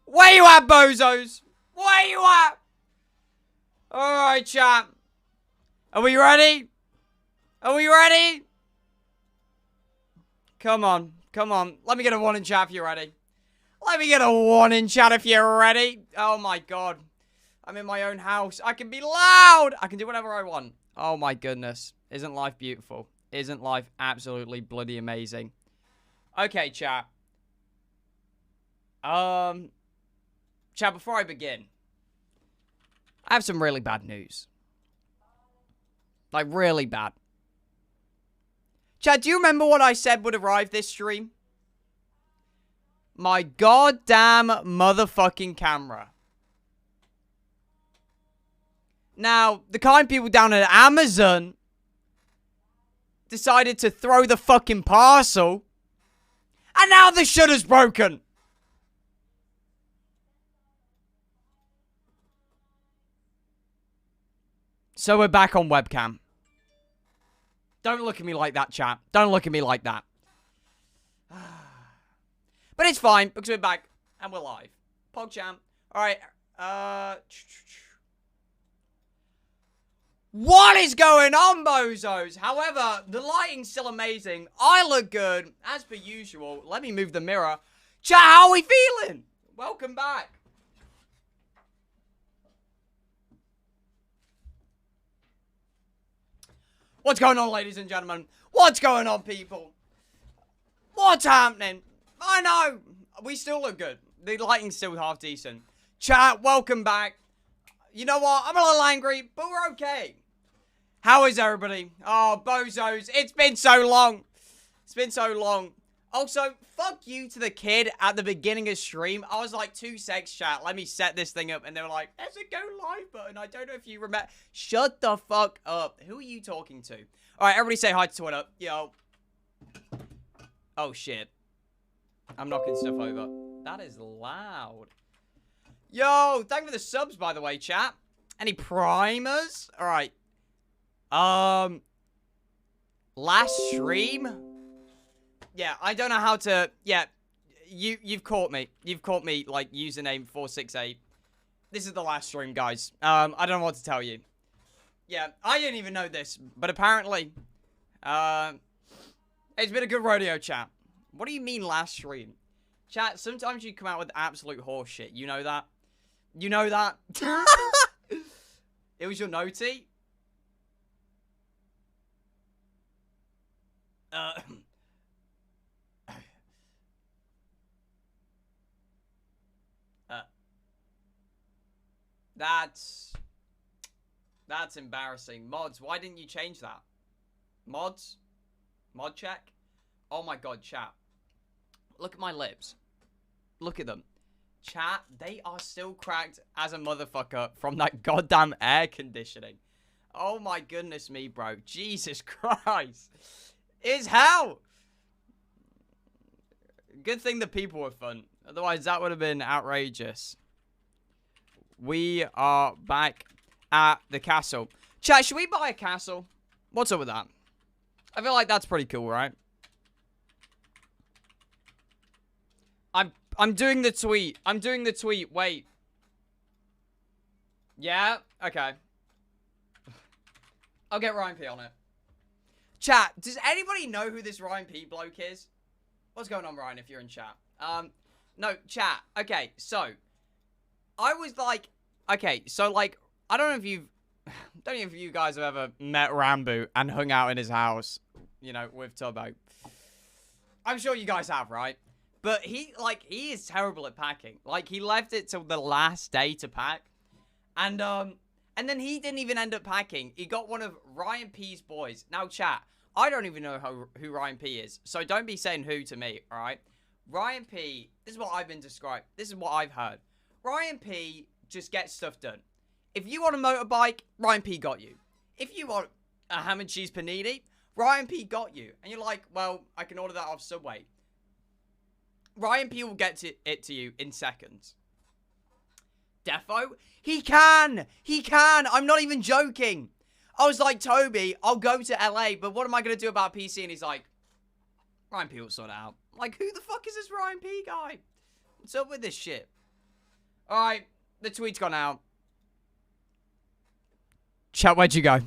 Where you at, bozos? Where you at? Alright, chat. Are we ready? Are we ready? Come on. Come on. Let me get a 1 in chat if you're ready. Let me get a 1 in chat if you're ready. Oh my god. I'm in my own house. I can be loud. I can do whatever I want. Oh my goodness. Isn't life beautiful? Isn't life absolutely bloody amazing? Okay, chat. Chat, before I begin, I have some really bad news. Like, really bad. Chat, do you remember what I said would arrive this stream? My goddamn motherfucking camera. Now, the kind people down at Amazon decided to throw the fucking parcel, and now the shutter's broken. So we're back on webcam. Don't look at me like that, chat. Don't look at me like that. But it's fine, because we're back, and we're live. PogChamp. Alright, What is going on, bozos? However, the lighting's still amazing. I look good, as per usual. Let me move the mirror. Chat, how are we feeling? Welcome back. What's going on, ladies and gentlemen? What's going on, people? What's happening? I know. We still look good. The lighting's still half decent. Chat, welcome back. You know what? I'm a little angry, but we're okay. How is everybody? Oh, bozos. It's been so long. It's been so long. Also, fuck you to the kid at the beginning of stream. I was like, 2 secs, chat. Let me set this thing up. And they were like, there's a go live button. I don't know if you remember. Shut the fuck up. Who are you talking to? All right, everybody say hi to Twitter. Yo. Oh, shit. I'm knocking stuff over. That is loud. Yo, thank you for the subs, by the way, chat. Any primers? All right. Last stream? Yeah, I don't know how to... Yeah, you've caught me. You've caught me, like, username 468. This is the last stream, guys. I don't know what to tell you. Yeah, I didn't even know this, but apparently, it's been a good rodeo, chat. What do you mean last stream? Chat, sometimes you come out with absolute horse shit. You know that? You know that? It was your notey? That's embarrassing. Mods, why didn't you change that? Mods? Mod check? Oh my god, chat. Look at my lips. Look at them. Chat, they are still cracked as a motherfucker from that goddamn air conditioning. Oh my goodness me, bro. Jesus Christ. It's hell. Good thing the people were fun. Otherwise, that would have been outrageous. We are back at the castle. Chat, should we buy a castle? What's up with that? I feel like that's pretty cool, right? I'm doing the tweet. I'm doing the tweet. Wait. Yeah? Okay. I'll get Ryan P on it. Chat, does anybody know who this Ryan P bloke is? What's going on, Ryan, if you're in chat? No, chat. Okay, so I was like, okay, so like, I don't know if you've, don't know if you guys have ever met Rambo and hung out in his house, you know, with Tubbo. I'm sure you guys have, right? But he is terrible at packing. Like, he left it till the last day to pack. And then he didn't even end up packing. He got one of Ryan P's boys. Now, chat, I don't even know who Ryan P is. So don't be saying who to me, all right? Ryan P, this is what I've been described. This is what I've heard. Ryan P just gets stuff done. If you want a motorbike, Ryan P got you. If you want a ham and cheese panini, Ryan P got you. And you're like, well, I can order that off Subway. Ryan P will get it to you in seconds. Defo? He can! He can! I'm not even joking. I was like, Toby, I'll go to LA, but what am I going to do about PC? And he's like, Ryan P will sort it out. Like, who the fuck is this Ryan P guy? What's up with this shit? Alright, the tweet's gone out. Chat, where'd you go?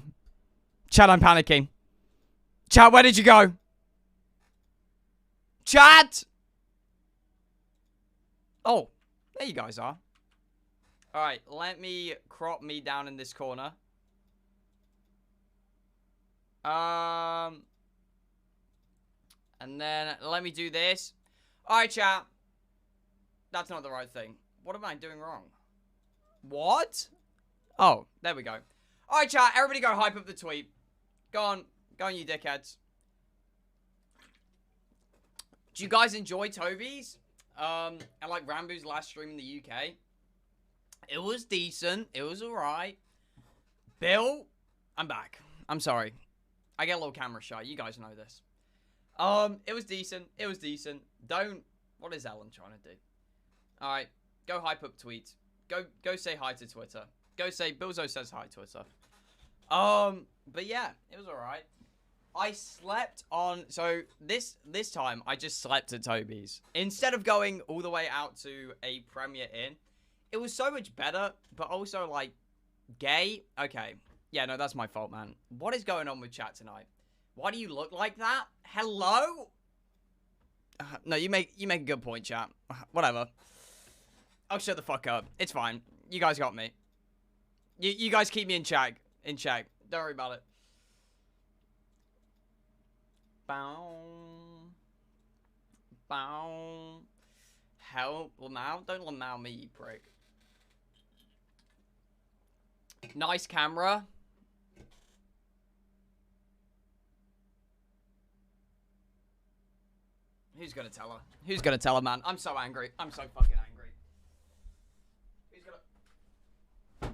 Chat, I'm panicking. Chat, where did you go? Chat! Oh, there you guys are. Alright, let me crop me down in this corner. And then let me do this. Alright, chat. That's not the right thing. What am I doing wrong? What? Oh, there we go. Alright, chat. Everybody go hype up the tweet. Go on. Go on, you dickheads. Do you guys enjoy Toby's? And like Rambo's last stream in the UK? It was decent. It was alright. Bill, I'm back. I'm sorry. I get a little camera shy. You guys know this. It was decent. It was decent. Don't... What is Ellen trying to do? Alright. Go hype up tweets. Go say hi to Twitter. Go say Billzo says hi Twitter. But yeah, it was alright. I slept on... So, this time, I just slept at Toby's. Instead of going all the way out to a Premier Inn, it was so much better, but also, like, gay. Okay. Yeah, no, that's my fault, man. What is going on with chat tonight? Why do you look like that? Hello? No, you make a good point, chat. Whatever. I'll shut the fuck up. It's fine. You guys got me. You guys keep me in check. In check. Don't worry about it. Bow. Bow. Help. Lamau? Don't Lamau me, you prick. Nice camera. Who's gonna tell her? Who's gonna tell her, man? I'm so angry. I'm so fucking angry. Who's gonna...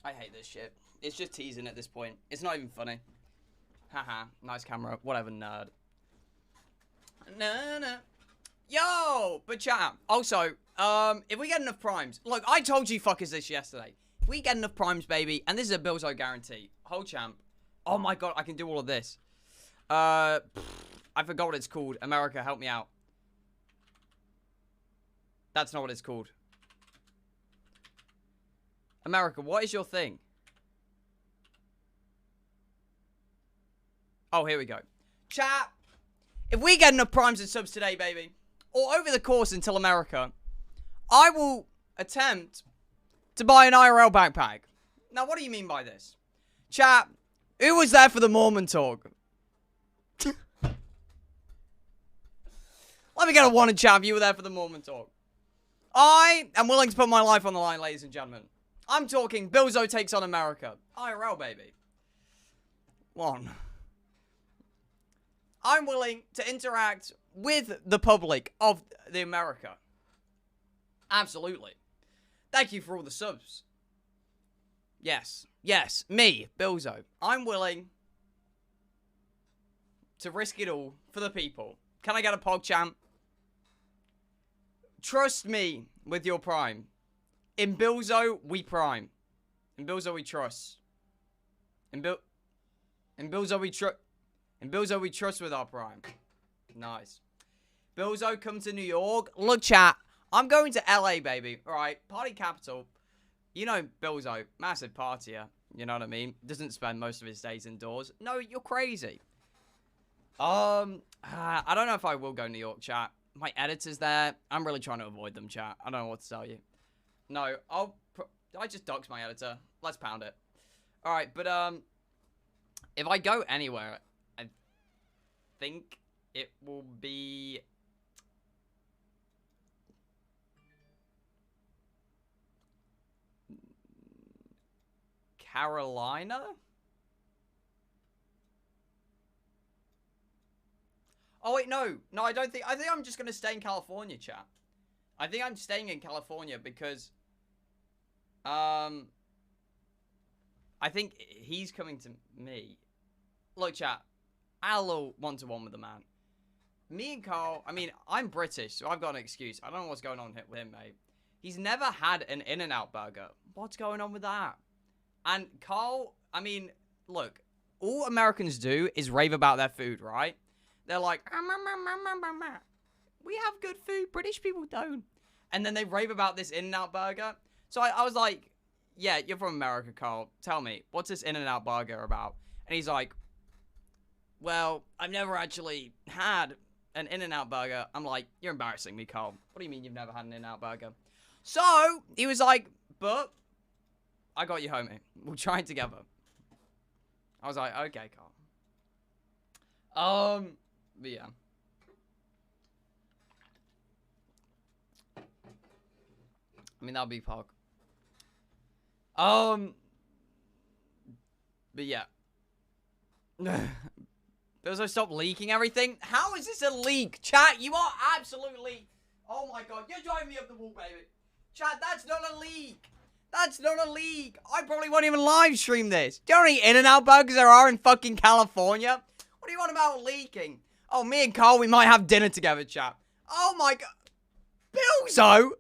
I hate this shit. It's just teasing at this point. It's not even funny. Haha. Nice camera. Whatever, nerd. No. Yo! But chat. Also, if we get enough primes... Look, I told you fuckers this yesterday. If we get enough primes, baby, and this is a Billzo guarantee. Hold champ. Oh my god, I can do all of this. I forgot what it's called. America, help me out. That's not what it's called. America, what is your thing? Oh, here we go. Chat, if we get enough primes and subs today, baby, or over the course until America, I will attempt to buy an IRL backpack. Now, what do you mean by this? Chat, who was there for the Mormon talk? Let me get a one in chat if you were there for the Mormon talk. I am willing to put my life on the line, ladies and gentlemen. I'm talking Billzo takes on America. IRL, baby. One. I'm willing to interact with the public of the America. Absolutely. Thank you for all the subs. Yes. Yes. Me, Billzo. I'm willing to risk it all for the people. Can I get a pog champ? Trust me with your prime. In Billzo, we prime. In Billzo, we trust. In Billzo, we trust. In Billzo, we trust with our prime. Nice. Billzo, come to New York. Look, chat. I'm going to LA, baby. Alright, party capital. You know Billzo, massive partier. You know what I mean? Doesn't spend most of his days indoors. No, you're crazy. I don't know if I will go New York, chat. My editor's there. I'm really trying to avoid them, chat. I don't know what to tell you. No, I just doxed my editor. Let's pound it. Alright, but, if I go anywhere, I think it will be... Carolina? Oh, wait, no. No, I don't think... I think I'm just going to stay in California, chat. I think I'm staying in California because... I think he's coming to me. Look, chat. I had a little one-to-one with the man. Me and Carl... I mean, I'm British, so I've got an excuse. I don't know what's going on with him, mate. He's never had an In-N-Out burger. What's going on with that? And Carl... I mean, look. All Americans do is rave about their food, right? They're like, we have good food. British people don't. And then they rave about this In-N-Out burger. So I was like, yeah, you're from America, Carl. Tell me, what's this In-N-Out burger about? And he's like, well, I've never actually had an In-N-Out burger. I'm like, you're embarrassing me, Carl. What do you mean you've never had an In-N-Out burger? So he was like, but I got you, homie. We'll try it together. I was like, okay, Carl. But yeah. I mean, that'll be Pog. But yeah. Billzo, stop leaking everything. How is this a leak? Chat, you are absolutely... Oh my god, you're driving me up the wall, baby. Chat, that's not a leak. That's not a leak. I probably won't even live stream this. Do you know how many In-N-Out burgers there are in fucking California? What do you want about leaking? Oh, me and Carl, we might have dinner together, chat. Oh my god. Billzo?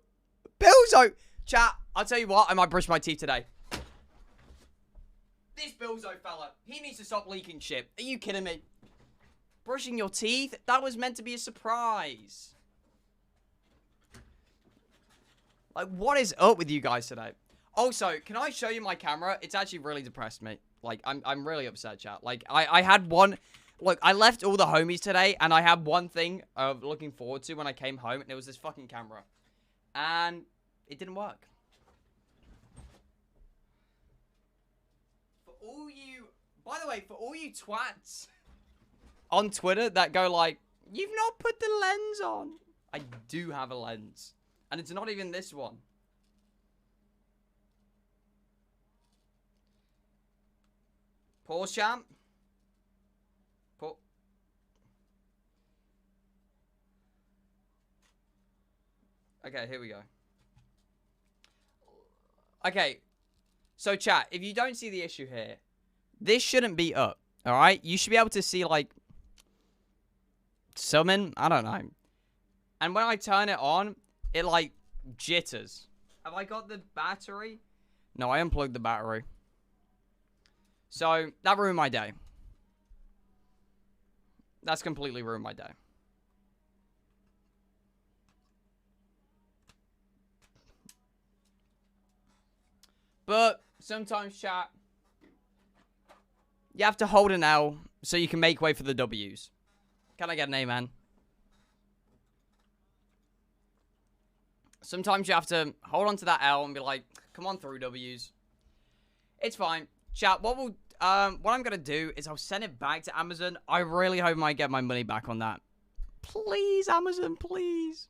Billzo. Chat, I'll tell you what, I might brush my teeth today. This Billzo fella, he needs to stop leaking shit. Are you kidding me? Brushing your teeth? That was meant to be a surprise. Like, what is up with you guys today? Also, can I show you my camera? It's actually really depressed me. Like, I'm really upset, chat. Like, I had one... Look, I left all the homies today, and I had one thing of looking forward to when I came home, and it was this fucking camera. And it didn't work. For all you... By the way, for all you twats on Twitter that go like, you've not put the lens on. I do have a lens. And it's not even this one. Pause, champ. Okay, here we go. Okay. So, chat, if you don't see the issue here, this shouldn't be up, alright? You should be able to see, like, summon. I don't know. And when I turn it on, it, like, jitters. Have I got the battery? No, I unplugged the battery. So, that ruined my day. That's completely ruined my day. But sometimes, chat, you have to hold an L so you can make way for the W's. Can I get an amen? Sometimes you have to hold on to that L and be like, come on through, W's. It's fine. Chat, what I'm going to do is I'll send it back to Amazon. I really hope I get my money back on that. Please, Amazon, please.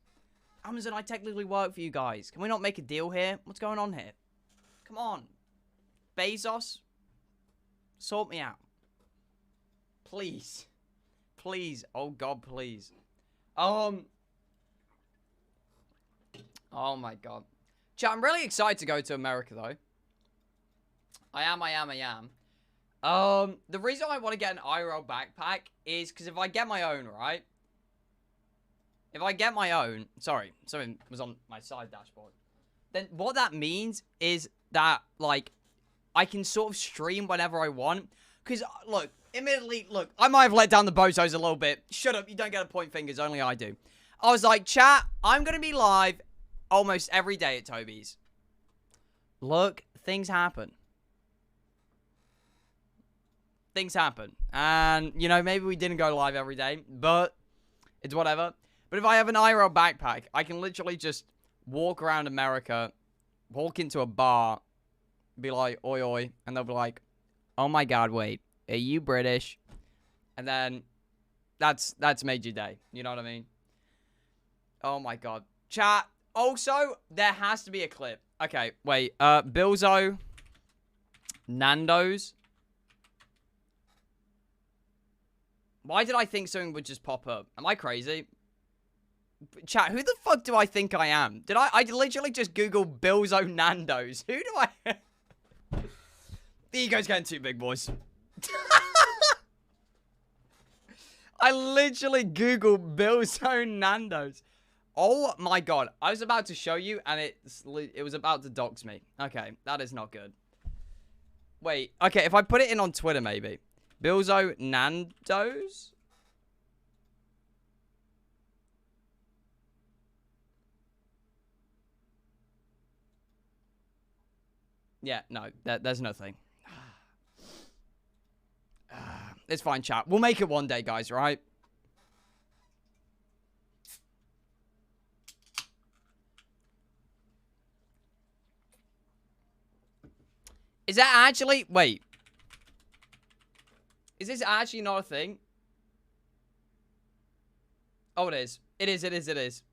Amazon, I technically work for you guys. Can we not make a deal here? What's going on here? Come on. Bezos, sort me out. Please. Please. Oh, God, please. Oh, my God. Chat, I'm really excited to go to America, though. I am. The reason I want to get an IRL backpack is because if I get my own, right? If I get my own... Sorry, something was on my side dashboard. Then what that means is that, like, I can sort of stream whenever I want. Because, look, admittedly, look, I might have let down the bozos a little bit. Shut up, you don't get to point fingers, only I do. I was like, chat, I'm going to be live almost every day at Toby's. Look, things happen. Things happen. And, you know, maybe we didn't go live every day, but it's whatever. But if I have an IRL backpack, I can literally just walk around America, walk into a bar, be like, oi, oi, and they'll be like, oh my God, wait, are you British? And then that's made your day. You know what I mean? Oh my God. Chat, also, there has to be a clip. Okay, wait, Billzo, Nando's. Why did I think something would just pop up? Am I crazy? Chat, who the fuck do I think I am? I literally just Googled Billzo Nando's. Who do I... The ego's getting too big, boys. I literally Googled Billzo Nando's. Oh my God. I was about to show you and it was about to dox me. Okay, that is not good. Wait, okay, if I put it in on Twitter maybe. Billzo Nando's? Yeah, no, there's nothing. It's fine, chat. We'll make it one day, guys, right? Is that actually... Wait. Is this actually not a thing? Oh, it is. It is.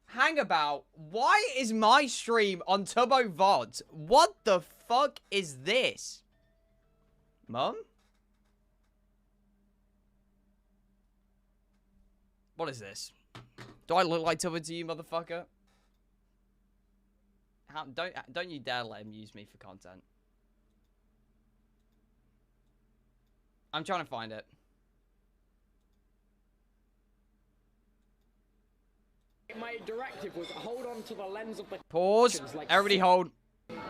Hang about. Why is my stream on Turbo VODs? What the fuck is this? Mum? What is this? Do I look like Turbo to you, motherfucker? Don't you dare let him use me for content. I'm trying to find it. My directive was hold on to the lens of the... Pause. Like Everybody hold. Thank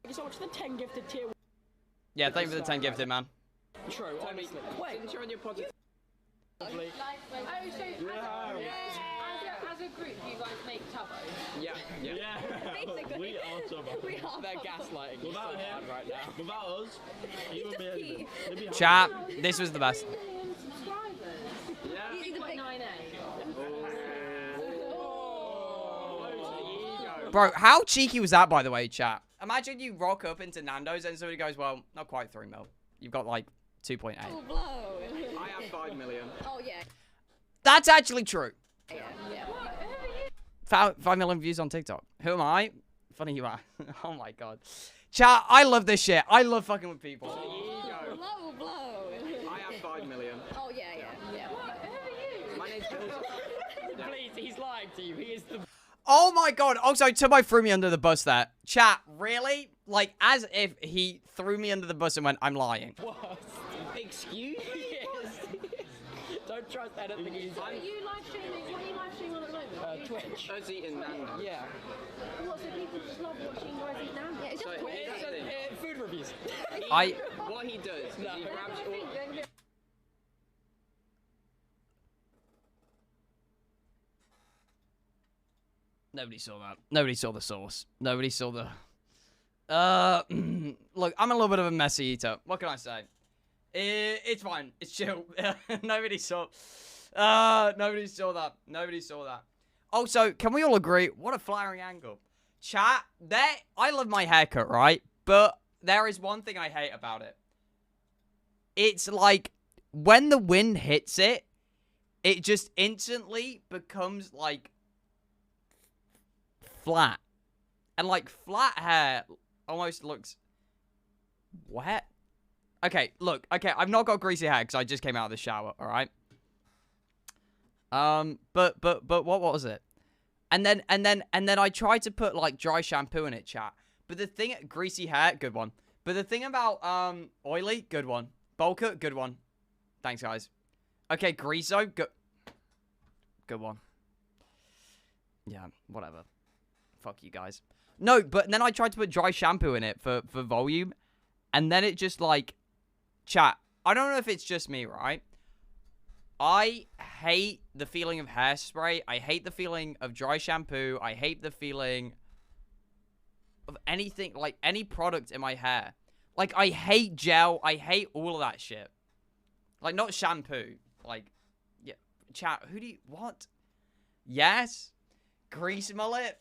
you so much for the 10 gifted tier. Yeah, thank you for the 10 gifted, man. True, honestly. Wait, since you're on your positive... As a group, you guys make Tubbo? Yeah. Basically. We are Turbo. We are. They're gaslighting you so Without hard him, right now. without us, he wouldn't be anything. He'd be Chat, this was the best. 3 million subscribers. Yeah. He's a big 9A. Bro, how cheeky was that, by the way, chat? Imagine you rock up into Nando's and somebody goes, well, not quite 3 mil. You've got like 2.8. Oh, blow. I have 5 million. Oh, yeah. That's actually true. Yeah. 5 million views on TikTok. Who am I? Funny you are. Oh my god. Chat, I love this shit. I love fucking with people. Blow. I have 5 million. Oh, yeah. My name's Billzo. Please, he's lying to you. He is the... Oh my god. Also, Turbo threw me under the bus there. Chat, really? Like, as if he threw me under the bus and went, I'm lying. What? Excuse me? Yes. Don't trust anything he's Are you live streaming? What are you live streaming on at the moment? Twitch. Us eating Nando's. Yeah. What, so people just love watching you guys eat now? Yeah, it's So, just here's the thing. weird. Food reviews. What he does is he grabs all... Nobody saw that. Nobody saw the sauce. Nobody saw the... Look, I'm a little bit of a messy eater. What can I say? It's fine. It's chill. Nobody saw... nobody saw that. Nobody saw that. Also, can we all agree? What a flattering angle. Chat, I love my haircut, right? But there is one thing I hate about it. It's like, when the wind hits it, it just instantly becomes, like, flat. And, like, flat hair almost looks wet. Okay, look. Okay, I've not got greasy hair because I just came out of the shower, alright? But what was it? And then I tried to put, like, dry shampoo in it, chat. But the thing, greasy hair, good one. But the thing about, oily, good one. Bowl cut, good one. Thanks, guys. Okay, Greaso, good one. Yeah, whatever. Fuck you guys. No, but then I tried to put dry shampoo in it for volume. And then it just, like, chat. I don't know if it's just me, right? I hate the feeling of hairspray. I hate the feeling of dry shampoo. I hate the feeling of anything, like, any product in my hair. Like, I hate gel. I hate all of that shit. Like, not shampoo. Like, yeah. Chat, what? Yes? Grease mullet?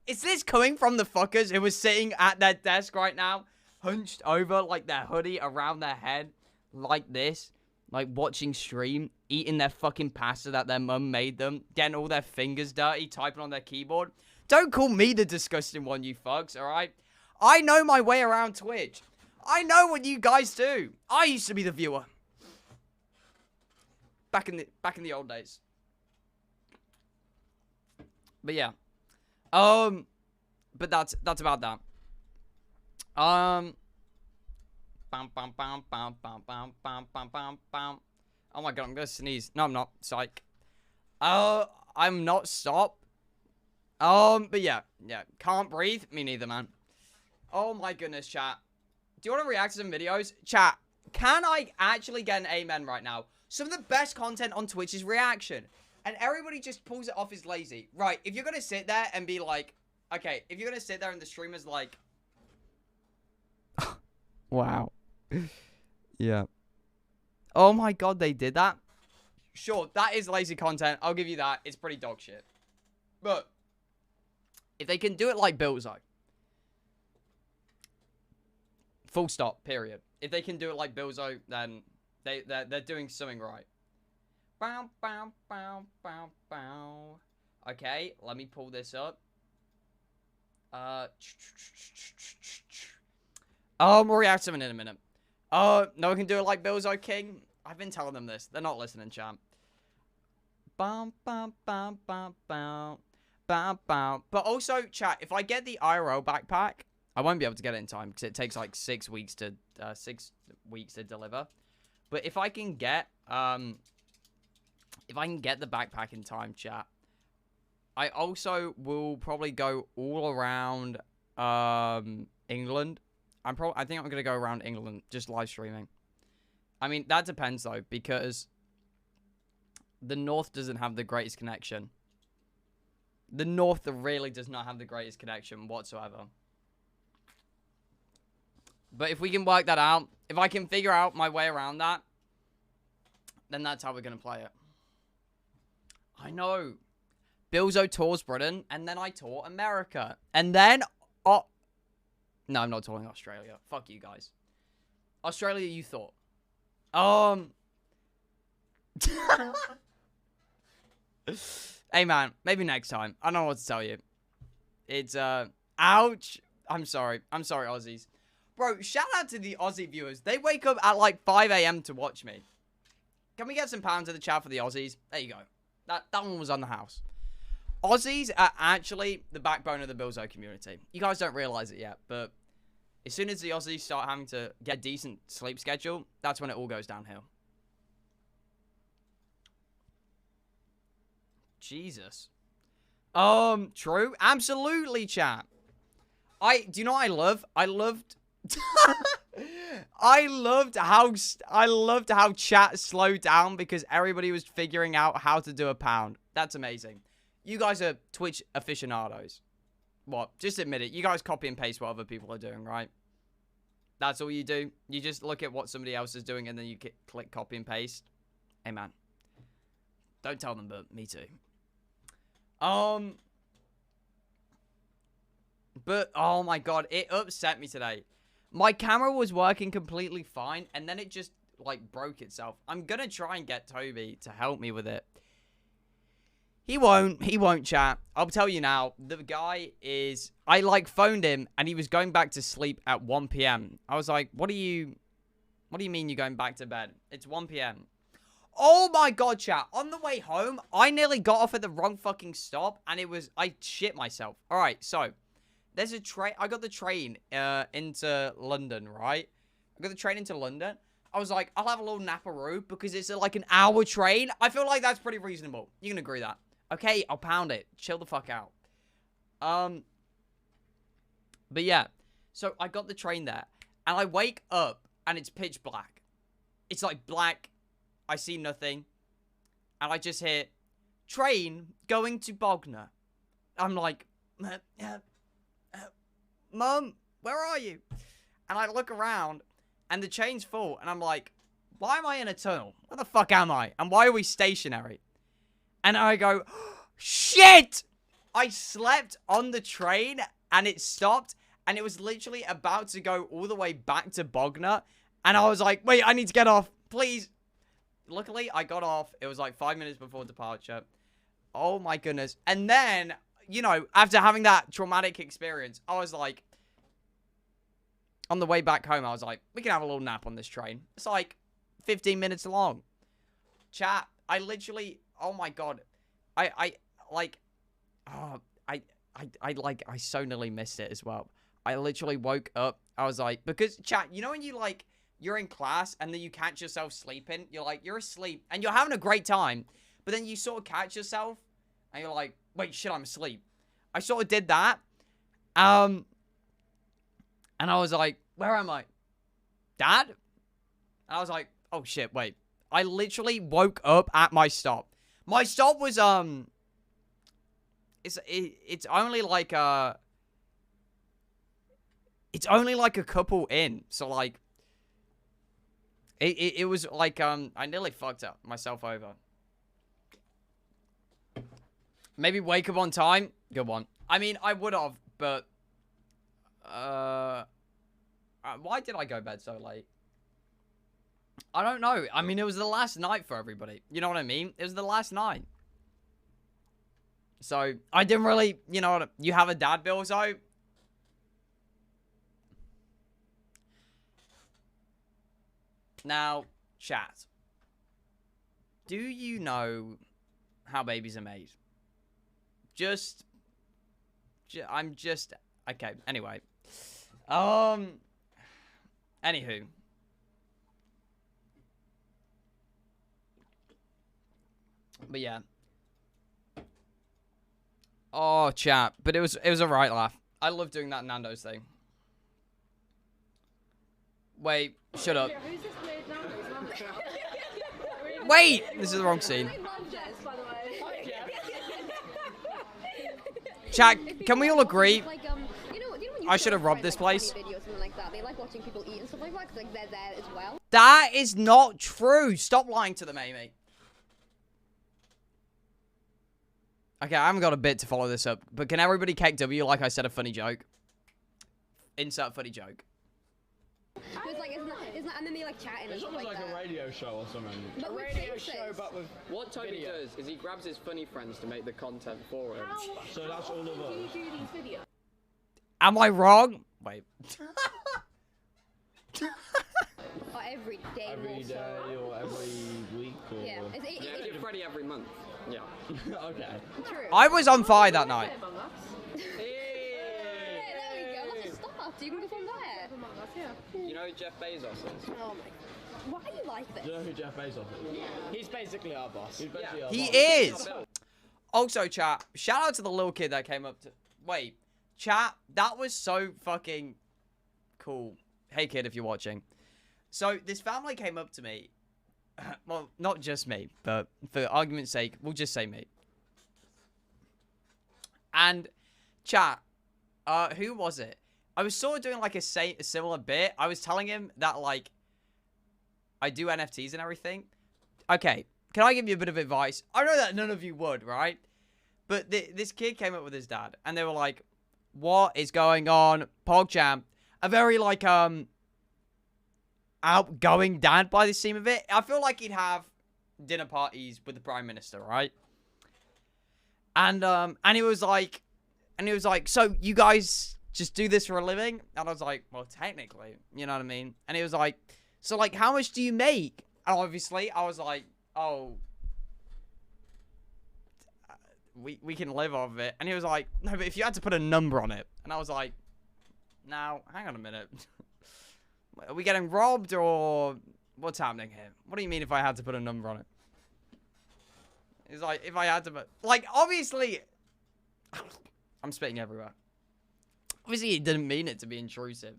Is this coming from the fuckers who are sitting at their desk right now, hunched over, like, their hoodie around their head, like this? Like, watching stream, eating their fucking pasta that their mum made them, getting all their fingers dirty, typing on their keyboard. Don't call me the disgusting one, you fucks, alright? I know my way around Twitch. I know what you guys do. I used to be the viewer. Back in the old days. But yeah. But that's about that. Bam, bam, bam, bam, bam, bam, bam, bam, bam, bam. Oh my god, I'm gonna sneeze. No, I'm not. Psych. I'm not. Stop. But yeah. Can't breathe. Me neither, man. Oh my goodness, chat. Do you want to react to some videos? Chat, can I actually get an amen right now? Some of the best content on Twitch is reaction. And everybody just pulls it off as lazy. Right, if you're gonna sit there and be like, Okay, if you're gonna sit there and the streamer's like... Wow. Yeah. Oh my god, they did that? Sure, that is lazy content. I'll give you that. It's pretty dog shit. But if they can do it like Billzo, full stop, period. If they can do it like Billzo, then they're doing something right. Bow, bow, bow, bow, bow. Okay, let me pull this up. We'll react to them in a minute. No one can do it like Billzo King. I've been telling them this. They're not listening, champ. Bum, bum, bum, bum, bum, bum, bum. But also, chat, if I get the IRL backpack, I won't be able to get it in time because it takes like 6 weeks to deliver. But if I can get the backpack in time, chat, I also will probably go all around England. I think I'm gonna go around England just live streaming. I mean, that depends though, because the North doesn't have the greatest connection. The North really does not have the greatest connection whatsoever. But if we can work that out, if I can figure out my way around that, then that's how we're gonna play it. I know. Billzo tours Britain, and then I tour America. And then... Oh, no, I'm not touring Australia. Fuck you guys. Australia, you thought. Hey, man. Maybe next time. I don't know what to tell you. It's, ouch. I'm sorry. I'm sorry, Aussies. Bro, shout out to the Aussie viewers. They wake up at, like, 5 a.m. to watch me. Can we get some pounds in the chat for the Aussies? There you go. That one was on the house. Aussies are actually the backbone of the Billzo community. You guys don't realize it yet, but as soon as the Aussies start having to get a decent sleep schedule, that's when it all goes downhill. Jesus. True. Absolutely, chat. Do you know what I love? I loved how chat slowed down because everybody was figuring out how to do a pound. That's amazing. You guys are Twitch aficionados. What? Just admit it. You guys copy and paste what other people are doing, right? That's all you do. You just look at what somebody else is doing and then you click copy and paste. Hey, man. Don't tell them, but me too. But, oh my god, it upset me today. My camera was working completely fine, and then it just, like, broke itself. I'm gonna try and get Toby to help me with it. He won't, chat. I'll tell you now, the guy is... I, like, phoned him, and he was going back to sleep at 1 p.m. I was like, what do you mean you're going back to bed? It's 1 p.m. Oh my god, chat. On the way home, I nearly got off at the wrong fucking stop, and I shit myself. Alright, so... There's a train. I got the train into London, right? I got the train into London. I was like, I'll have a little naparoo because it's like an hour train. I feel like that's pretty reasonable. You can agree that. Okay, I'll pound it. Chill the fuck out. But yeah. So I got the train there. And I wake up and it's pitch black. It's like black. I see nothing. And I just hear, train going to Bognor. I'm like, Mum, where are you? And I look around, and the train's full, and I'm like, why am I in a tunnel? Where the fuck am I? And why are we stationary? And I go, shit! I slept on the train, and it stopped, and it was literally about to go all the way back to Bognor, and I was like, wait, I need to get off, please. Luckily, I got off. It was like 5 minutes before departure. Oh my goodness. And then... You know, after having that traumatic experience, I was like, on the way back home, I was like, we can have a little nap on this train. It's like 15 minutes long. Chat, I literally, oh my god. I so nearly missed it as well. I literally woke up, I was like, because chat, you know when you like, you're in class and then you catch yourself sleeping? You're like, you're asleep and you're having a great time, but then you sort of catch yourself and you're like, wait, shit, I'm asleep. I sort of did that. And I was like, where am I? Dad? And I was like, oh shit, wait. I literally woke up at my stop. My stop was, it's only like it's only like a couple in, so like it was like I nearly fucked up myself over. Maybe wake up on time. Good one. I mean, I would have, but why did I go to bed so late? I don't know. I mean, it was the last night for everybody. You know what I mean? It was the last night. So, I didn't really, you know, you have a dad, Billzo. Now, chat. Do you know how babies are made? I'm just, okay, anyway. Anywho. But yeah. Oh, chat. But it was a right laugh. I love doing that Nando's thing. Wait, shut up. Yeah, who's this weird Nando's? Wait! This is the wrong scene. I love Jess, by the way. Chat, can we all agree? Like, you know when you I should have see, robbed like, this funny place. Video or something like that, they like watching people eat and stuff like that, 'cause, like, they're there as well. That is not true. Stop lying to them, Amy. Okay, I haven't got a bit to follow this up, but can everybody cake W like I said a funny joke? Insert funny joke. Because, like, isn't that, and then they like chatting and It's stuff almost like that. a radio show or something. But A with radio faces. show, but with what Toby does is he grabs his funny friends to make the content for him. So that's all of Do you us. do these videos? Am I wrong? Wait. Or every day Every more day so? or every week or... Yeah. Yeah, we do Freddy every month. Yeah. Okay. True. I was on fire that night. Among Us. Hey! Yeah, there we go. Lots of stuff. You can go from there. Among Us, yeah. You know who Jeff Bezos is? Oh my. Why do you like Do you this? know who Jeff Bezos is? He's basically our boss. He's basically our He boss. is. Also, chat, shout out to the little kid that came up to... Wait. Chat, that was so fucking cool. Hey, kid, if you're watching. So, this family came up to me. Well, not just me, but for argument's sake, we'll just say me. And, chat, who was it? I was sort of doing, like, a similar bit. I was telling him that, like, I do NFTs and everything. Okay, can I give you a bit of advice? I know that none of you would, right? But this kid came up with his dad, and they were like, what is going on? PogChamp. A very, like, outgoing dad by the seam of it. I feel like he'd have dinner parties with the Prime Minister, right? And he was like, so you guys just do this for a living? And I was like, well, technically, you know what I mean? And he was like, so, like, how much do you make? And obviously, I was like, oh, we can live off of it. And he was like, no, but if you had to put a number on it. And I was like, now, hang on a minute. Are we getting robbed or what's happening here? What do you mean if I had to put a number on it? It's like, if I had to put, like, obviously, I'm spitting everywhere. Obviously, he didn't mean it to be intrusive.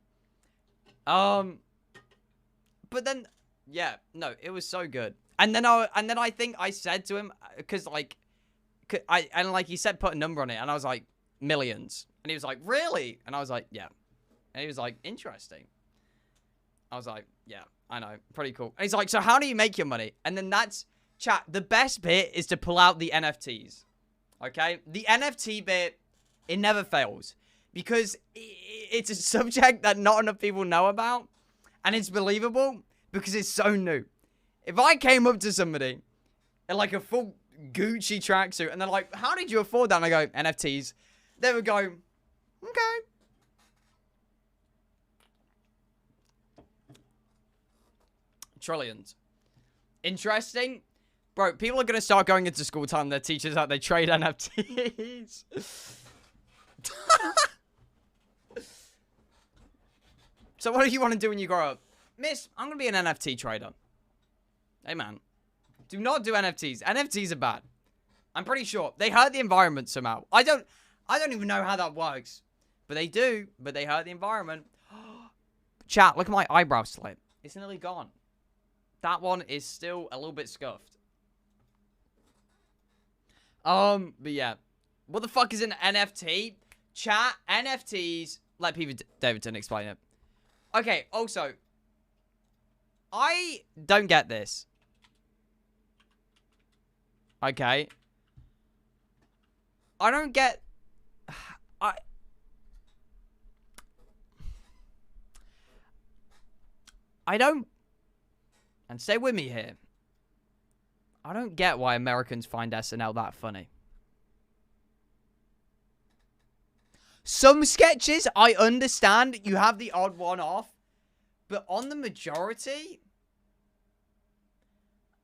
But then, yeah, no, it was so good. And then I think I said to him, because, like, he said put a number on it, and I was like, millions. And he was like, really? And I was like, yeah. And he was like, interesting. I was like, yeah, I know, pretty cool. And he's like, so how do you make your money? And then that's, chat, the best bit is to pull out the NFTs, okay? The NFT bit, it never fails. Because it's a subject that not enough people know about, and it's believable because it's so new. If I came up to somebody in like a full Gucci tracksuit, and they're like, how did you afford that? And I go, NFTs. They would go, okay. Trillions. Interesting. Bro, people are going to start going into school telling their teachers how they trade NFTs. So what do you want to do when you grow up? Miss, I'm going to be an NFT trader. Hey, man. Do not do NFTs. NFTs are bad. I'm pretty sure. They hurt the environment somehow. I don't even know how that works. But they do. But they hurt the environment. Chat, look at my eyebrow slit. It's nearly gone. That one is still a little bit scuffed. But yeah. What the fuck is an NFT? Chat, NFTs. Let Peter Davidson explain it. Okay, also, I don't get this. Okay. I don't get... I don't... And stay with me here. I don't get why Americans find SNL that funny. Some sketches, I understand. You have the odd one off. But on the majority,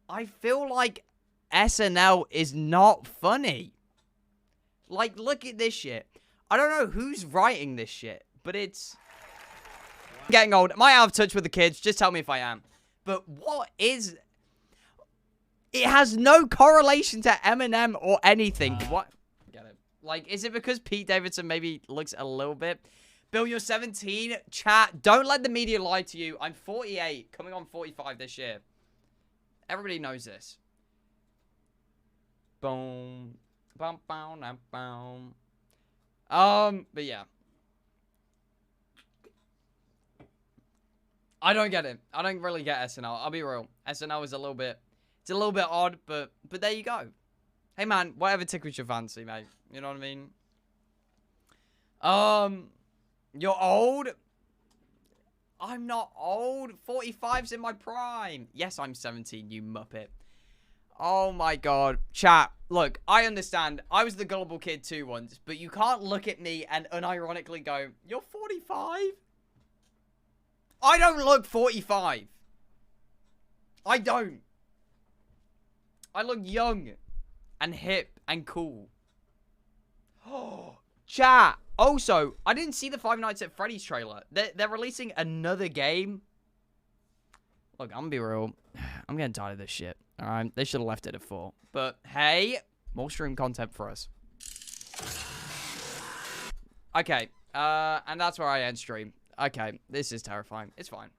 I feel like SNL is not funny. Like, look at this shit. I don't know who's writing this shit, but it's... I'm getting old. Am I out of touch with the kids? Just tell me if I am. But what is... It has no correlation to Eminem or anything. What? Get it. Like, is it because Pete Davidson maybe looks a little bit... Bill, you're 17. Chat, don't let the media lie to you. I'm 48, coming on 45 this year. Everybody knows this. Boom. Bum, bum, bum, bum. But yeah. I don't get it. I don't really get SNL. I'll be real. SNL is a little bit... It's a little bit odd, but there you go. Hey, man, whatever tickles your fancy, mate. You know what I mean? You're old? I'm not old. 45's in my prime. Yes, I'm 17, you muppet. Oh, my God. Chat, look, I understand. I was the gullible kid, too, once. But you can't look at me and unironically go, you're 45? I don't look 45. I don't. I look young and hip and cool. Oh, chat. Also, I didn't see the Five Nights at Freddy's trailer. They're releasing another game. Look, I'm gonna be real. I'm getting tired of this shit. All right, they should have left it at 4. But hey, more stream content for us. Okay, and that's where I end stream. Okay, this is terrifying. It's fine.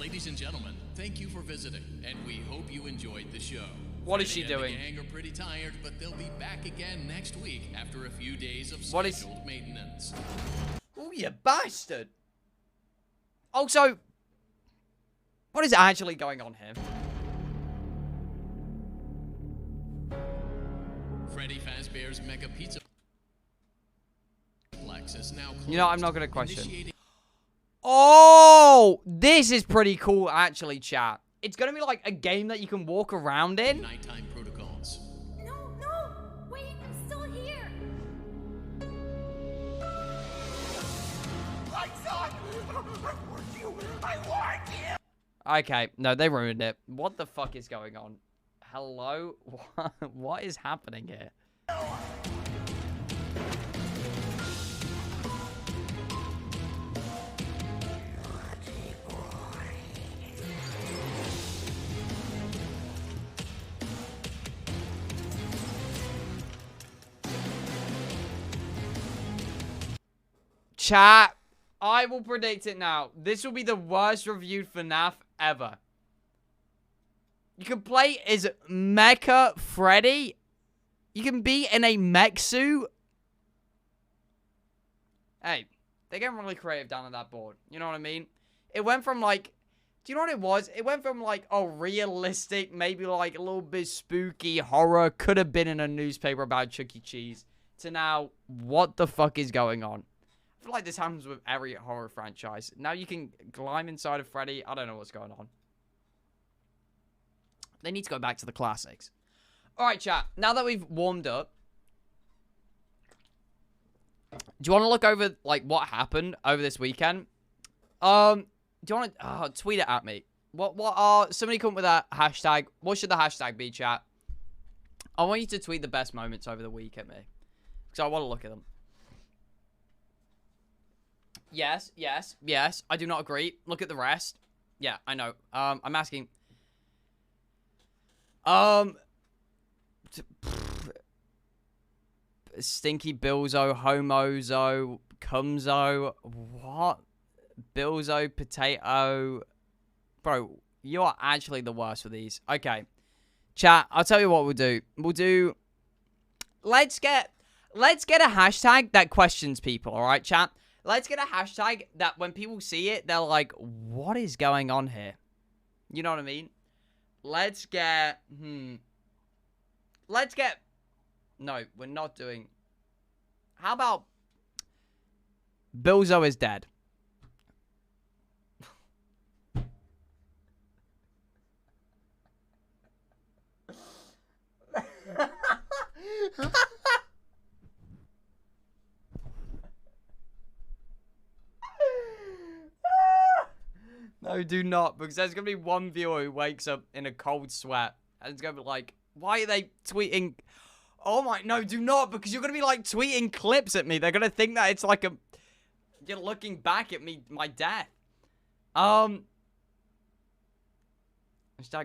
Ladies and gentlemen, thank you for visiting, and we hope you enjoyed the show. What is she doing? The gang are pretty tired, but they'll be back again next week after a few days of What is... scheduled maintenance. Oh, you bastard! Also, what is actually going on here? Freddy Fazbear's Mega Pizza Plex is now closed. You know, I'm not gonna question. Oh, this is pretty cool, actually, chat. It's gonna be like a game that you can walk around in. Nighttime protocols. No, wait, I'm still here. My son! I warned you! Okay, no, they ruined it. What the fuck is going on? Hello? What is happening here? Chat, I will predict it now. This will be the worst reviewed FNAF ever. You can play as Mecha Freddy. You can be in a mech suit. Hey, they're getting really creative down on that board. You know what I mean? It went from like... Do you know what it was? It went from like, oh, realistic, maybe like a little bit spooky horror. Could have been in a newspaper about Chuck E. Cheese. To now, what the fuck is going on? I feel like this happens with every horror franchise. Now you can climb inside of Freddy. I don't know what's going on. They need to go back to the classics. Alright, chat. Now that we've warmed up, do you want to look over, like, what happened over this weekend? Do you want to tweet it at me? Somebody come up with a hashtag. What should the hashtag be, chat? I want you to tweet the best moments over the week at me. Because I want to look at them. Yes. I do not agree. Look at the rest. Yeah, I know. I'm asking... Stinky Billzo, Homozo, Cumzo, what? Billzo, Potato. Bro, You are actually the worst for these. Okay. Chat, I'll tell you what we'll do. Let's get a hashtag that questions people, alright, chat? Let's get a hashtag that when people see it, they're like, what is going on here? You know what I mean? Let's get... No, we're not doing... How about... Billzo is dead. No, do not, because there's going to be one viewer who wakes up in a cold sweat, and it's going to be like, why are they tweeting... Oh my... No, do not, because you're going to be, like, tweeting clips at me. They're going to think that it's like a... You're looking back at me, my death. Hashtag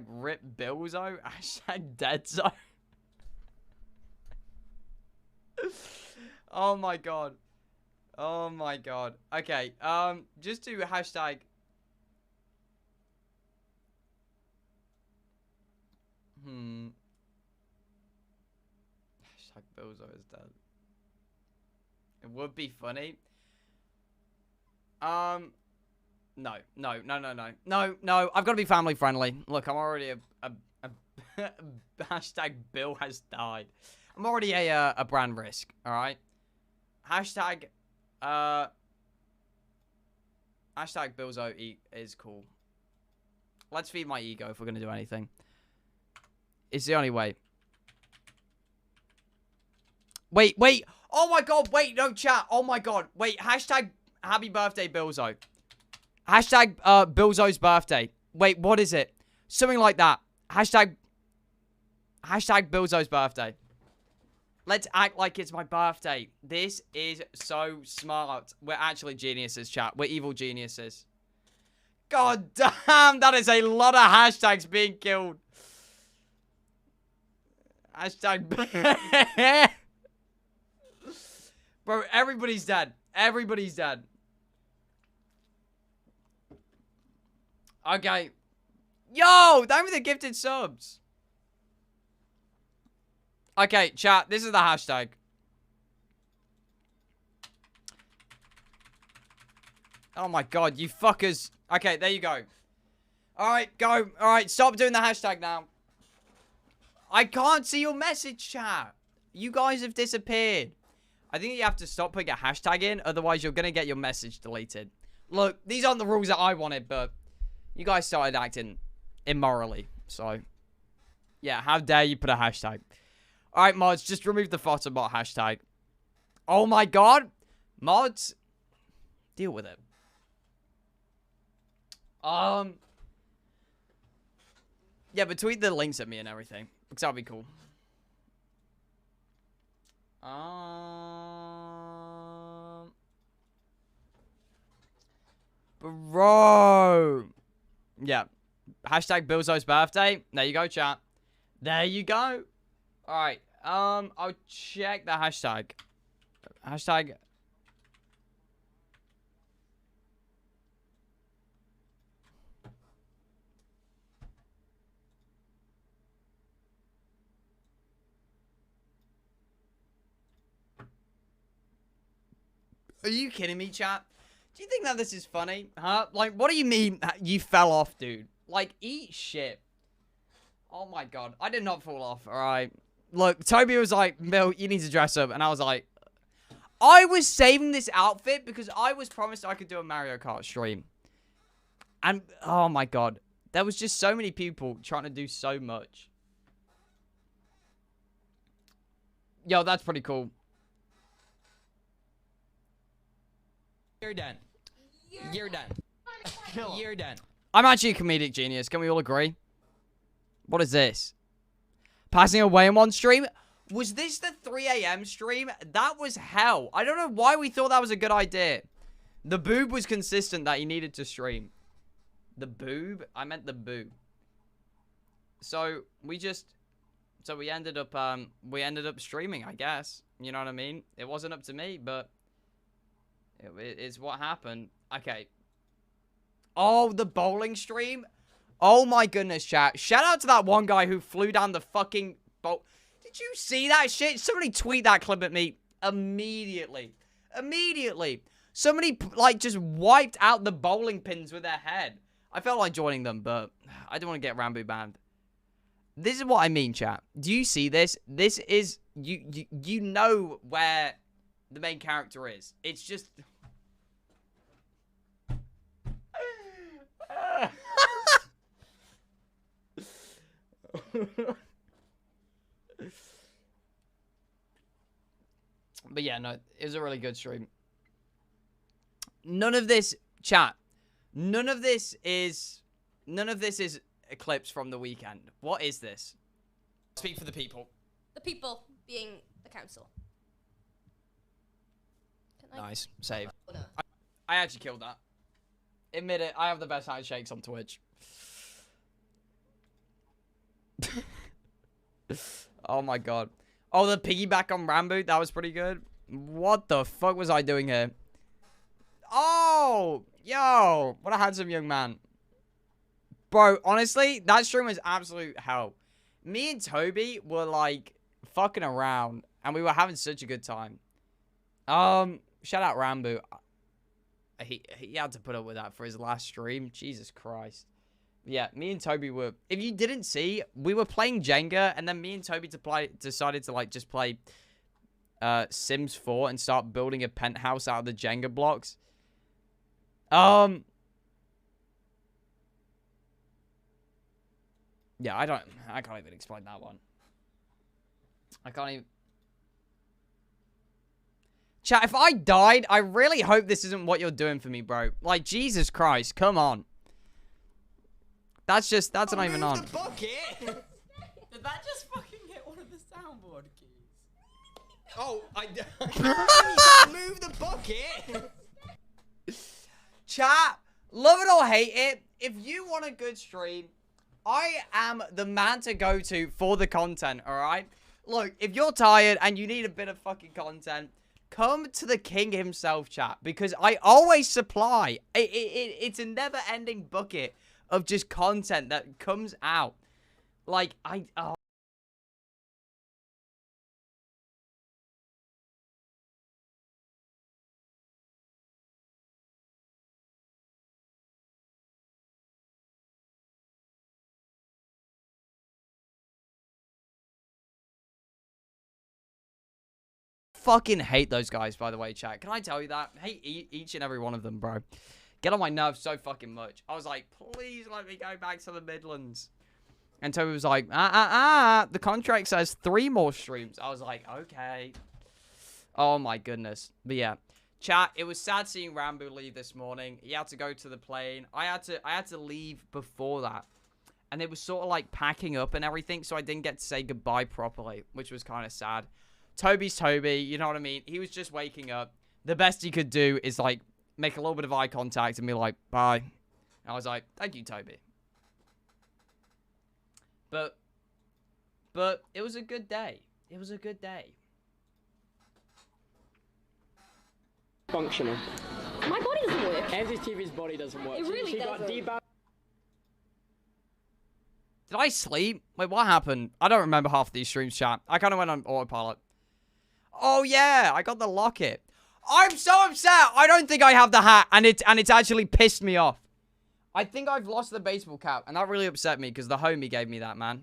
rip Billzo. Hashtag deadzo. Oh my god. Oh my god. Okay, just do hashtag... Hashtag Billzo is dead. It would be funny. No. I've got to be family friendly. Look, I'm already a hashtag Bill has died. I'm already a brand risk. All right. Hashtag Billzo is cool. Let's feed my ego if we're gonna do anything. It's the only way. Wait. Oh my god. Wait. No chat. Oh my god. Wait. Hashtag happy birthday, Billzo. Hashtag Billzo's birthday. Wait, what is it? Something like that. Hashtag Billzo's birthday. Let's act like it's my birthday. This is so smart. We're actually geniuses, chat. We're evil geniuses. God damn, that is a lot of hashtags being killed. Hashtag... Bro, everybody's dead. Everybody's dead. Okay. Yo, thank you for the gifted subs. Okay, chat, this is the hashtag. Oh my god, you fuckers. Okay, there you go. Alright, go. Alright, stop doing the hashtag now. I can't see your message, chat. You guys have disappeared. I think you have to stop putting a hashtag in, otherwise you're going to get your message deleted. Look, these aren't the rules that I wanted, but you guys started acting immorally. So, yeah, how dare you put a hashtag. Alright, mods, just remove the photobot hashtag. Oh my god. Mods, deal with it. Yeah, but tweet the links at me and everything, because that'll be cool. Bro. Yeah. Hashtag Billzo's birthday. There you go, chat. There you go. Alright. I'll check the hashtag. Hashtag. Are you kidding me, chat? Do you think that this is funny? Huh? Like, what do you mean you fell off, dude? Like, eat shit. Oh my god. I did not fall off, alright? Look, Toby was like, Bill, you need to dress up. And I was like, I was saving this outfit because I was promised I could do a Mario Kart stream. And, oh my god. There was just so many people trying to do so much. Yo, that's pretty cool. You're done. You're done. You're done. I'm actually a comedic genius. Can we all agree? What is this? Passing away in one stream? Was this the 3 a.m. stream? That was hell. I don't know why we thought that was a good idea. The boob was consistent that he needed to stream. The boob? I meant the boo. So, we ended up streaming, I guess. You know what I mean? It wasn't up to me, but it's what happened. Okay. Oh, the bowling stream? Oh my goodness, chat. Shout out to that one guy who flew down the fucking bolt. Did you see that shit? Somebody tweet that clip at me immediately. Immediately. Somebody, like, just wiped out the bowling pins with their head. I felt like joining them, but I don't want to get Rambo banned. This is what I mean, chat. Do you see this? This is, you know where the main character is. It's just... But yeah, no, it was a really good stream. None of this, chat, none of this is a clips from the weekend. What is this? Speak for the people. The people being the council. Nice. Save. Oh, no. I actually killed that. Admit it, I have the best handshakes on Twitch. Oh my god. Oh, the piggyback on Rambo, that was pretty good. What the fuck was I doing here? Oh, yo, what a handsome young man. Bro, honestly, that stream was absolute hell. Me and Toby were like fucking around and we were having such a good time. Shout out Rambo. He had to put up with that for his last stream. Jesus Christ. Yeah, me and Toby were... If you didn't see, we were playing Jenga, and then me and Toby decided to, like, just play Sims 4 and start building a penthouse out of the Jenga blocks. Yeah, I can't even explain that one. I can't even... Chat, if I died, I really hope this isn't what you're doing for me, bro. Like, Jesus Christ, come on. That's not even on. The bucket. Did that just fucking hit one of the soundboard keys? Oh, I move the bucket. Chat, love it or hate it, if you want a good stream, I am the man to go to for the content, alright? Look, if you're tired and you need a bit of fucking content, come to the king himself, chat, because I always supply. It's a never-ending bucket of just content that comes out. Like, fucking hate those guys, by the way, chat. Can I tell you that? Hate each and every one of them, bro. Get on my nerves so fucking much. I was like, please let me go back to the Midlands. And Toby was like, the contract says 3 more streams. I was like, okay. Oh my goodness. But yeah. Chat, it was sad seeing Rambo leave this morning. He had to go to the plane. I had to leave before that. And it was sort of like packing up and everything, so I didn't get to say goodbye properly, which was kind of sad. Toby's Toby, you know what I mean? He was just waking up. The best he could do is like make a little bit of eye contact and be like, bye. And I was like, thank you, Toby. But it was a good day. It was a good day. Functional. My body doesn't work. MCTV's body doesn't work. It really doesn't. Did I sleep? Wait, what happened? I don't remember half these streams, chat. I kind of went on autopilot. Oh, yeah. I got the locket. I'm so upset. I don't think I have the hat, and it's actually pissed me off. I think I've lost the baseball cap, and that really upset me because the homie gave me that, man.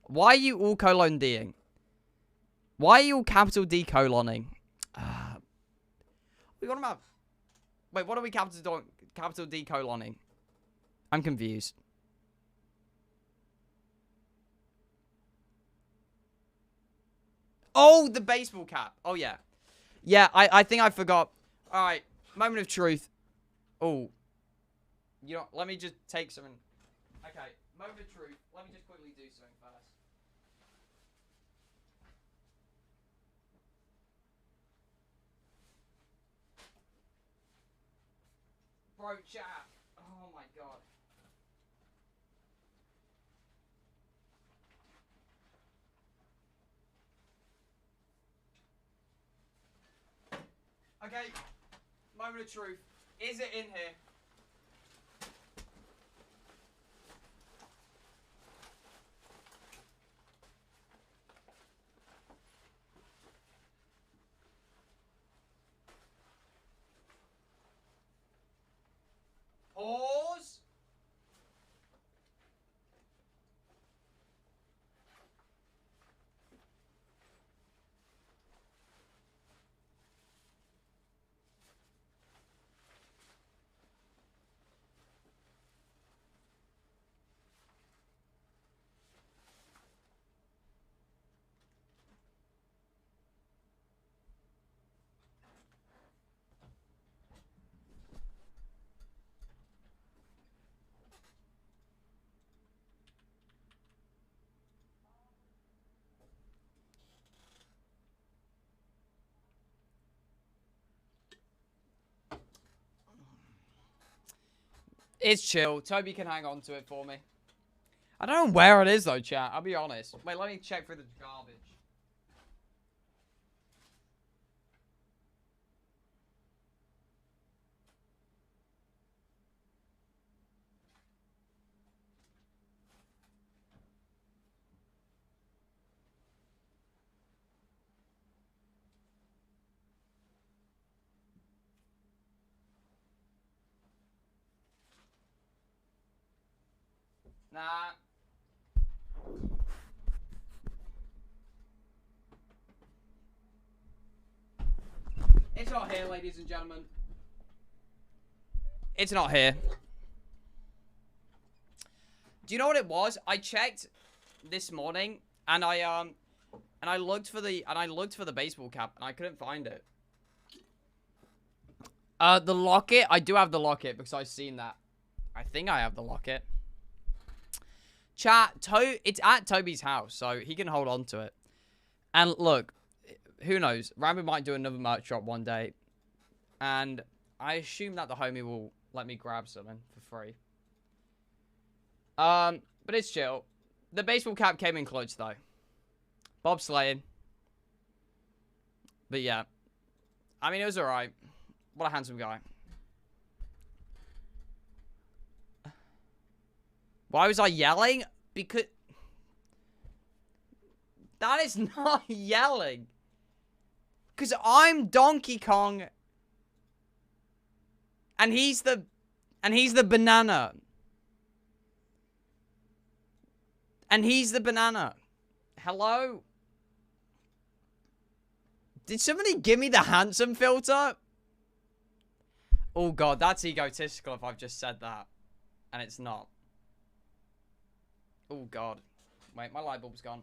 Why are you all colon D-ing? Why are you all capital D coloning? What about? Wait, what are we capital D coloning? I'm confused. Oh, the baseball cap. Oh, yeah. Yeah, I think I forgot. All right, moment of truth. Oh. You know, let me just take something. Okay, moment of truth. Let me just quickly do something first. Bro, chat. Oh, my God. Okay, moment of truth. Is it in here? It's chill. Toby can hang on to it for me. I don't know where it is though, chat. I'll be honest. Wait, let me check through the garbage. Nah. It's not here, ladies and gentlemen. It's not here. Do you know what it was? I checked this morning and I looked for the baseball cap and I couldn't find it. The locket, I do have the locket because I've seen that. I think I have the locket. Chat, it's at Toby's house, so he can hold on to it. And look, who knows? Rambo might do another merch drop one day. And I assume that the homie will let me grab something for free. But it's chill. The baseball cap came in clutch, though. Bob slaying. But yeah. I mean, it was alright. What a handsome guy. Why was I yelling? Because... That is not yelling. Because I'm Donkey Kong. And he's the banana. And he's the banana. Hello? Did somebody give me the handsome filter? Oh god, that's egotistical if I've just said that. And it's not. Oh god. Wait, my light bulb's gone.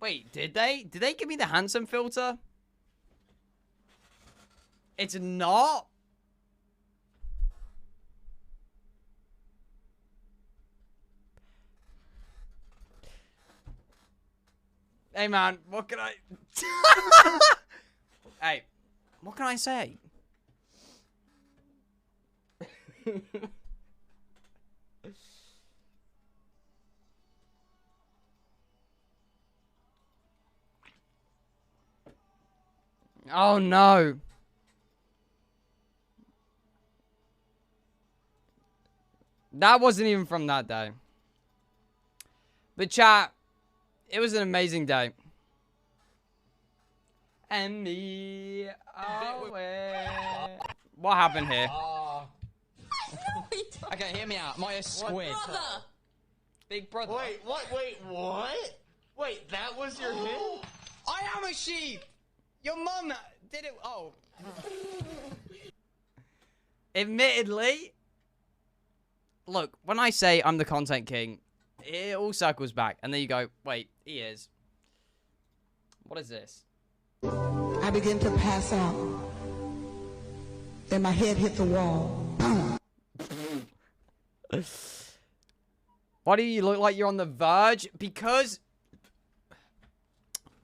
Wait, did they? Did they give me the handsome filter? It's not? Hey man, what can I... Hey, what can I say? Oh no. That wasn't even from that day. But chat, it was an amazing day. And me away. What happened here? Okay, hear me out. Am I a squid? Big brother. Wait, what? Wait, what? Wait, that was your hit? I am a sheep. Your mum did it. Oh. Admittedly. Look, when I say I'm the content king, it all circles back. And then you go, wait, he is. What is this? I began to pass out. Then my head hit the wall. Boom. Why do you look like you're on the verge? Because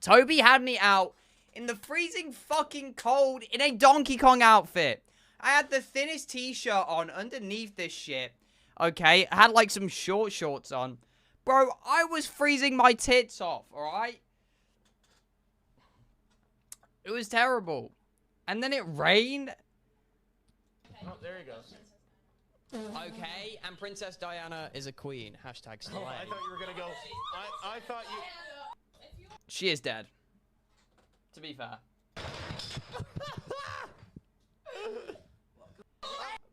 Toby had me out in the freezing fucking cold in a Donkey Kong outfit. I had the thinnest t-shirt on underneath this shit. Okay, I had like some short shorts on. Bro, I was freezing my tits off, alright? It was terrible. And then it rained. Oh, there he goes. Okay, and Princess Diana is a queen. Hashtag slay. Oh, I thought you were gonna go. I thought you. She is dead. To be fair.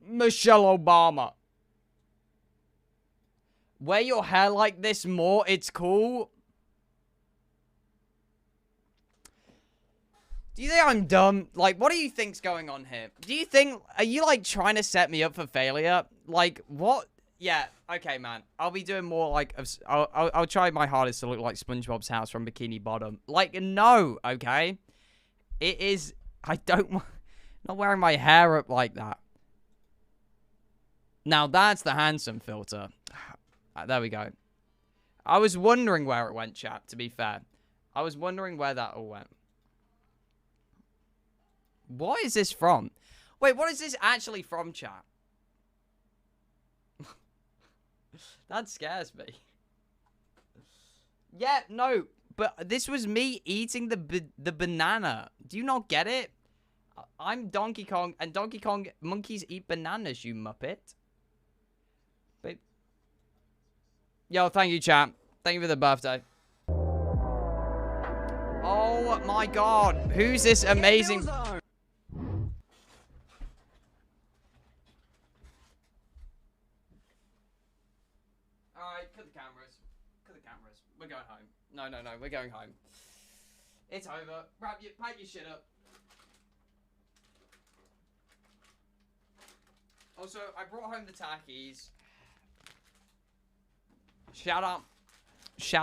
Michelle Obama. Wear your hair like this more, it's cool. Do you think I'm dumb? Like, what do you think's going on here? Do you think, are you like trying to set me up for failure? Like, what? Yeah, okay, man. I'll be doing more like, I'll try my hardest to look like SpongeBob's house from Bikini Bottom. Like, no, okay? It is, not wearing my hair up like that. Now, that's the handsome filter. There we go. I was wondering where it went, chat, to be fair. I was wondering where that all went. What is this from? Wait, what is this actually from, chat? That scares me. Yeah, no, but this was me eating the banana. Do you not get it? I'm Donkey Kong, and Donkey Kong monkeys eat bananas, you muppet. But... Yo, thank you, chat. Thank you for the birthday. Oh my god, who's this amazing... Alright, cut the cameras. Cut the cameras. We're going home. No, we're going home. It's over. Pack your shit up. Also, I brought home the Takis. Shout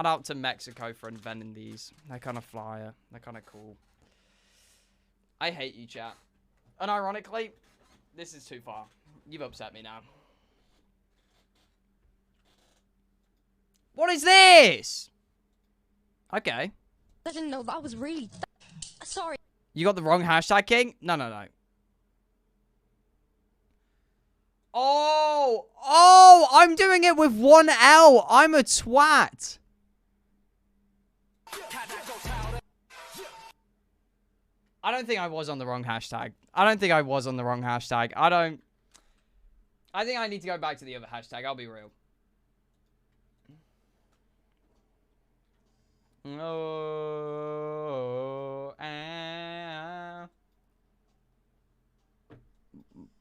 out to Mexico for inventing these. They're kind of flyer. They're kind of cool. I hate you, chat. Unironically, this is too far. You've upset me now. What is this? Okay. I didn't know that was really... Sorry. You got the wrong hashtag, King? No. Oh, I'm doing it with one L. I'm a twat. I don't think I was on the wrong hashtag. I think I need to go back to the other hashtag. I'll be real.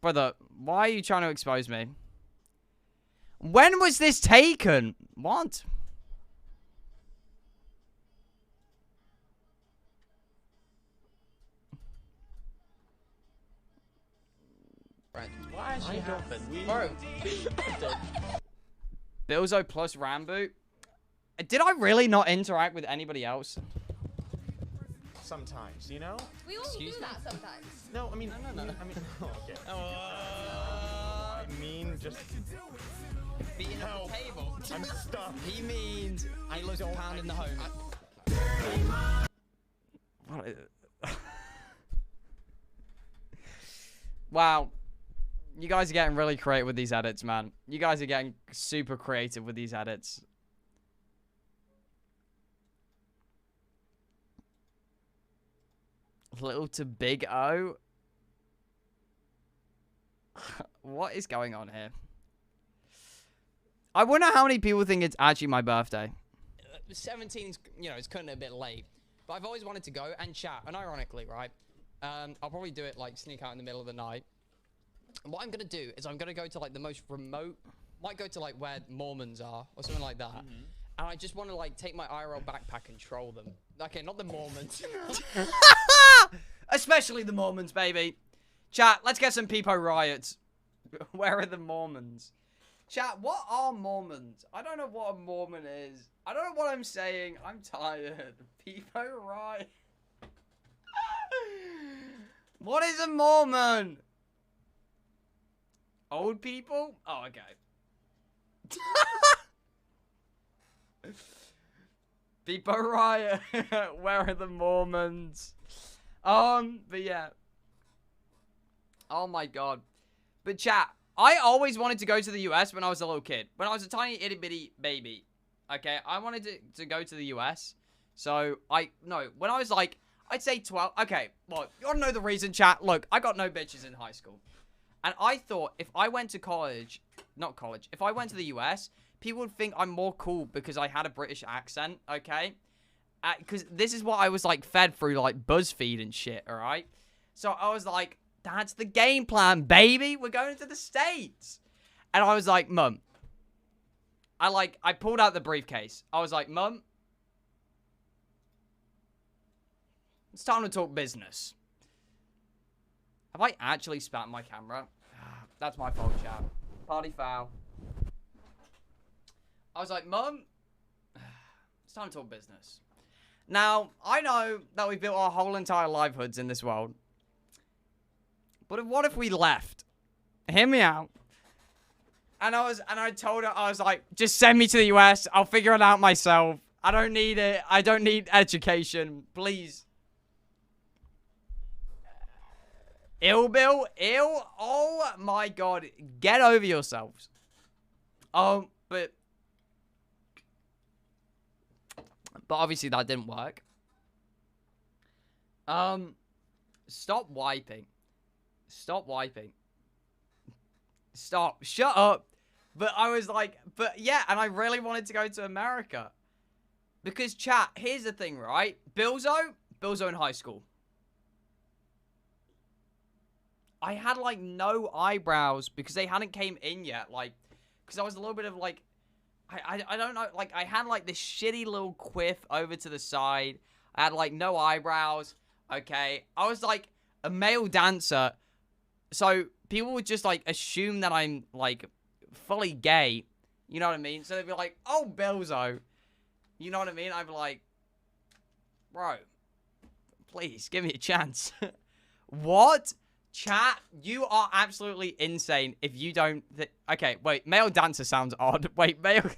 Brother, why are you trying to expose me? When was this taken? What? Why is she jumping? Bro. Billzo plus Rambo. Did I really not interact with anybody else? Sometimes, you know? We all do that sometimes. No, I mean, No. I mean, oh, okay. I mean, just Beating up the table. I'm stuck. He means I look a pound in the home. Wow. You guys are getting really creative with these edits, man. You guys are getting super creative with these edits. Little to big O. What is going on here? I wonder how many people think it's actually my birthday. 17's, you know, it's cutting it a bit late. But I've always wanted to go and chat. And ironically, right? I'll probably do it, like, sneak out in the middle of the night. And what I'm going to do is I'm going to go to, like, the most remote... Might go to, like, where Mormons are or something like that. And I just want to, like, take my IRL backpack and troll them. Okay, not the Mormons. Especially the Mormons, baby. Chat, let's get some Peepo riots. Where are the Mormons? Chat, what are Mormons? I don't know what a Mormon is. I don't know what I'm saying. I'm tired. Peepo riot. What is a Mormon? Old people? Oh, okay. Peepo riot. Where are the Mormons? But yeah. Oh my god. But chat, I always wanted to go to the US when I was a little kid. When I was a tiny itty bitty baby. Okay, I wanted to go to the US. So, when I was like, I'd say 12. Okay, well, you wanna know the reason, chat? Look, I got no bitches in high school. And I thought if I went to if I went to the US, people would think I'm more cool because I had a British accent, okay? Because this is what I was, like, fed through, like, BuzzFeed and shit, alright? So I was like, that's the game plan, baby. We're going to the States. And I was like, Mum. I pulled out the briefcase. I was like, Mum. It's time to talk business. Have I actually spat my camera? That's my fault, chat. Party foul. I was like, Mum. It's time to talk business. Now, I know that we built our whole entire livelihoods in this world. But what if we left? Hear me out. And I told her, I was like, just send me to the US. I'll figure it out myself. I don't need it. I don't need education. Please. Ill, Bill. Ill. Oh, my God. Get over yourselves. But obviously that didn't work. Stop wiping. Stop wiping. Stop. Shut up. But I was like, but yeah, and I really wanted to go to America. Because, chat, here's the thing, right? Billzo in high school. I had, like, no eyebrows because they hadn't came in yet. Like, because I was a little bit of, like, I don't know. Like, I had, like, this shitty little quiff over to the side. I had, like, no eyebrows. Okay. I was, like, a male dancer. So, people would just, like, assume that I'm, like, fully gay. You know what I mean? So, they'd be like, oh, Billzo. You know what I mean? I'd be like, bro, please, give me a chance. What? Chat, you are absolutely insane if you don't... Okay, wait, male dancer sounds odd. Wait, male...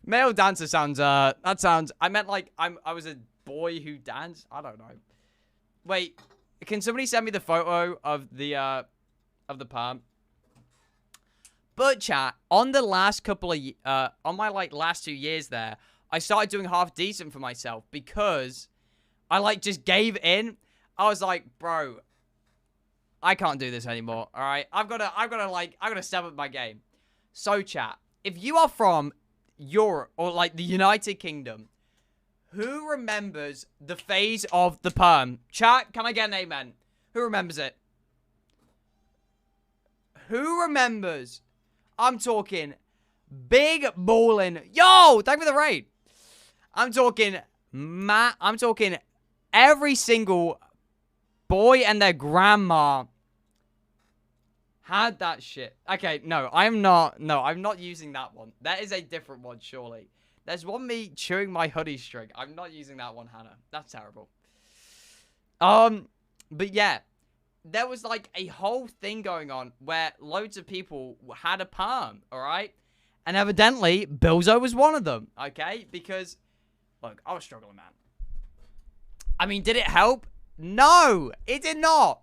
Male dancer sounds, that sounds... I meant like I was a boy who danced. I don't know. Wait, can somebody send me the photo of the perm? But chat, on the last couple of... on my, like, last 2 years there, I started doing half decent for myself because I, like, just gave in. I was like, bro, I can't do this anymore, all right? I've got to step up my game. So, chat, if you are from Europe or, like, the United Kingdom, who remembers the phase of the perm? Chat, can I get an amen? Who remembers it? Who remembers? I'm talking big ballin'. Yo, thank you for the raid. I'm talking every single boy and their grandma had that shit. Okay, no, I'm not using that one. That is a different one, surely. There's one me chewing my hoodie string. I'm not using that one, Hannah. That's terrible. But yeah, there was like a whole thing going on where loads of people had a perm, all right? And evidently, Billzo was one of them, okay? Because, look, I was struggling, man. I mean, did it help? No, it did not.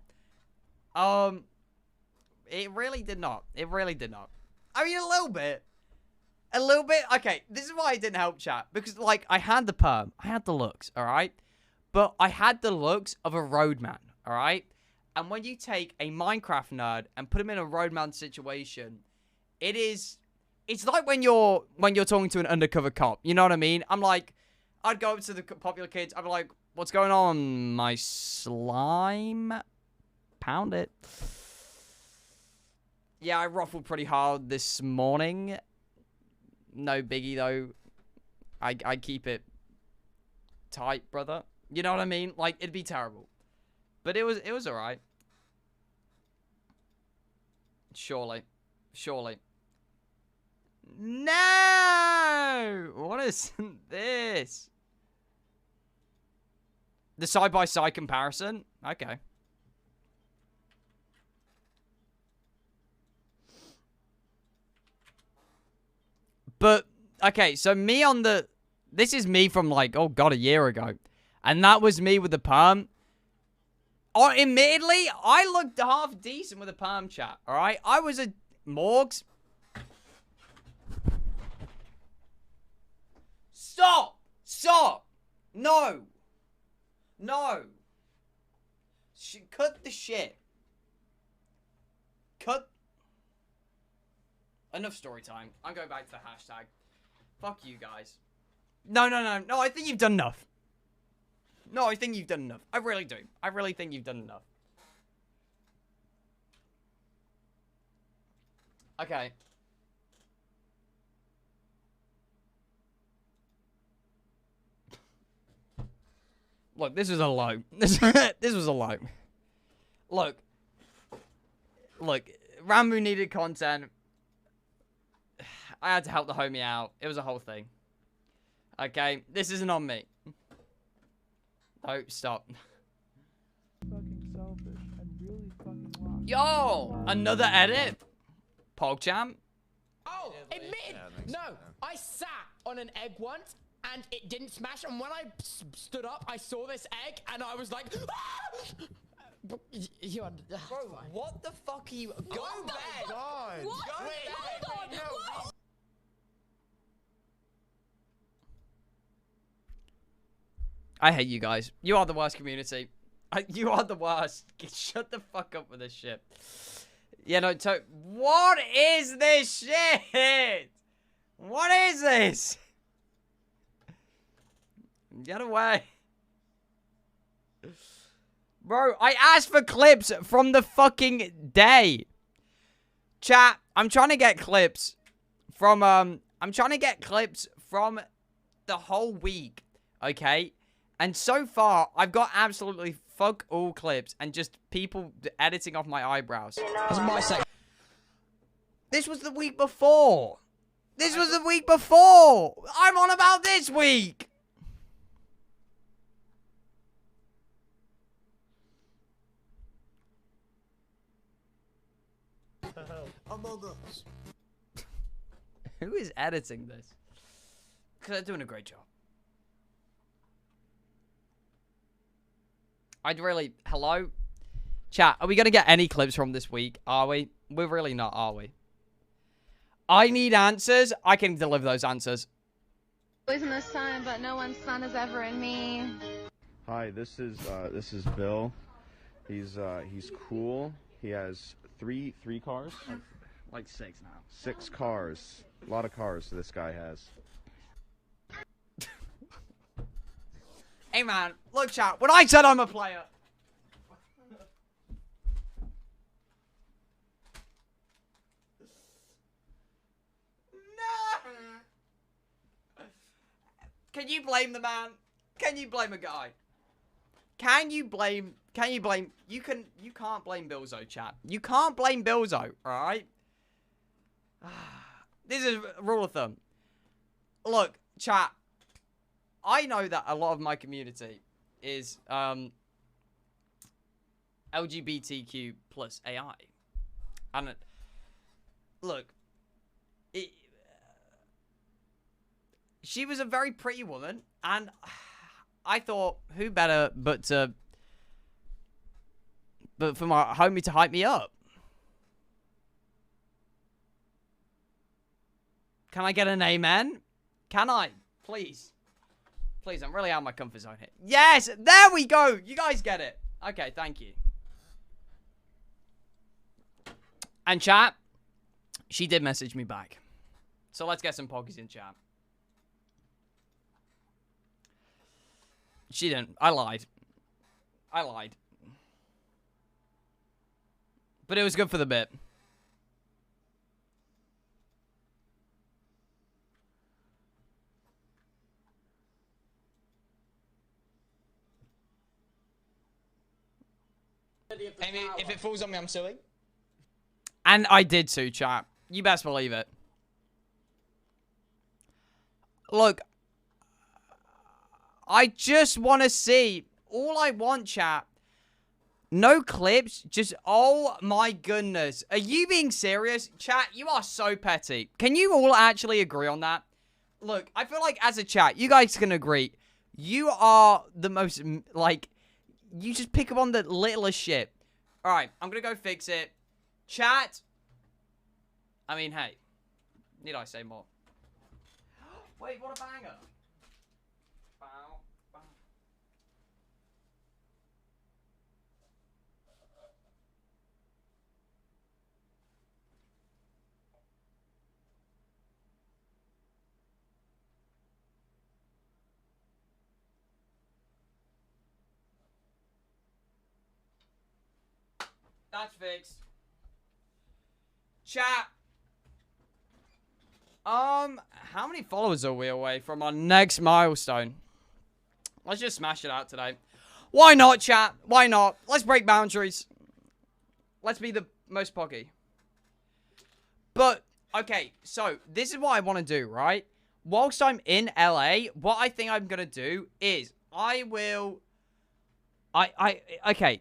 It really did not. It really did not. I mean, a little bit. A little bit. Okay, this is why it didn't help, chat. Because, like, I had the perm. I had the looks, all right? But I had the looks of a roadman, all right? And when you take a Minecraft nerd and put him in a roadman situation, it's like when you're talking to an undercover cop. You know what I mean? I'm like, I'd go up to the popular kids. I'd be like, what's going on, my slime? Pound it. Yeah, I ruffled pretty hard this morning. No biggie, though. I keep it tight, brother. You know what I mean? Like, it'd be terrible. But it was alright. Surely. Surely. No! What is this? The side-by-side comparison? Okay. But, okay, so me on the... This is me from, like, oh, God, a year ago. And that was me with the perm. Oh, admittedly, I looked half decent with a perm, chat, alright? I was a... Morgs. Stop! Stop! No! No! Cut the shit. Cut... Enough story time. I'm going back to the hashtag. Fuck you guys. No, no, no. No, I think you've done enough. No, I think you've done enough. I really do. I really think you've done enough. Okay. Look, this was a low. This was a low. Look. Look. Rambo needed content. I had to help the homie out. It was a whole thing. Okay, this isn't on me. No, stop. Fucking selfish and really fucking lost. Yo, another edit. PogChamp. Oh, admit. No, I sat on an egg once and it didn't smash. And when I stood up, I saw this egg and I was like, ah! You are. Bro, what the fuck are you? Go back. God. What? Go Wait, back. hold on. What? I hate you guys. You are the worst community. You are the worst. Shut the fuck up with this shit. Yeah, no, what is this shit? What is this? Get away. Bro, I asked for clips from the fucking day. Chat, I'm trying to get clips from, I'm trying to get clips from the whole week, okay? And so far, I've got absolutely fuck all clips and just people editing off my eyebrows. That's my second. This was the week before. This was the week before. I'm on about this week. Among Us. Who is editing this? Because they're doing a great job. I'd really... Hello? Chat, are we going to get any clips from this week? Are we? We're really not, are we? I need answers. I can deliver those answers. Always in this time, but no one's son is ever in me. Hi, this is Bill. He's cool. He has three cars. Like 6 now. 6 cars. A lot of cars this guy has. Hey man, look chat, when I said I'm a player. No. Can you blame the man? Can you blame a guy? You can't blame Billzo, chat. You can't blame Billzo, alright? This is a rule of thumb. Look, chat. I know that a lot of my community is LGBTQ plus AI. And look, she was a very pretty woman, and I thought, who better but for my homie to hype me up? Can I get an amen? Can I? Please. Please, I'm really out of my comfort zone here. Yes! There we go! You guys get it. Okay, thank you. And chat, she did message me back. So let's get some poggies in chat. She didn't. I lied. But it was good for the bit. And if it falls on me, I'm suing. And I did too, chat. You best believe it. Look, I just want to see. All I want, chat. No clips. Just, oh my goodness. Are you being serious? Chat, you are so petty. Can you all actually agree on that? Look, I feel like as a chat, you guys can agree. You are the most, like, you just pick up on the littlest shit. Alright, I'm gonna go fix it. Chat. I mean, hey. Need I say more? Wait, what a banger. Bow, bow. That's fixed. Chat. How many followers are we away from our next milestone? Let's just smash it out today. Why not, chat? Why not? Let's break boundaries. Let's be the most poggy. But, okay, so this is what I want to do, right? Whilst I'm in LA, what I think I'm going to do is I will... Okay.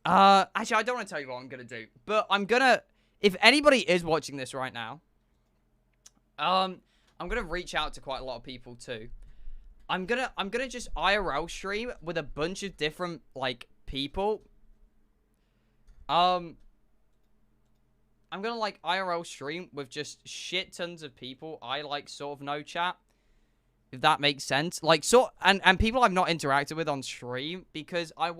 Actually, I don't want to tell you what I'm going to do. But I'm going to... If anybody is watching this right now, I'm going to reach out to quite a lot of people too. I'm gonna just IRL stream with a bunch of different, like, people. I'm gonna like IRL stream with just shit tons of people I like sort of know, chat. If that makes sense. Like and people I've not interacted with on stream because I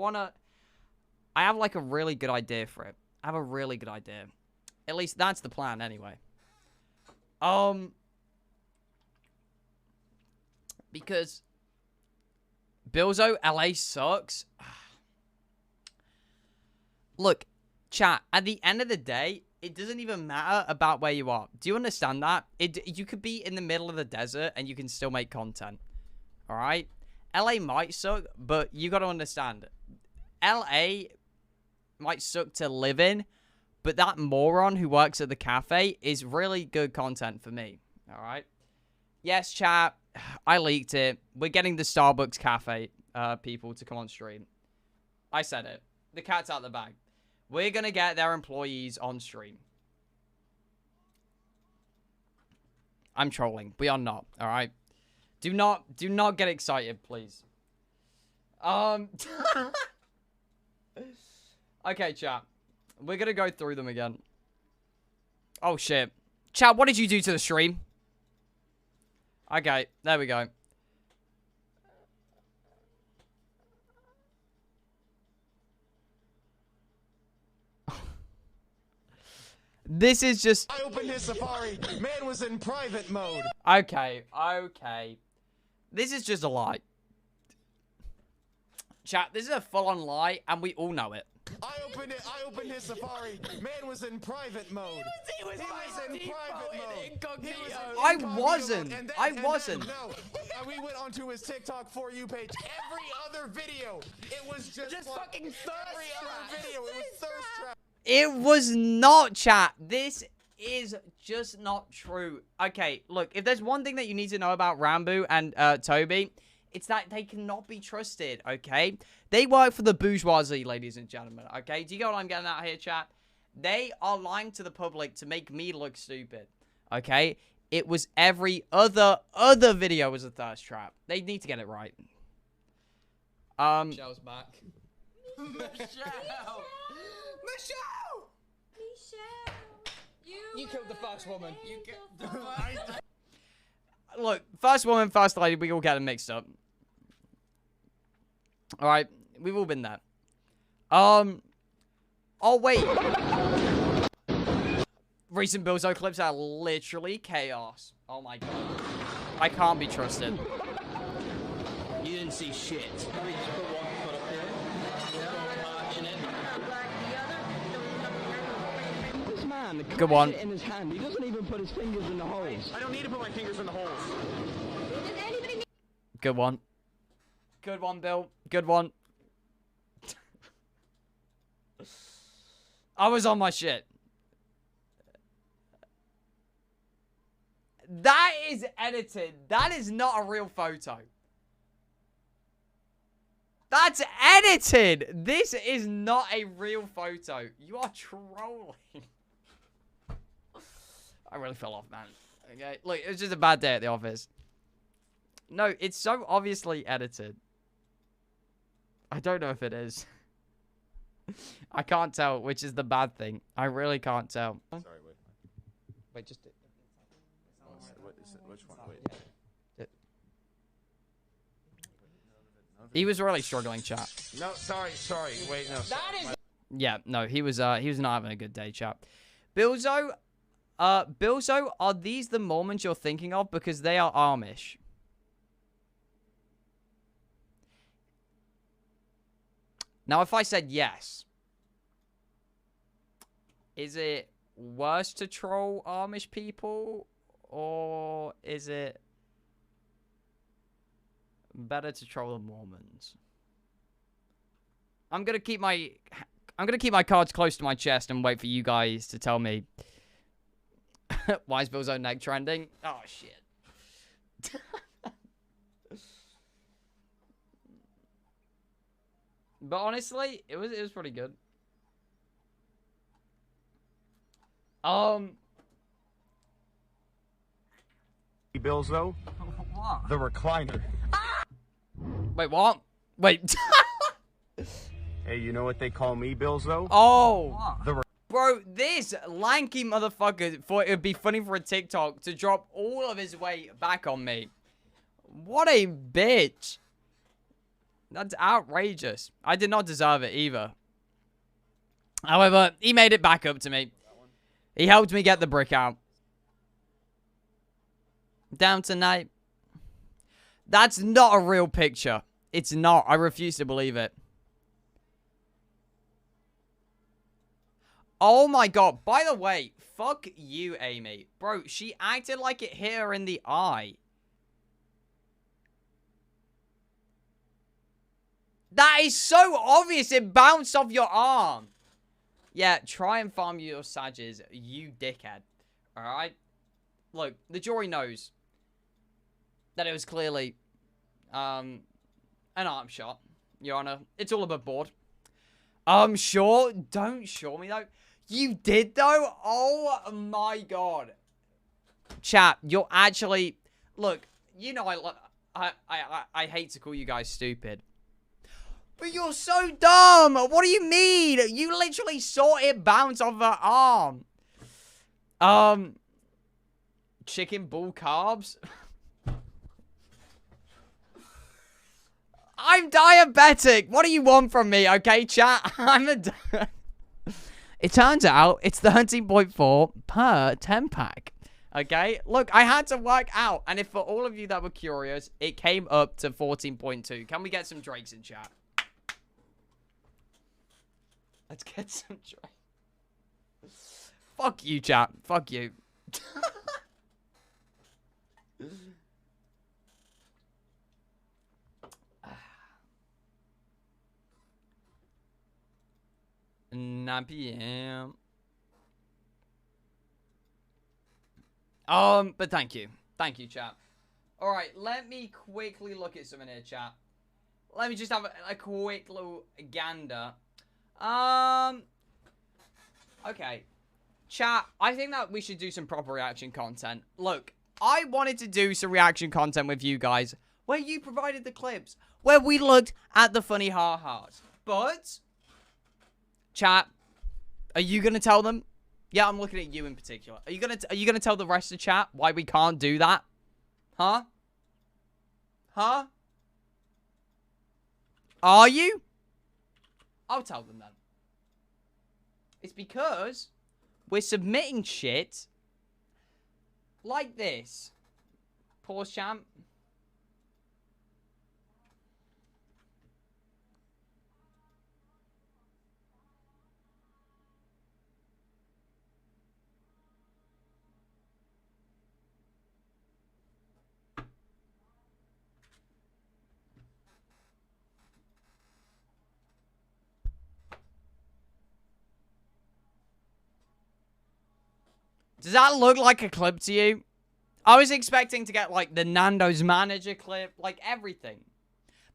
have like a really good idea for it. I have a really good idea. At least that's the plan anyway. Because Billzo, LA sucks. Look, chat, at the end of the day, it doesn't even matter about where you are. Do you understand that? You could be in the middle of the desert and you can still make content. Alright? LA might suck, but you gotta understand. LA might suck to live in, but that moron who works at the cafe is really good content for me. Alright? Yes, chat, I leaked it. We're getting the Starbucks cafe people to come on stream. I said it. The cat's out of the bag. We're gonna get their employees on stream. I'm trolling. We are not, alright? Do not get excited, please. Okay, chat. We're gonna go through them again. Oh, shit. Chat, what did you do to the stream? Okay, there we go. This is just... I opened his Safari. Man was in private mode. Okay. This is just a lie. Chat, this is a full-on lie, and we all know it. I opened his Safari. Man was in private mode. He was in private mode. I wasn't. No, we went onto his TikTok For You page. Every other video, it was just like, fucking every other video, it was thirst trap. It was not, chat. This is just not true. Okay, look, if there's one thing that you need to know about Rambo and Toby, it's that they cannot be trusted, okay? They work for the bourgeoisie, ladies and gentlemen, okay? Do you get what I'm getting at here, chat? They are lying to the public to make me look stupid, okay? It was every other video was a thirst trap. They need to get it right. Michelle's back. Michelle! You killed the first woman. You killed the Look, first woman, first lady, we all get them mixed up. Alright, we've all been there. Oh, wait. Recent Billzo clips are literally chaos. Oh my god. I can't be trusted. You didn't see shit. This man, good one. in his hand. He doesn't even put his fingers in the holes. I don't need to put my fingers in the holes. Good one. Good one, Bill. Good one. I was on my shit. That is edited. That is not a real photo. That's edited. This is not a real photo. You are trolling. I really fell off, man. Okay, look, it was just a bad day at the office. No, it's so obviously edited. I don't know if it is. I can't tell, which is the bad thing. I really can't tell. Sorry, wait. Wait, just... Which one? Wait. He was really struggling, chat. No, sorry. Wait, no. Yeah, no, he was not having a good day, chat. Billzo, are these the Mormons you're thinking of? Because they are Amish. Now, if I said yes, is it worse to troll Amish people, or is it better to troll the Mormons? I'm gonna keep my cards close to my chest and wait for you guys to tell me. Why is Bill's own neck trending? Oh shit. But honestly, it was pretty good. Billzo, the recliner. Wait, what? Wait. Hey, you know what they call me, Billzo? Oh. The Bro, this lanky motherfucker thought it would be funny for a TikTok to drop all of his weight back on me. What a bitch. That's outrageous. I did not deserve it either. However, he made it back up to me. He helped me get the brick out. Down tonight. That's not a real picture. It's not. I refuse to believe it. Oh my god. By the way, fuck you, Amy. Bro, she acted like it hit her in the eye. That is so obvious. It bounced off your arm. Yeah, try and farm your Sages, you dickhead. Alright? Look, the jury knows that it was clearly an arm shot, Your Honor. It's all above board. Sure. Don't show me, though. You did, though? Oh, my God. Chat, you're actually... Look, you know I hate to call you guys stupid. But you're so dumb! What do you mean? You literally saw it bounce off her arm. Chicken bull carbs? I'm diabetic! What do you want from me, okay, chat? It turns out it's 13.4 per 10-pack. Okay? Look, I had to work out. And if for all of you that were curious, it came up to 14.2. Can we get some Drakes in chat? Let's get some Drakes. Fuck you, chat. Fuck you. Nine PM. But thank you. Thank you, chat. Alright, let me quickly look at some in here, chat. Let me just have a quick little gander. Okay. Chat, I think that we should do some proper reaction content. Look, I wanted to do some reaction content with you guys where you provided the clips, where we looked at the funny ha-has. But, chat, are you gonna tell them? Yeah, I'm looking at you in particular. Are you gonna tell the rest of chat why we can't do that? Huh? Huh? Are you? I'll tell them then. It's because we're submitting shit like this. Pause, champ. Does that look like a clip to you? I was expecting to get, like, the Nando's manager clip, like, everything.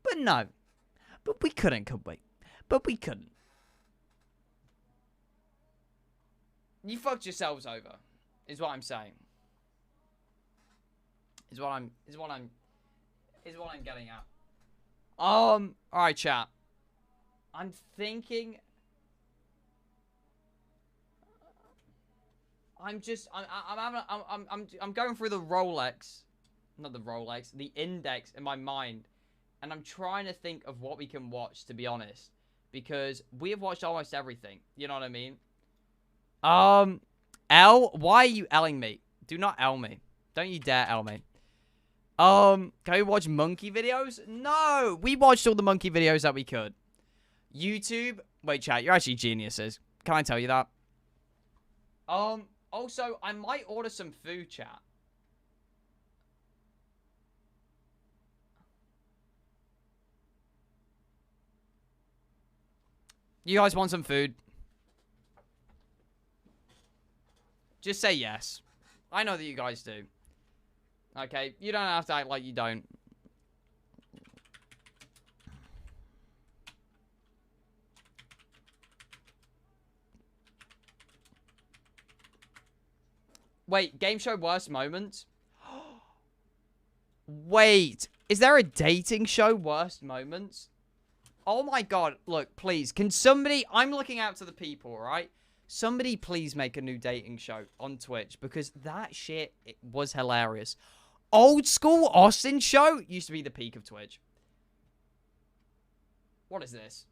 But no. But we couldn't, could we? But we couldn't. You fucked yourselves over, is what I'm saying. Is what I'm getting at. Alright, chat. I'm thinking... I'm going through the Rolex, not the Rolex, the index in my mind, and I'm trying to think of what we can watch, to be honest, because we have watched almost everything. You know what I mean? L, why are you L'ing me? Do not L me. Don't you dare L me. Can we watch monkey videos? No, we watched all the monkey videos that we could. YouTube, wait, chat, you're actually geniuses. Can I tell you that? Also, I might order some food, chat. You guys want some food? Just say yes. I know that you guys do. Okay, you don't have to act like you don't. Wait, game show worst moments? Wait, is there a dating show worst moments? Oh my god, look, please, can somebody, I'm looking out to the people, right? Somebody please make a new dating show on Twitch, because that shit, it was hilarious. Old school Austin show used to be the peak of Twitch. What is this?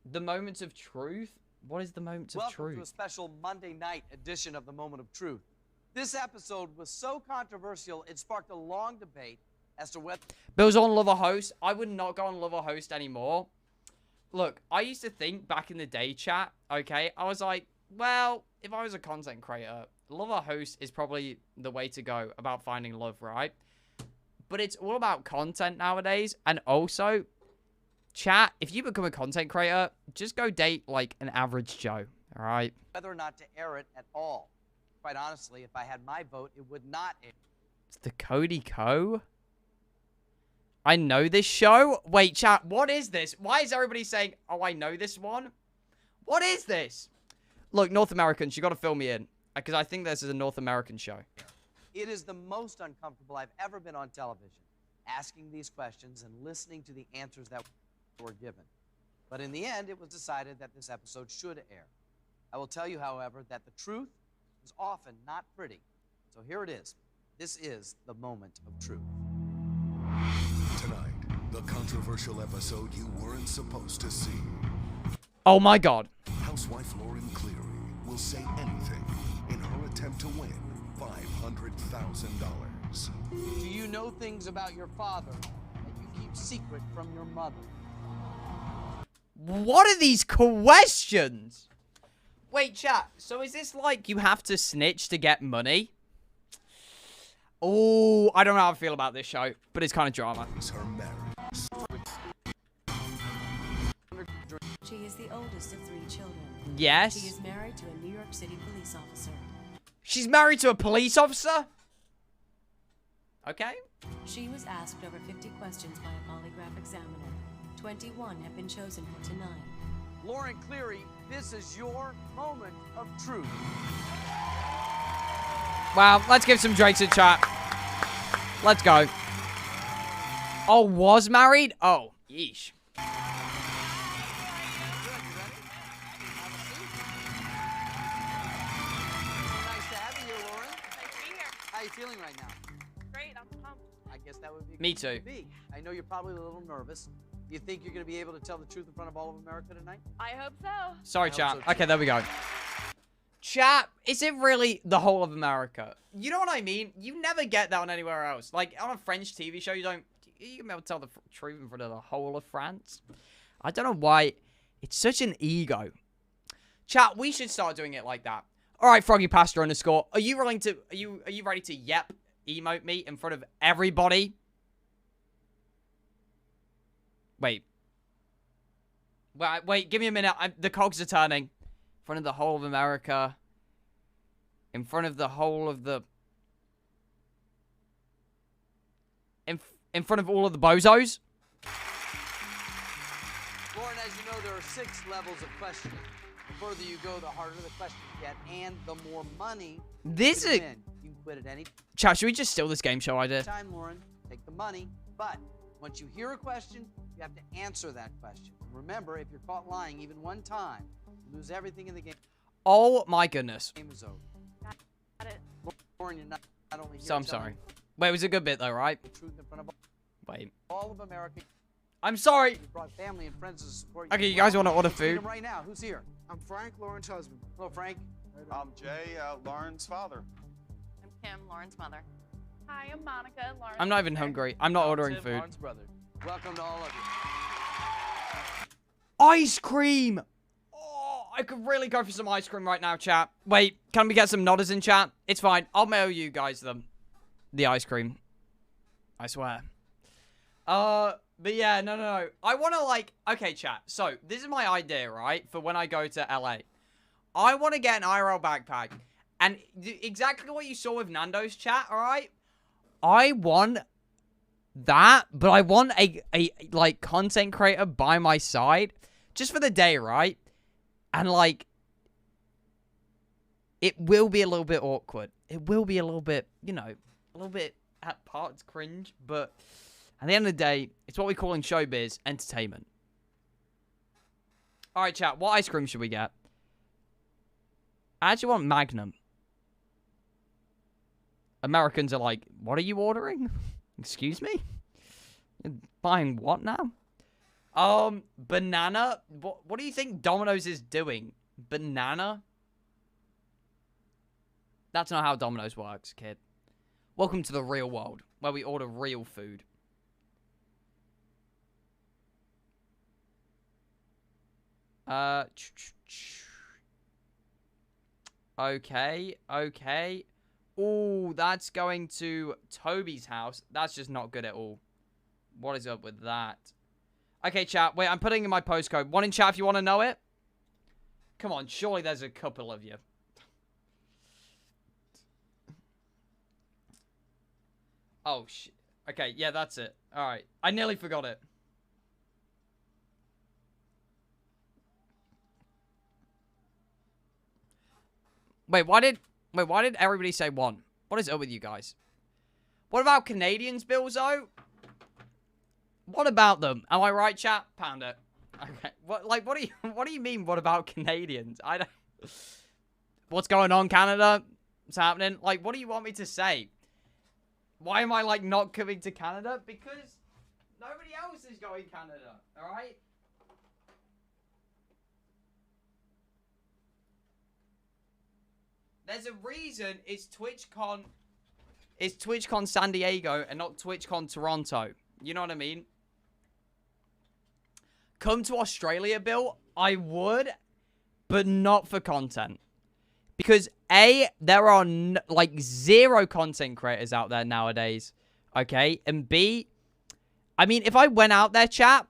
The Moments of Truth? What is the Moments of Truth? Welcome to a special Monday night edition of the Moment of Truth. This episode was so controversial, it sparked a long debate as to whether... Billzo on Love or Host. I would not go on Love or Host anymore. Look, I used to think back in the day, chat, okay? I was like, well, if I was a content creator, Love or Host is probably the way to go about finding love, right? But it's all about content nowadays. And also, chat, if you become a content creator, just go date, like, an average Joe, all right? Whether or not to air it at all. Quite honestly, if I had my vote, it would not air. It's the Cody Co. I know this show. Wait, chat, what is this? Why is everybody saying, oh, I know this one? What is this? Look, North Americans, you got to fill me in. Because I think this is a North American show. It is the most uncomfortable I've ever been on television, asking these questions and listening to the answers that were given. But in the end, it was decided that this episode should air. I will tell you, however, that the truth is often not pretty. So here it is. This is the Moment of Truth. Tonight, the controversial episode you weren't supposed to see. Oh my god. Housewife Lauren Cleary will say anything in her attempt to win $500,000. Do you know things about your father that you keep secret from your mother? What are these questions? Wait, chat, so is this like you have to snitch to get money? Oh, I don't know how I feel about this show, but it's kind of drama. She is the oldest of 3 children. Yes. She is married to a New York City police officer. She's married to a police officer? Okay. She was asked over 50 questions by a polygraph examiner. 21 have been chosen for tonight. Lauren Cleary, this is your moment of truth. Wow, let's give some drinks in chat. Let's go. Oh, was married? Oh, yeesh. How are you feeling right now? Great, I'm pumped. I guess that would be Me too. I know you're probably a little nervous. Do you think you're going to be able to tell the truth in front of all of America tonight? I hope so. Sorry, chat. Okay, there we go. Chat, is it really the whole of America? You know what I mean? You never get that on anywhere else. Like, on a French TV show, you can be able to tell the truth in front of the whole of France. I don't know why. It's such an ego. Chat, we should start doing it like that. All right, Froggy Pastor _ are you willing to, are you ready to yep emote me in front of everybody? Wait, give me a minute. The cogs are turning. In front of the whole of America. In front of the whole of the... In front of all of the bozos? Lauren, as you know, there are 6 levels of questioning. The further you go, the harder the questions get, and the more money this is... You can quit at any Chat, should we just steal this game show idea? time, Lauren. Take the money, but once you hear a question, you have to answer that question. Remember, if you're caught lying even one time, you lose everything in the game. Oh my goodness. The game is over. Got it. Lauren, you're not only here So I'm sorry. Wait, it was a good bit though, right? The truth in front of Wait. all of America. I'm sorry. You brought family and friends to support you. Okay, you guys want to order Let's meet food? him right now. Who's here? I'm Frank, Lauren's husband. Hello, Frank. I'm Jay, Lauren's father. I'm Kim, Lauren's mother. Hi, I'm Monica, Lauren's I'm not even sister. hungry. I'm not ordering Tim, food. Lauren's brother. Welcome to all of you. Ice cream! Oh, I could really go for some ice cream right now, chat. Wait, can we get some nodders in chat? It's fine. I'll mail you guys the ice cream. I swear. But yeah, no. I want to, like... Okay, chat. So, this is my idea, right? For when I go to LA. I want to get an IRL backpack. And exactly what you saw with Nando's chat, alright? I want that, but I want a like, content creator by my side. Just for the day, right? And, like... It will be a little bit awkward. It will be a little bit, you know... A little bit at parts cringe, but at the end of the day, it's what we call in showbiz entertainment. All right, chat. What ice cream should we get? I actually want Magnum. Americans are like, what are you ordering? Excuse me? You're buying what now? Banana? What do you think Domino's is doing? Banana? That's not how Domino's works, kid. Welcome to the real world, where we order real food. Okay. Ooh, that's going to Toby's house. That's just not good at all. What is up with that? Okay, chat. Wait, I'm putting in my postcode. One in chat if you want to know it. Come on, surely there's a couple of you. Oh, shit. Okay, yeah, that's it. Alright. I nearly forgot it. Wait, why did everybody say one? What is up with you guys? What about Canadians, Billzo? What about them? Am I right, chat? Pound it. Okay. What do you mean, what about Canadians? I don't... What's going on, Canada? What's happening? Like, what do you want me to say? Why am I, like, not coming to Canada? Because nobody else is going to Canada, alright? There's a reason it's TwitchCon San Diego and not TwitchCon Toronto. You know what I mean? Come to Australia, Bill? I would, but not for content. Because A, there are like 0 content creators out there nowadays. Okay? And B, I mean, if I went out there, chat,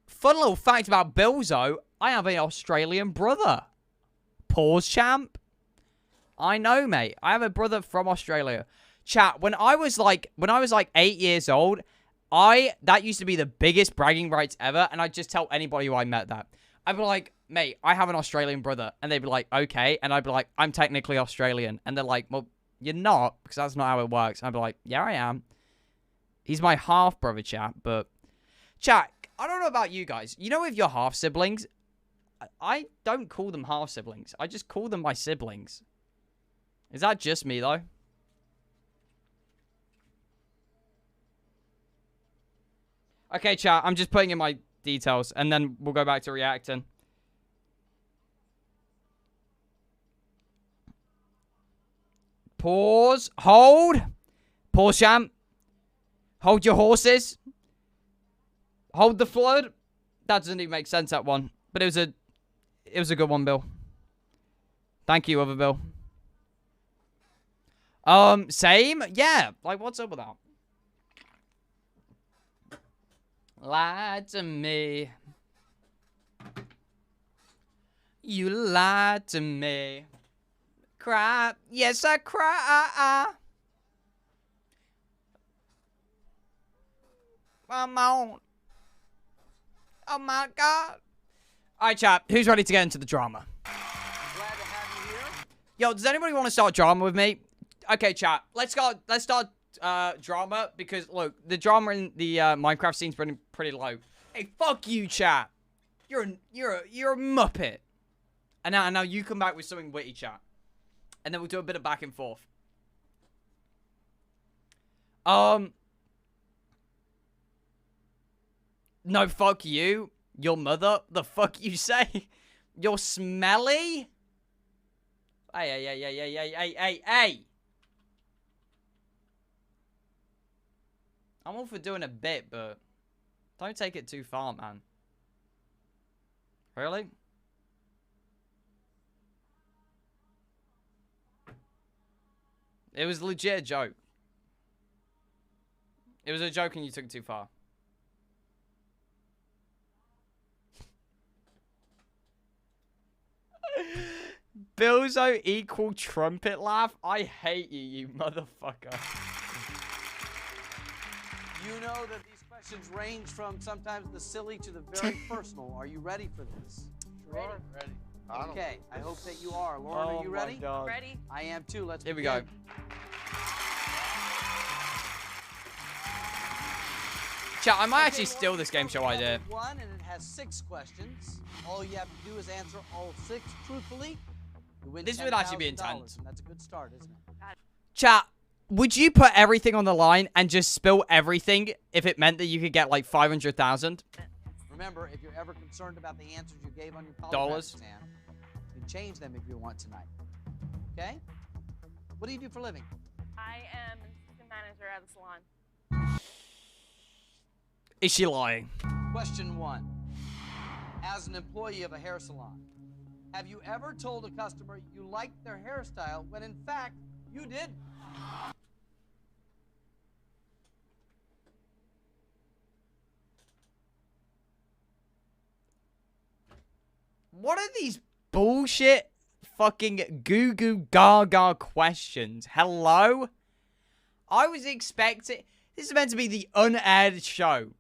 fun little fact about Billzo, I have an Australian brother. Pause, champ. I know, mate. I have a brother from Australia. Chat, when I was like 8 years old, that used to be the biggest bragging rights ever, and I'd just tell anybody who I met that. I'd be like, mate, I have an Australian brother. And they'd be like, okay. And I'd be like, I'm technically Australian. And they're like, well, you're not, because that's not how it works. And I'd be like, yeah, I am. He's my half-brother, chat. But, chat, I don't know about you guys. You know, with your half-siblings, I don't call them half-siblings. I just call them my siblings. Is that just me, though? Okay, chat, I'm just putting in my details, and then we'll go back to reacting. Pause. Hold. Pause, champ. Hold your horses. Hold the flood. That doesn't even make sense, that one. But it was a good one, Bill. Thank you, other Bill. Same? Yeah. Like, what's up with that? Lied to me. You lied to me. Cry. Yes, I cry. I'm on. Oh, my God. All right, chat. Who's ready to get into the drama? Glad to have you here. Yo, does anybody want to start drama with me? Okay, chat. Let's start drama, because look, the drama in the Minecraft scene's pretty low. Hey, fuck you, chat. You're a muppet. And now you come back with something witty, chat. And then we'll do a bit of back and forth. No, fuck you. Your mother? The fuck you say? You're smelly? Hey. I'm all for doing a bit, but don't take it too far, man. Really? It was legit a joke. It was a joke and you took it too far. Billzo equal trumpet laugh? I hate you, you motherfucker. You know that these questions range from sometimes the silly to the very personal. Are you ready for this? Sure. Ready. Okay, I hope that you are. Lauren, are you ready? Ready. I am too. Let's Here we begin. go. Chat, I might actually steal this game show idea. One, and it has 6 questions. All you have to do is answer all 6 truthfully. You win This would actually be $10,000, intense. and that's a good start, isn't it? Chat, would you put everything on the line and just spill everything if it meant that you could get like 500,000? Remember, if you're ever concerned about the answers you gave on your polygraph Dollars. exam, you can change them if you want tonight. Okay? What do you do for a living? I am an assistant manager at a salon. Is she lying? Question 1. As an employee of a hair salon, have you ever told a customer you liked their hairstyle when in fact you didn't? What are these bullshit fucking goo goo gaga questions? Hello? I was expecting... This is meant to be the unaired show.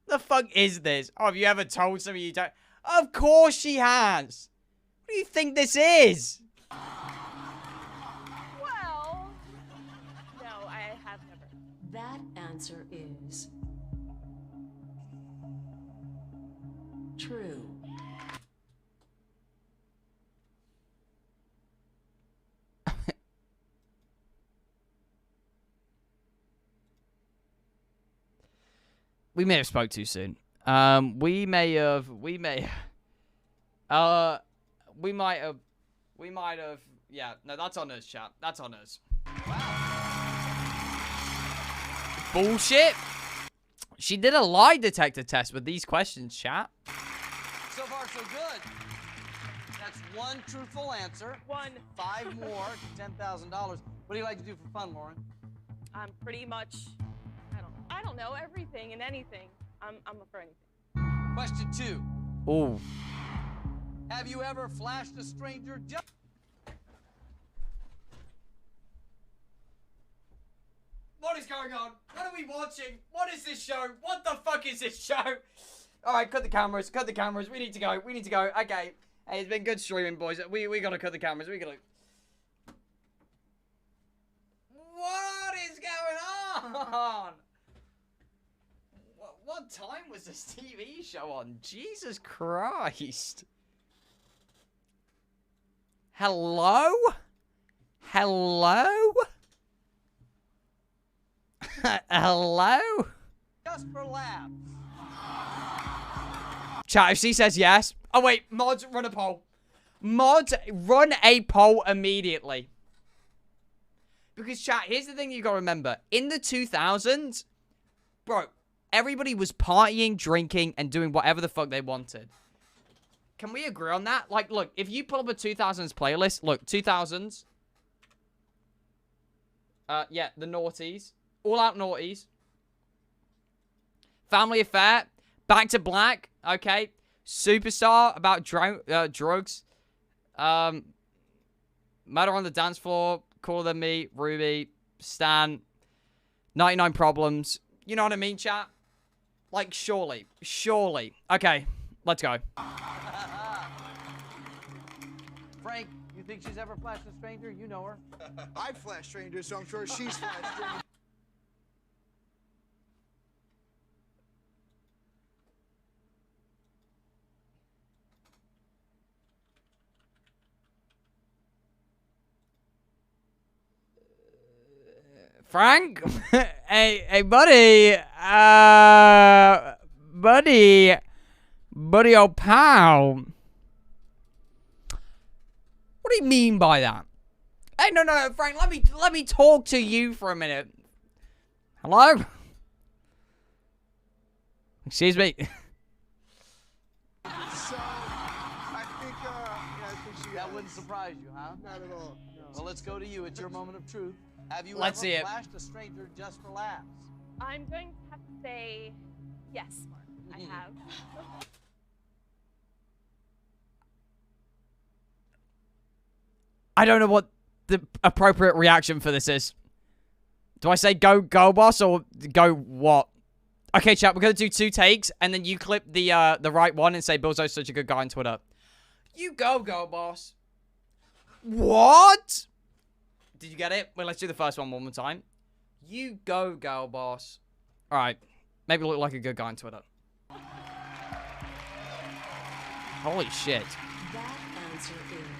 The fuck is this? Oh, have you ever told somebody you don't... Of course she has. What do you think this is? Well, no, I have never. That answer is true. We may have spoke too soon. We might have, yeah, no, that's on us, chat. That's on us. Bullshit. She did a lie detector test with these questions, chat. So far, so good. That's 1 truthful answer. 5 more, $10,000. What do you like to do for fun, Lauren? I'm pretty much, I don't know, everything and anything. I'm up for anything. Question 2. Ooh. Have you ever flashed a stranger just... What is going on? What are we watching? What is this show? What the fuck is this show? Alright, cut the cameras. Cut the cameras. We need to go. We need to go. Okay. Hey, it's been good streaming, boys. We gotta cut the cameras. We gotta... What is going on? What time was this TV show on? Jesus Christ. Hello? Hello? Hello? Just for laughs. Chat, if she says yes. Oh, wait. Mods, run a poll. Mods, run a poll immediately. Because, chat, here's the thing you gotta remember. In the 2000s, bro, everybody was partying, drinking, and doing whatever the fuck they wanted. Can we agree on that? Like, look, if you pull up a 2000s playlist, look, 2000s. Yeah, the noughties. All out noughties. Family Affair. Back to Black. Okay. Superstar about drugs. Murder on the Dance Floor. Cooler Than Me. Ruby. Stan. 99 Problems. You know what I mean, chat? Like, surely. Surely. Okay. Let's go. Frank, you think she's ever flashed a stranger? You know her. I've flashed strangers, so I'm sure she's flashed strangers. Frank? hey, buddy. Buddy, old pal. What do you mean by that? Hey, no, Frank, let me talk to you for a minute. Hello? Excuse me. So, I think she that wouldn't surprise you, huh? Not at all. No. Well, let's go to you. It's your moment of truth. Have you Let's see ever it. flashed a stranger just for laughs? I'm going to have to say yes, Mark. I have. I don't know what the appropriate reaction for this is. Do I say go boss or go what? Okay, chat, we're gonna do 2 takes and then you clip the right one and say Billzo's such a good guy on Twitter. You go boss. What? Did you get it? Well, let's do the first one more time. You go boss. All right, Maybe look like a good guy on Twitter. Holy shit. That answer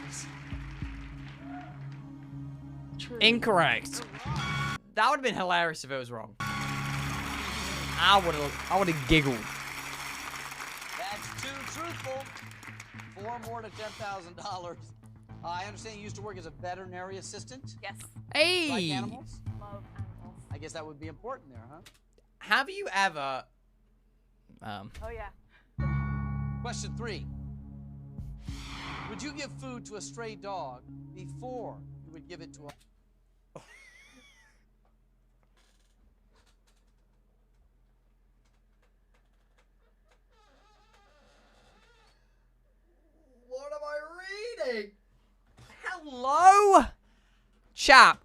is true. Incorrect. That would have been hilarious if it was wrong. I would have giggled. That's too truthful. 4 more to $10,000. I understand you used to work as a veterinary assistant. Yes. Hey. Like animals? Love animals. I guess that would be important there, huh? Have you ever... Oh, yeah. Question 3. Would you give food to a stray dog before you would give it to a... What am I reading? Hello? Chat,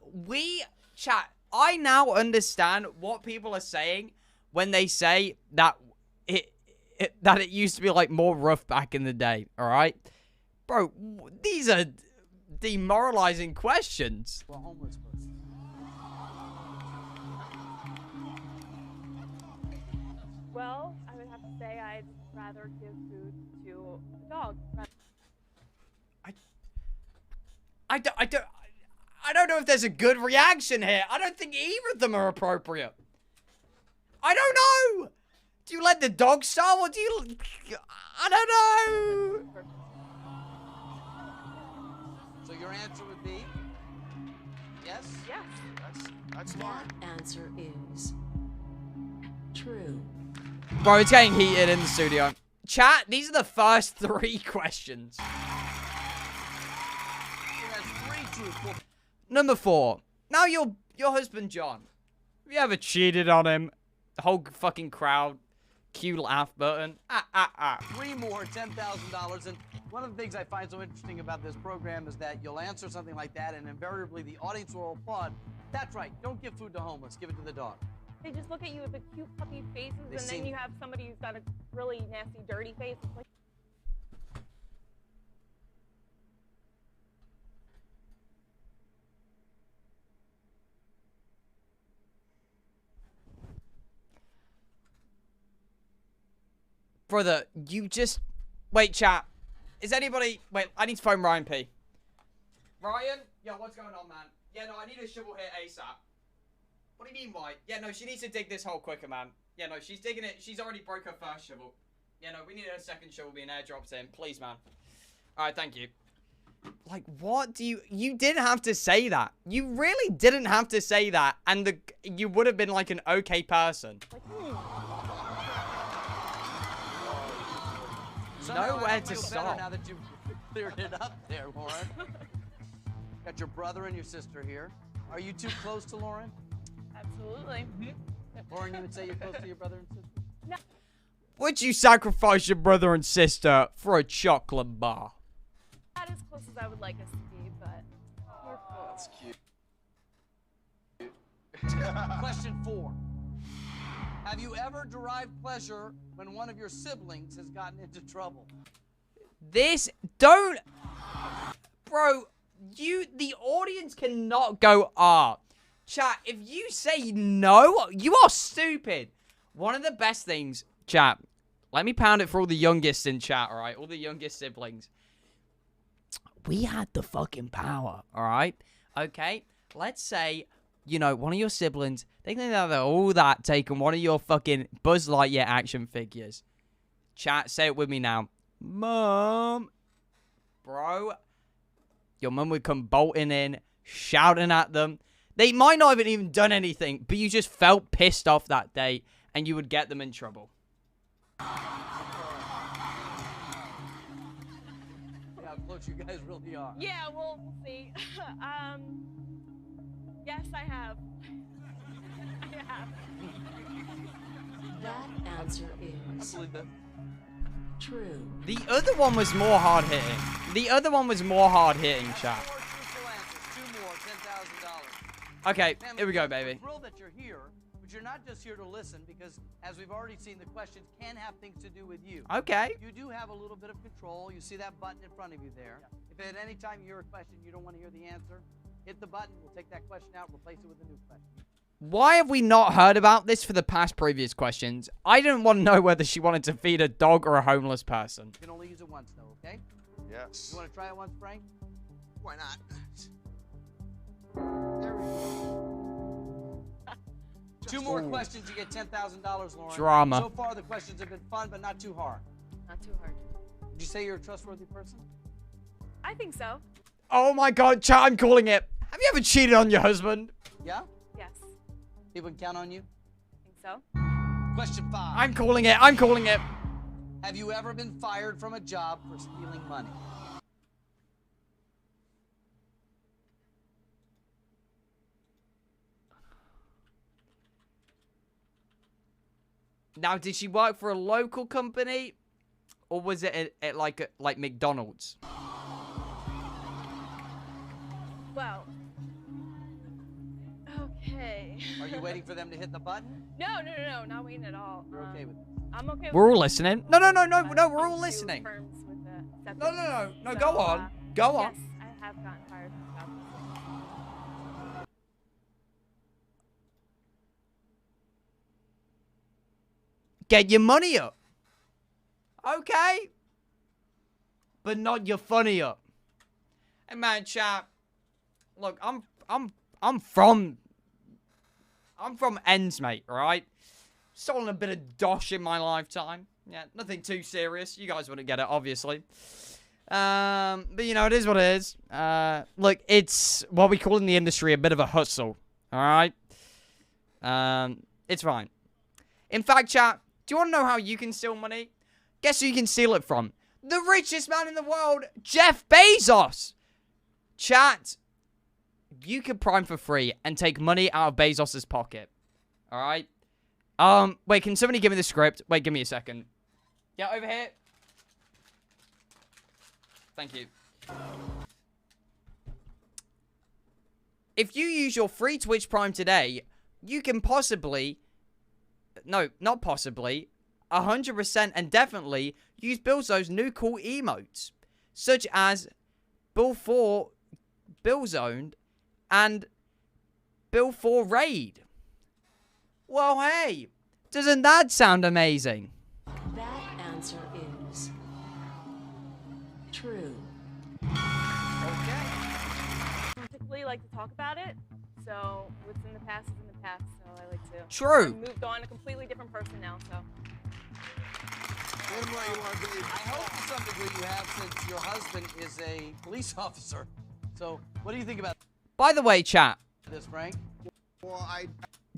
I now understand what people are saying when they say that it used to be like more rough back in the day, all right? Bro, these are demoralizing questions. A homeless person. Well, I would have to say I'd rather give food to a dog. I don't know if there's a good reaction here. I don't think either of them are appropriate. I don't know. Do you let the dog starve or do you... I don't know. So your answer would be yes? Yes. That's Lauren. That answer is true. Bro, it's getting heated in the studio. Chat, these are the first 3 questions. Number 4. Now your husband John. Have you ever cheated on him? The whole fucking crowd. Cue laugh button. 3 more, $10,000. And one of the things I find so interesting about this program is that you'll answer something like that and invariably the audience will applaud. That's right. Don't give food to homeless. Give it to the dog. They just look at you with the cute puppy faces, They and seem- then you have somebody who's got a really nasty, dirty face. It's like, Brother, you just... Wait, chat. Is anybody... Wait, I need to phone Ryan P. Ryan? Yo, what's going on, man? Yeah, no, I need a shovel here ASAP. What do you mean, why? Yeah, no, she needs to dig this hole quicker, man. Yeah, no, she's digging it. She's already broke her first shovel. Yeah, no, we need a second shovel being airdropped in. Please, man. Alright, thank you. Like, what do you... You didn't have to say that. You really didn't have to say that. And you would have been, like, an okay person. Nowhere to stop. Now that you've cleared it up there, Lauren. Got your brother and your sister here. Are you too close to Lauren? absolutely. Lauren, you would say you're close to your brother and sister? No. Would you sacrifice your brother and sister for a chocolate bar? Not as close as I would like us to be, but we're close. That's cute. Question 4. Have you ever derived pleasure when one of your siblings has gotten into trouble? Don't... Bro, the audience cannot go, Chat, if you say no, you are stupid. One of the best things, chat, let me pound it for all the youngest in chat, all right? All the youngest siblings. We had the fucking power, all right? Okay? Let's say, you know, one of your siblings, they think that they're all that taking one of your fucking Buzz Lightyear action figures. Chat, say it with me now. Mom. Bro, your mum would come bolting in, shouting at them. They might not have even done anything, but you just felt pissed off that day, and you would get them in trouble. Yeah, how close you guys really are. Yeah, well, we'll see. Yes, I have. I have. That answer is I believe that. true. The other one was more hard-hitting. The other one was more hard-hitting, chat. 4 truthful answers, 2 more, $10,000. Okay, Man, here we go, we're baby. thrilled that you're here, but you're not just here to listen because, as we've already seen, the questions can have things to do with you. Okay. You do have a little bit of control. You see that button in front of you there. If at any time you hear a question you don't want to hear the answer, hit the button. We'll take that question out, replace it with a new question. Why have we not heard about this for the past previous questions? I didn't want to know whether she wanted to feed a dog or a homeless person. You can only use it once, though, okay? Yes. You want to try it once, Frank? Why not? There we go. Two more questions, you get $10,000, Lauren. Drama. So far, the questions have been fun, but not too hard. Not too hard. Would you say you're a trustworthy person? I think so. Oh my god, chat, I'm calling it. Have you ever cheated on your husband? Yeah? Yes. People can count on you? Think so. Question 5. I'm calling it. I'm calling it. Have you ever been fired from a job for stealing money? Now, did she work for a local company, or was it at like McDonald's? Well. Okay. Are you waiting for them to hit the button? No, not waiting at all. You're okay with it? I'm okay with We're all it. listening. No, we're all listening. Firms with the No, so, go on. Go on. Yes, I have gotten fired from jobs. Get your money up. Okay. But not your funny up. Hey man, chap. Look, I'm from ends, mate, alright? Stolen a bit of dosh in my lifetime. Yeah, nothing too serious. You guys wouldn't get it, obviously. But you know, it is what it is. Look, it's what we call in the industry a bit of a hustle. Alright? It's fine. In fact, chat, do you want to know how you can steal money? Guess who you can steal it from? The richest man in the world, Jeff Bezos. Chat, you can Prime for free and take money out of Bezos's pocket. Alright? Wait, can somebody give me the script? Wait, give me a second. Yeah, over here. Thank you. If you use your free Twitch Prime today, you can possibly... No, not possibly. 100% and definitely use Billzo's new cool emotes. Such as Bill 4 Billzoned and Bill 4 Raid. Well, hey, doesn't that sound amazing? That answer is true. Okay. Particularly like to talk about it, so what's in the past is in the past, so I like to. True. I've moved on, a completely different person now, so. I hope to some degree you have, since your husband is a police officer. So, what do you think about By the way, chat, this, Frank? Well,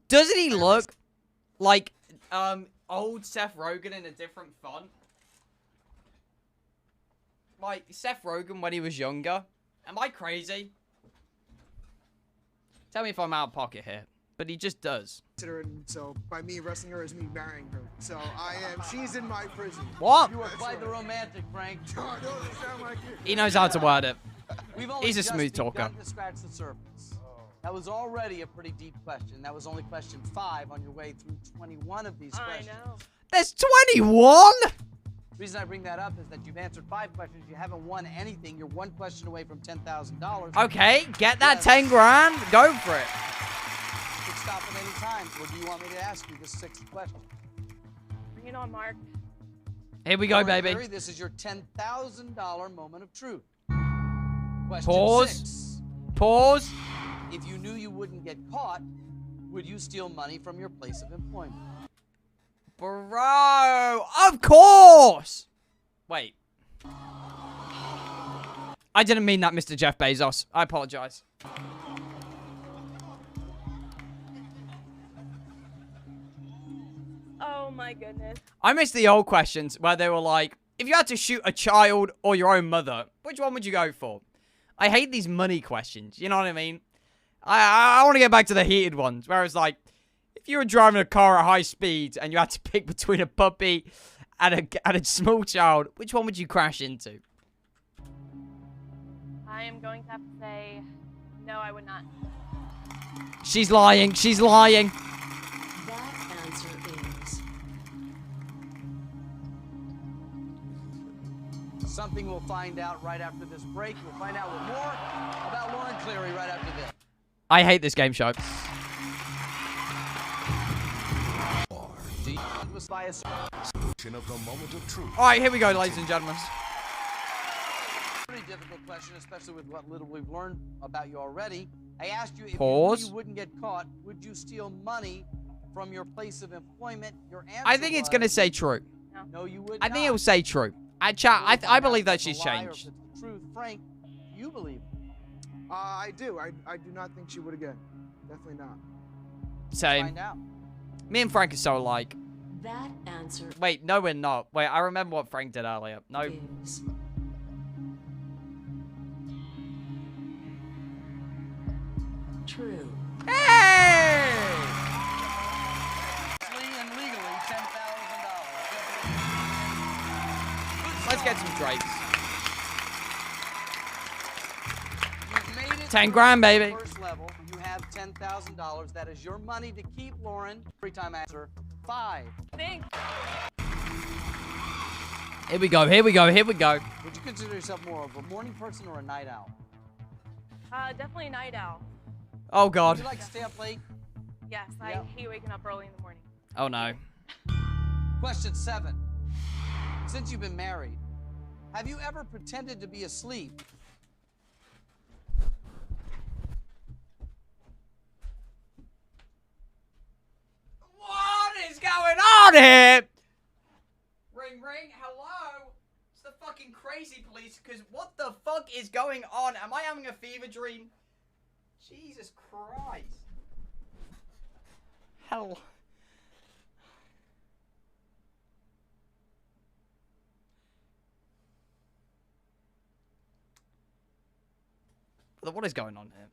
doesn't he look like old Seth Rogen in a different font? Like Seth Rogen when he was younger? Am I crazy? Tell me if I'm out of pocket here. But he just does. So by me arresting her is me marrying her. So she's in my prison. What? You are quite the romantic, Frank. I don't sound like you. He knows how to word it. We've only He's a just smooth talker. begun to scratch the surface. That was already a pretty deep question. That was only question 5 on your way through 21 of these questions. I know. There's 21? The reason I bring that up is that you've answered 5 questions. You haven't won anything. You're 1 question away from $10,000. Okay, get that 10 grand. Go for it. You can stop at any time. Or do you want me to ask you this 6th question? Bring it on, Mark. Here we go, Lauren baby. Cleary, this is your $10,000 moment of truth. Question Pause. 6. Pause. If you knew you wouldn't get caught, would you steal money from your place of employment? Bro, of course. Wait. I didn't mean that, Mr. Jeff Bezos. I apologize. Oh my goodness. I miss the old questions where they were like, if you had to shoot a child or your own mother, which one would you go for? I hate these money questions. You know what I mean? I want to get back to the heated ones where it's like, if you were driving a car at high speed and you had to pick between a puppy and a small child, which one would you crash into? I am going to have to say, no, I would not. She's lying. She's lying. That answer is Something we'll find out right after this break. We'll find out more about Lauren Cleary right after this. I hate this game show. was by a Solution of the moment of truth. All right, here we go, ladies and gentlemen. pretty difficult question, especially with what little we've learned about you already. I asked you if Pause. you wouldn't get caught, would you steal money from your place of employment? Your answer I think it's was, gonna say true. no, you would I not. think it will say true. Chat, I believe that she's It's a lie or if changed. it's the truth. Frank, do you believe it? I do. I do not think she would again. Definitely not. Same. Find out. Me and Frank are so alike. That answer Wait, no, we're not. Wait, I remember what Frank did earlier. No. is true. Hey! And legally, $10,000. Let's get some drapes. You've made it 10 through grand, the baby. First level, you have $10,000. That is your money to keep, Lauren. Every time answer 5. Thanks. Here we go, here we go, here we go. Would you consider yourself more of a morning person or a night owl? Definitely a night owl. Oh, Would God. you like to stay up late? Yes, I hate waking up early in the morning. Oh, no. Question 7. Since you've been married, have you ever pretended to be asleep? What is going on here? Ring, ring, hello? It's the fucking crazy police, because what the fuck is going on? Am I having a fever dream? Jesus Christ. Hell. What is going on here?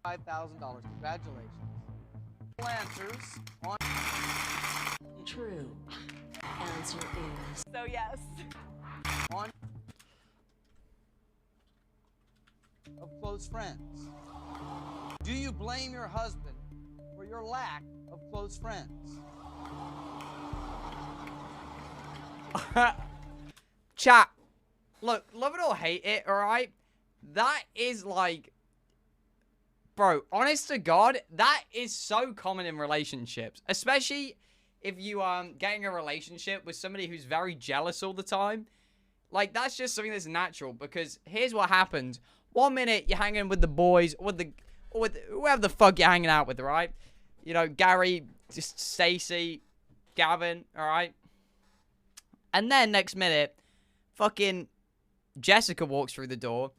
$5,000. Congratulations. Answers on True. Answer is So yes. on of close friends. Do you blame your husband for your lack of close friends? Chat. Look, love it or hate it, alright? That is like... Bro, honest to God, that is so common in relationships. Especially if you getting a relationship with somebody who's very jealous all the time. Like, that's just something that's natural. Because here's what happens. 1 minute, you're hanging with the boys, or with whoever the fuck you're hanging out with, right? You know, Gary, just Stacy, Gavin, alright? And then, next minute, fucking Jessica walks through the door,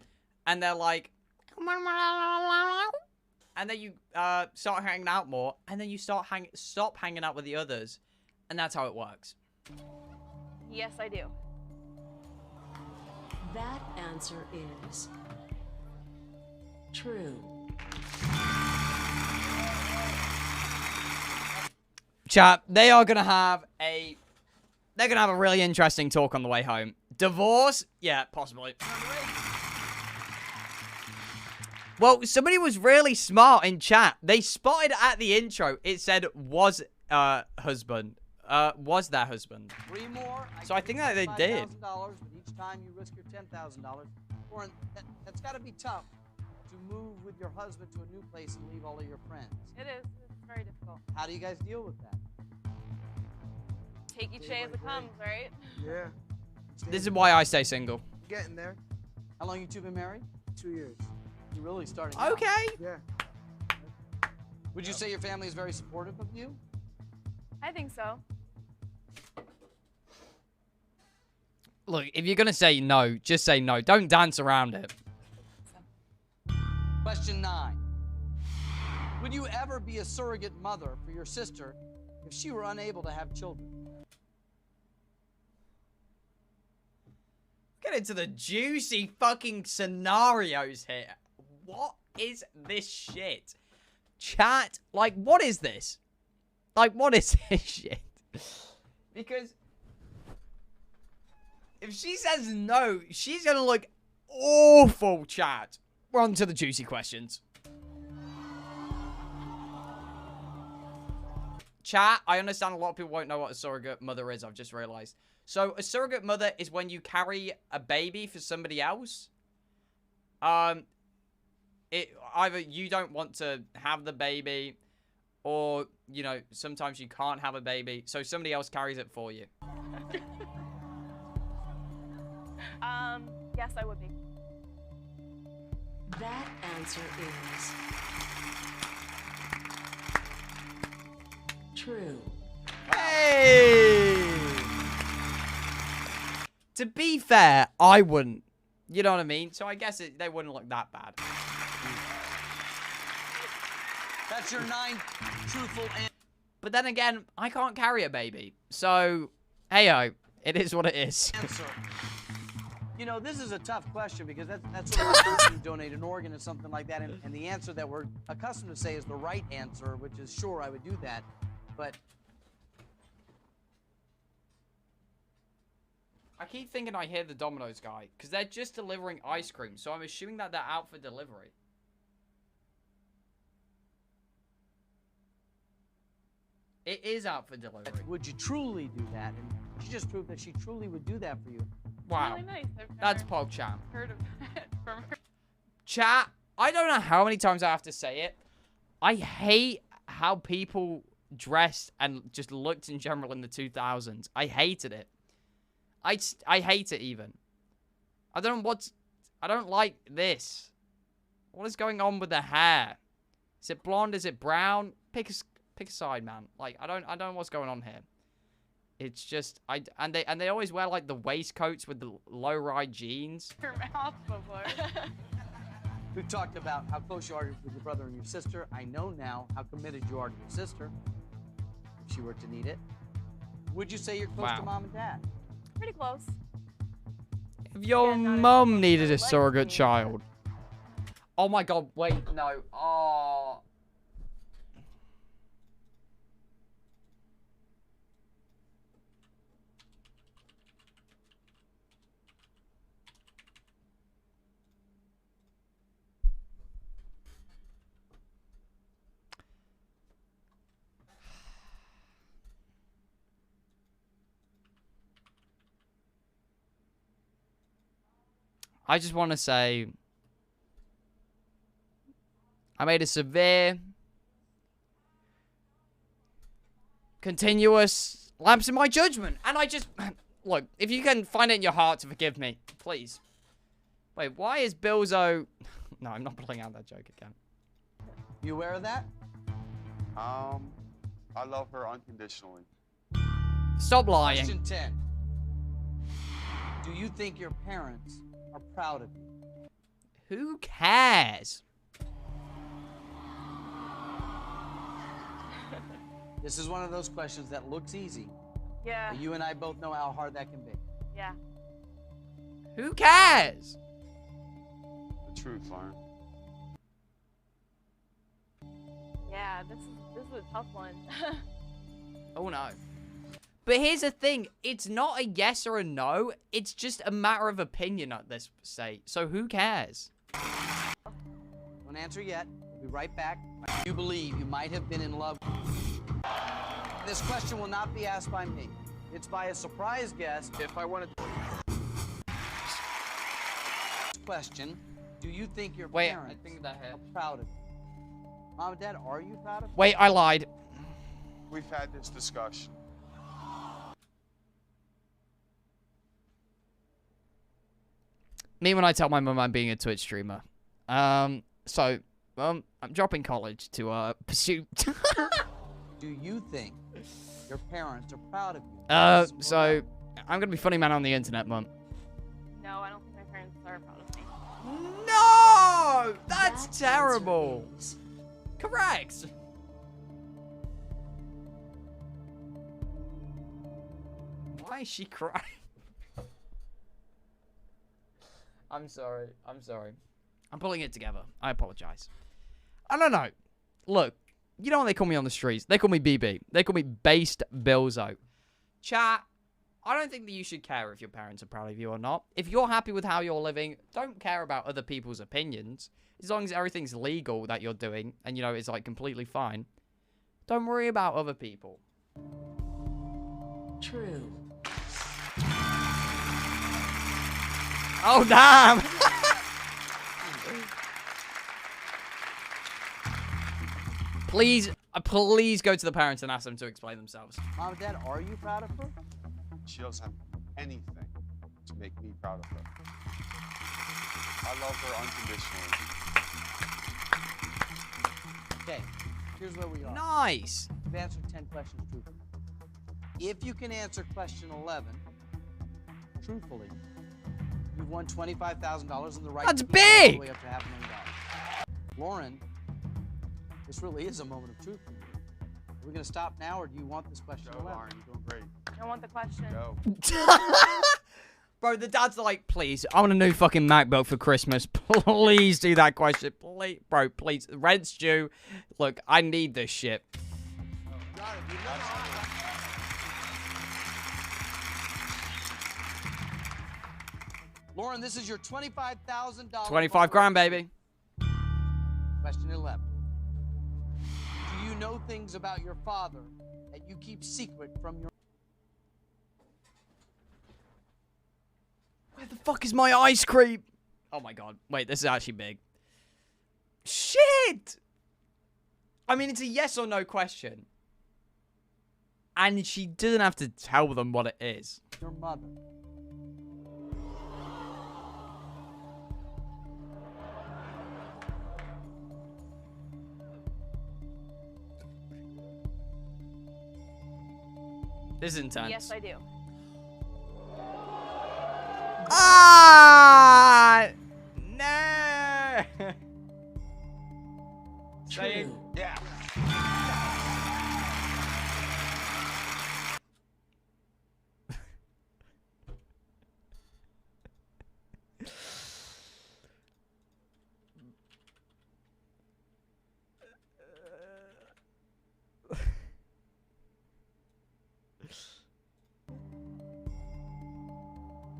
and they're like... And then you start hanging out more, and then you stop hanging out with the others, and that's how it works. Yes, I do. that answer is true. Chat, they're gonna have a really interesting talk on the way home. Divorce? Yeah, possibly. Well, somebody was really smart in chat. They spotted at the intro, it said, was husband. Was their husband. 3 more. So I think that they did. $5,000, but each time you risk your $10,000. Lauren, that's got to be tough to move with your husband to a new place and leave all of your friends. It is. It's very difficult. How do you guys deal with that? Take each day as it comes, right? Yeah. This is why I stay single. Getting there. How long you two been married? 2 years. You're really starting now. Okay. Yeah. Would you say your family is very supportive of you? I think so. Look, if you're gonna say no, just say no. Don't dance around it. Question 9. Would you ever be a surrogate mother for your sister if she were unable to have children? Get into the juicy fucking scenarios here. What is this shit? Chat, like, what is this? Like, what is this shit? Because if she says no, she's gonna look awful, chat. We're on to the juicy questions. Chat, I understand a lot of people won't know what a surrogate mother is, I've just realized. So, a surrogate mother is when you carry a baby for somebody else. Either you don't want to have the baby, or, you know, sometimes you can't have a baby, so somebody else carries it for you. Yes, I would be. That answer is true. Hey! To be fair, I wouldn't. You know what I mean? So I guess they wouldn't look that bad. That's your 9 truthful answers. But then again, I can't carry a baby. So, hey-o, it is what it is. You know, this is a tough question because that's sort of like a person who donate an organ or something like that, and the answer that we're accustomed to say is the right answer, which is sure, I would do that, but... I keep thinking I hear the Domino's guy, because they're just delivering ice cream, so I'm assuming that they're out for delivery. It is out for delivery. Would you truly do that? And she just proved that she truly would do that for you. Wow. Really nice. I've That's never PogChamp. heard of that from her. Chat, I don't know how many times I have to say it. I hate how people dressed and just looked in general in the 2000s. I hated it. I hate it even. I don't like this. What is going on with the hair? Is it blonde? Is it brown? Pick a side, man. Like, I don't know what's going on here. It's just and they always wear like the waistcoats with the low-ride jeans. Her mouth before. We've talked about how close you are with your brother and your sister. I know now how committed you are to your sister, if she were to need it. Would you say you're close to mom and dad? Pretty close. If your mum needed a surrogate child. Oh my god, wait, no. Oh. I just want to say, I made a severe, continuous lapse in my judgment. And I just, look, if you can find it in your heart to forgive me, please. Wait, why is Billzo... No, I'm not pulling out that joke again. You aware of that? I love her unconditionally. Stop lying. Question 10. Do you think your parents are proud of you? Who cares? This is one of those questions that looks easy. Yeah. But you and I both know how hard that can be. Yeah. Who cares? The truth, Lauren. Yeah, this is a tough one. Oh no. But here's the thing, it's not a yes or a no, it's just a matter of opinion at this state. So who cares? Don't answer yet. We'll be right back. You believe you might have been in love. This question will not be asked by me. It's by a surprise guest. If I wanted to... Question, do you think your Wait, parents I think that hit. are proud of you? Mom and Dad, are you proud of you? Wait, I lied. We've had this discussion. Me when I tell my mum I'm being a Twitch streamer. I'm dropping college to pursue. Do you think your parents are proud of you? So I'm gonna be funny man on the internet, Mum. No, I don't think my parents are proud of me. No, that's terrible. Correct. Why is she crying? I'm sorry. I'm sorry. I'm pulling it together. I apologize. I don't know. Look, you know what they call me on the streets? They call me BB. They call me Based Billzo. Chat, I don't think that you should care if your parents are proud of you or not. If you're happy with how you're living, don't care about other people's opinions. As long as everything's legal that you're doing and, you know, it's, like, completely fine. Don't worry about other people. True. Oh, damn! Please, please go to the parents and ask them to explain themselves. Mom and Dad, are you proud of her? She doesn't have anything to make me proud of her. I love her unconditionally. Okay, here's where we are. Nice. You've answered 10 questions truthfully. If you can answer question 11 truthfully, you've won $25,000 in the right. That's to big! all the way up to $500,000. Lauren, this really is a moment of truth for you. Are we gonna stop now, or do you want this question? Go, Lauren, you're doing great. I want the question. Go. Bro, the dad's like, please, I want a new fucking MacBook for Christmas. Please do that question. Please, bro, please. Rent's due. Look, I need this shit. Lauren, this is your $25,000. 25 grand, baby. Question 11. Do you know things about your father that you keep secret from your... Where the fuck is my ice cream? Oh my god. Wait, this is actually big. Shit! I mean, it's a yes or no question. And she doesn't have to tell them what it is. Your mother. This is intense. Yes, I do. Ah! No! Say Yeah.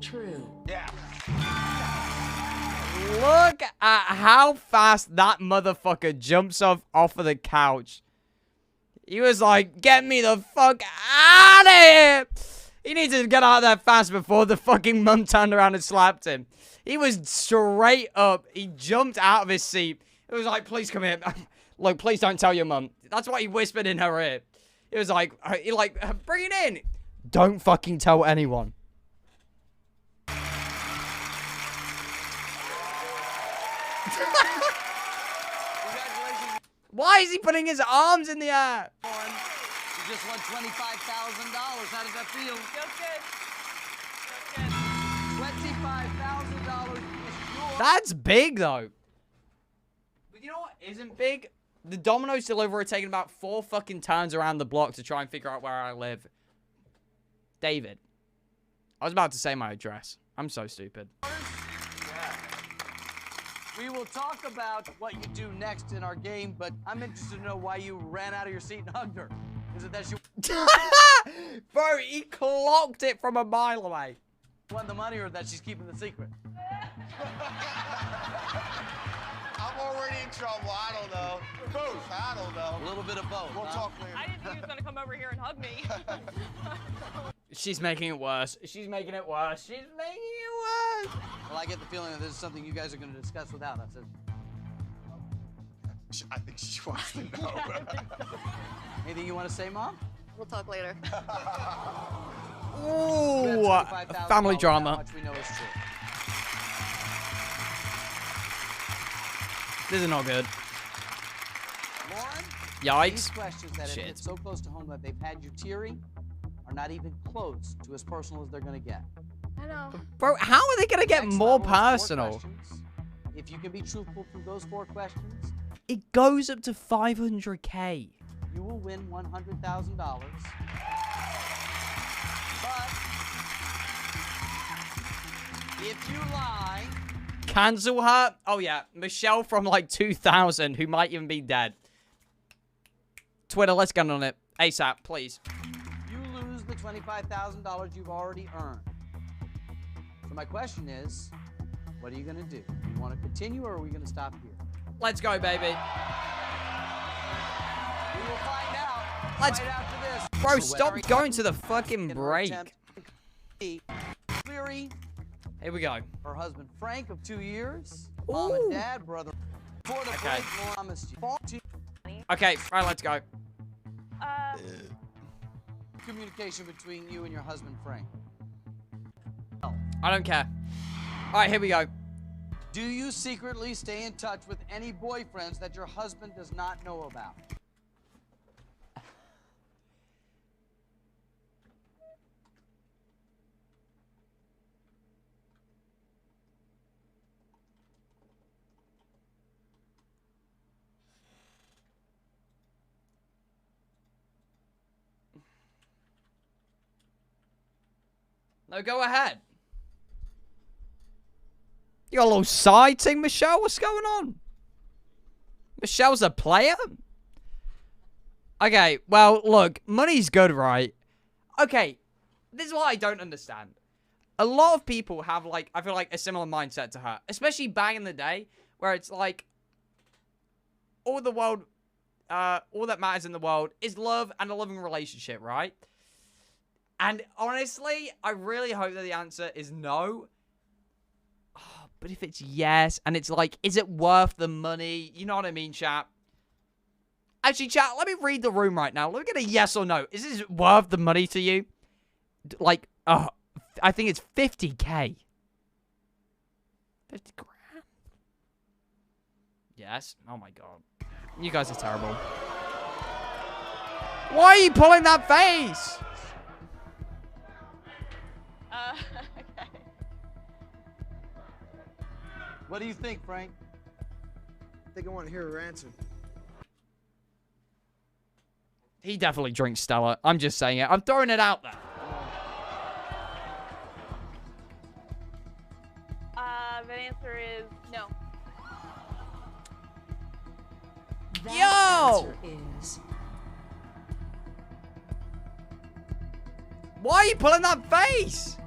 True. Yeah. Look at how fast that motherfucker jumps off of the couch. He was like, get me the fuck out of here. He needs to get out of there fast before the fucking mum turned around and slapped him. He was straight up. He jumped out of his seat. It was like, please come here. Look, please don't tell your mum. That's what he whispered in her ear. It was like, bring it in. Don't fucking tell anyone. Why is he putting his arms in the air? You just won $25,000. How does that feel? Feels good. $25,000 is yours. That's big, though. But you know what isn't big? The Domino's deliverer taking about 4 fucking turns around the block to try and figure out where I live. David. I was about to say my address. I'm so stupid. We will talk about what you do next in our game, but I'm interested to know why you ran out of your seat and hugged her. Is it that she Bro, he clocked it from a mile away. won the money or that she's keeping the secret? I'm already in trouble. I don't know. Both. I don't know. A little bit of both. We'll talk later. I didn't think he was gonna come over here and hug me. She's making it worse. She's making it worse. She's making it worse. Well, I get the feeling that this is something you guys are going to discuss without us. I think she wants to know. Anything you want to say, Mom? We'll talk later. Ooh, family drama. How much we know is true. This is not good. Lauren, Yikes. these questions that have hit so close to home that they've had you tearing are not even close to as personal as they're going to get. I know. Bro, how are they going to get Next more level is 4 personal? questions. If you can be truthful through those 4 questions, It goes up to 500K. you will win $100,000. But if you lie, Cancel her? Oh, yeah. Michelle from, like, 2000, who might even be dead. Twitter, let's get on it. ASAP, please. you lose the $25,000 you've already earned. So my question is, what are you going to do? You want to continue or are we going to stop here? Let's go, baby. We will find out Let's- right after this. Bro, stop going to the fucking break. Cleary, Here we go. her husband Frank of 2 years, mom and dad, brother. For the Okay. break, Lauren promised you 40 Okay, right, let's go. Communication between you and your husband, Frank. I don't care. All right, here we go. Do you secretly stay in touch with any boyfriends that your husband does not know about? No, go ahead. You got a little side thing, Michelle? What's going on? Michelle's a player? Okay, well, look, money's good, right? Okay, this is what I don't understand. A lot of people have, like, I feel like a similar mindset to her. Especially back in the day, where it's like, all that matters in the world is love and a loving relationship, right? And honestly, I really hope that the answer is no. Oh, but if it's yes, and it's like, is it worth the money? You know what I mean, chat? Actually, chat, let me read the room right now. Let me get a yes or no. Is this worth the money to you? Like, I think it's 50K. 50 grand? Yes? Oh my god. You guys are terrible. Why are you pulling that face? Okay. What do you think, Frank? I think I want to hear her answer. He definitely drinks Stella. I'm just saying it. I'm throwing it out there. The answer is no. Yo! Is Why are you pulling that face?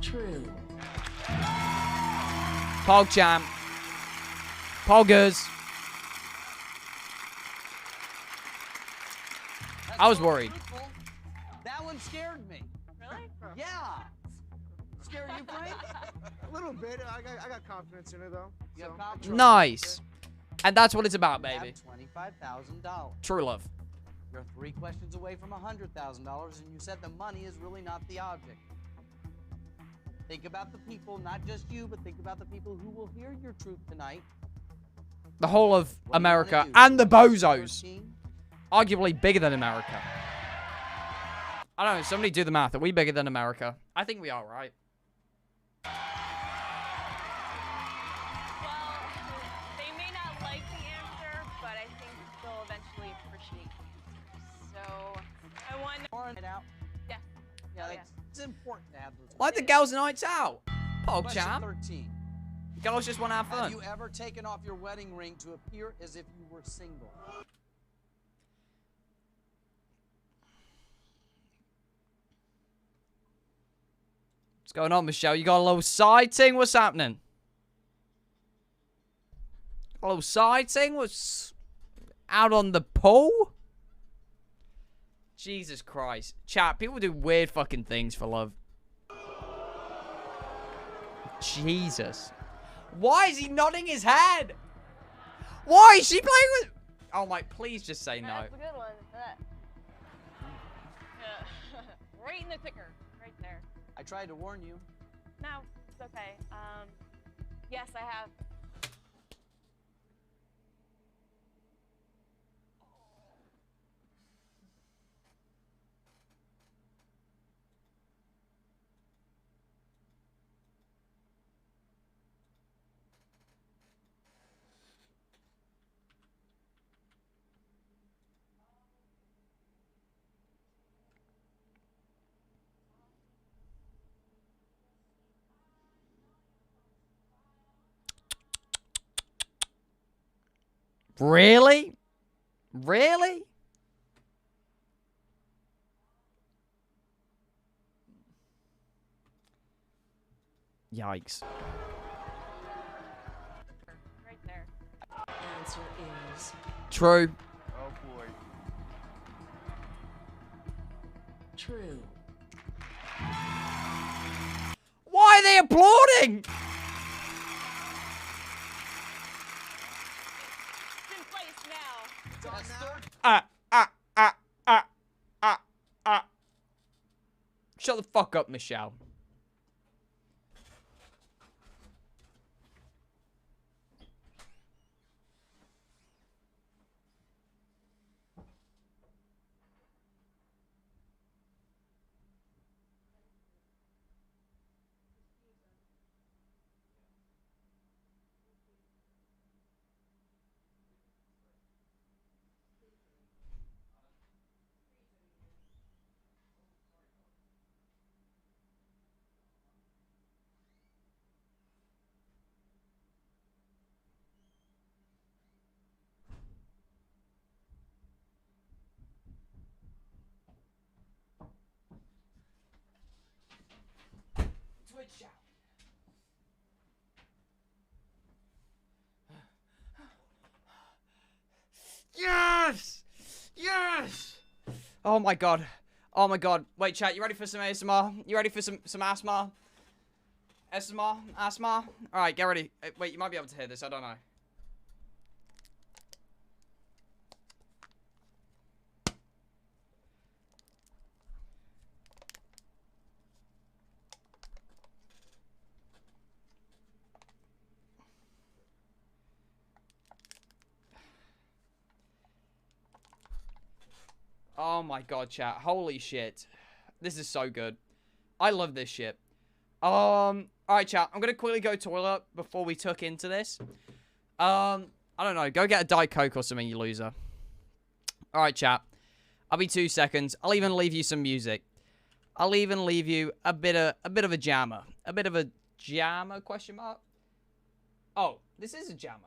true. Pog champ. Poggers. I was worried. That one scared me. Really? Yeah. Scared you, Frank? A little bit. I got confidence in her, though. You have So, confidence. Nice. And that's what it's about, You have baby. $25,000. True love. You're 3 questions away from $100,000, and you said the money is really not the object. Think about the people, not just you, but think about the people who will hear your truth tonight. The whole of What do you wanna America do? and the bozos. 13? Arguably bigger than America. I don't know. Somebody do the math. Are we bigger than America? I think we are, right? Well, they may not like the answer, but I think they'll eventually appreciate the answer. So, I want It out. Yeah. Yeah, Oh, it's important to have those. Like the girls' nights out. Pog Question champ. 13. Girls just want to have Have fun. you ever taken off your wedding ring to appear as if you were single? What's going on, Michelle? You got a little side thing? What's happening? A little side thing? What's out on the pole? Jesus Christ. Chat, people do weird fucking things for love. Jesus. Why is he nodding his head? Why is she playing with... Oh my, please just say no. That's a good one. Right in the ticker. Right there. I tried to warn you. No, it's okay. Yes, I have. Really? Really? Yikes. Right there. Answer is True. Oh boy. true. Why are they applauding? Didn't play place now. It's on third. Shut the fuck up, Michelle. Twitch out. Yes! Yes! Oh my god. Oh my god. Wait, chat, you ready for some ASMR? You ready for some ASMR? ASMR? ASMR? Alright, get ready. Wait, you might be able to hear this, I don't know. Oh my god, chat. Holy shit. This is so good. I love this shit. Alright, chat. I'm gonna quickly go toilet before we tuck into this. I don't know. Go get a Diet Coke or something, you loser. Alright, chat. I'll be 2 seconds. I'll even leave you some music. I'll even leave you a bit of a jammer. A bit of a jammer, question mark? Oh, this is a jammer.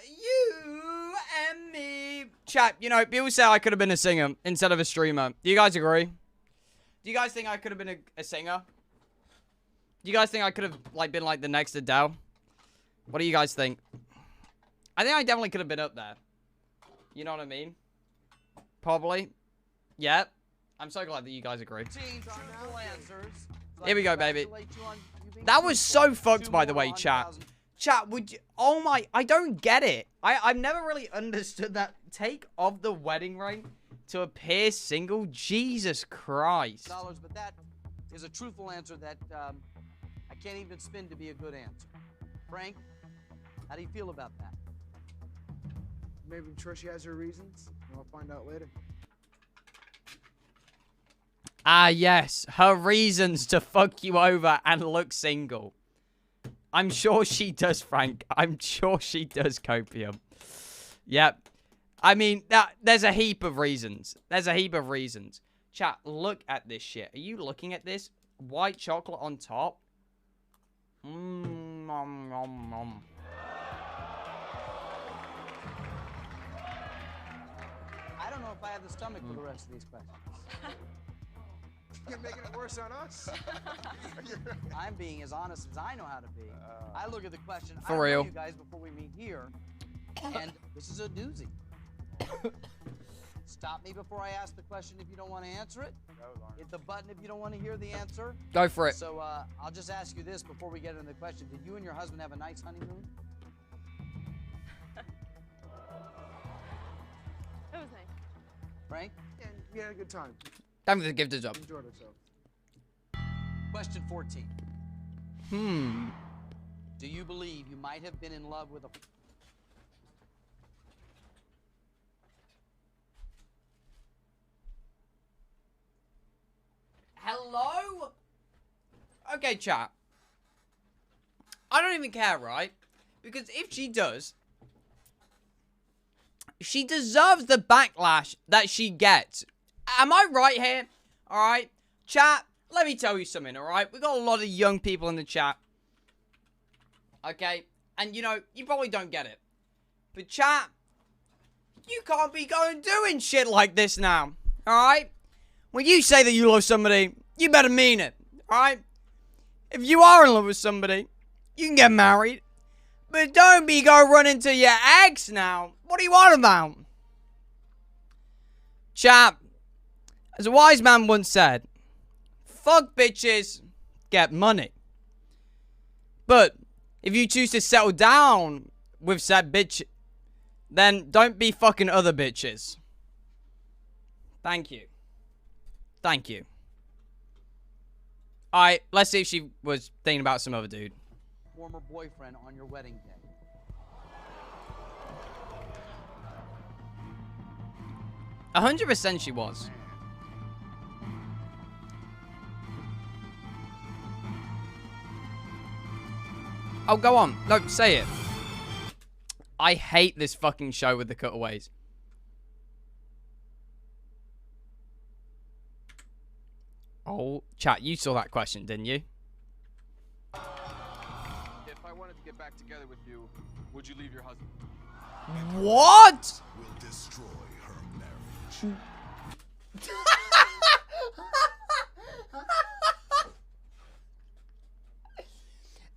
You and me. Chat, you know, people say I could have been a singer instead of a streamer. Do you guys agree? Do you guys think I could have been a singer? Do you guys think I could have, like, been, like, the next Adele? What do you guys think? I think I definitely could have been up there. You know what I mean? Probably. Yeah. I'm so glad that you guys agree. Here we go, baby. That was so fucked, by the way, chat. Chat, would you... Oh my... I don't get it. I've never really understood that take of the wedding ring to appear single. Jesus Christ. But that is a truthful answer that I can't even spin to be a good answer. Frank, how do you feel about that? maybe sure she has her reasons. I'll find out later. Ah, yes. Her reasons to fuck you over and look single. I'm sure she does, Frank. I'm sure she does, Copium. Yep. I mean, there's a heap of reasons. There's a heap of reasons. Chat, look at this shit. Are you looking at this? White chocolate on top. Nom, nom, nom. I don't know if I have the stomach for the rest of these questions. You're making it worse on us. I'm being as honest as I know how to be. I look at the question. For I real. know you guys before we meet here, and this is a doozy. Stop me before I ask the question if you don't want to answer it. Hit the button if you don't want to hear the answer. Go for it. So I'll just ask you this before we get into the question. Did you and your husband have a nice honeymoon? It was nice. Frank? Yeah, we had a good time. Time for the gift up. Enjoyed ourselves. Question 14. Hmm. Do you believe you might have been in love with a... Hello? Okay, chat. I don't even care, right? Because if she does, she deserves the backlash that she gets. Am I right here? Alright? Chat, let me tell you something, alright? We got a lot of young people in the chat. Okay? And, you know, you probably don't get it. But chat, you can't be going doing shit like this now. Alright? When you say that you love somebody, you better mean it. Alright? If you are in love with somebody, you can get married. But don't be go running to your ex now. What do you want about? Chat, as a wise man once said, fuck bitches, get money. But if you choose to settle down with said bitch, then don't be fucking other bitches. Thank you. Thank you. Alright, let's see if she was thinking about some other dude. former boyfriend on your wedding day? 100% she was. Oh, go on. No, say it. I hate this fucking show with the cutaways. Oh, chat, you saw that question, didn't you? If I wanted to get back together with you, would you leave your husband? What? Will destroy her marriage.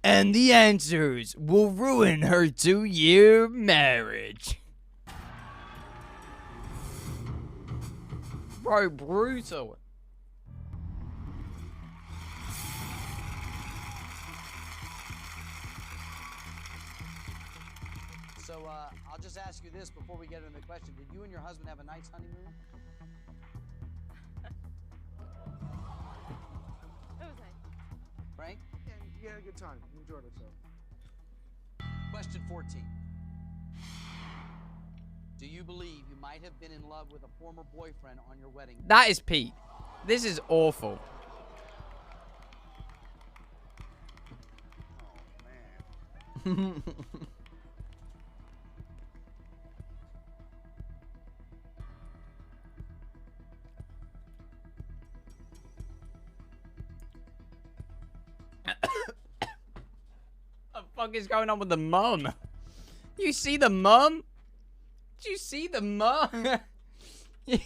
And the answers will ruin her 2-year marriage. Bro, brutal. So, I'll just ask you this before we get into the question. Did you and your husband have a nice honeymoon? It was nice. Frank? Yeah, we had a good time. We enjoyed ourselves. Question 14. Do you believe you might have been in love with a former boyfriend on your wedding day? That is Pete. This is awful. Oh, man. What the fuck is going on with the mum? You see the mum? Did you see the mum? Yes,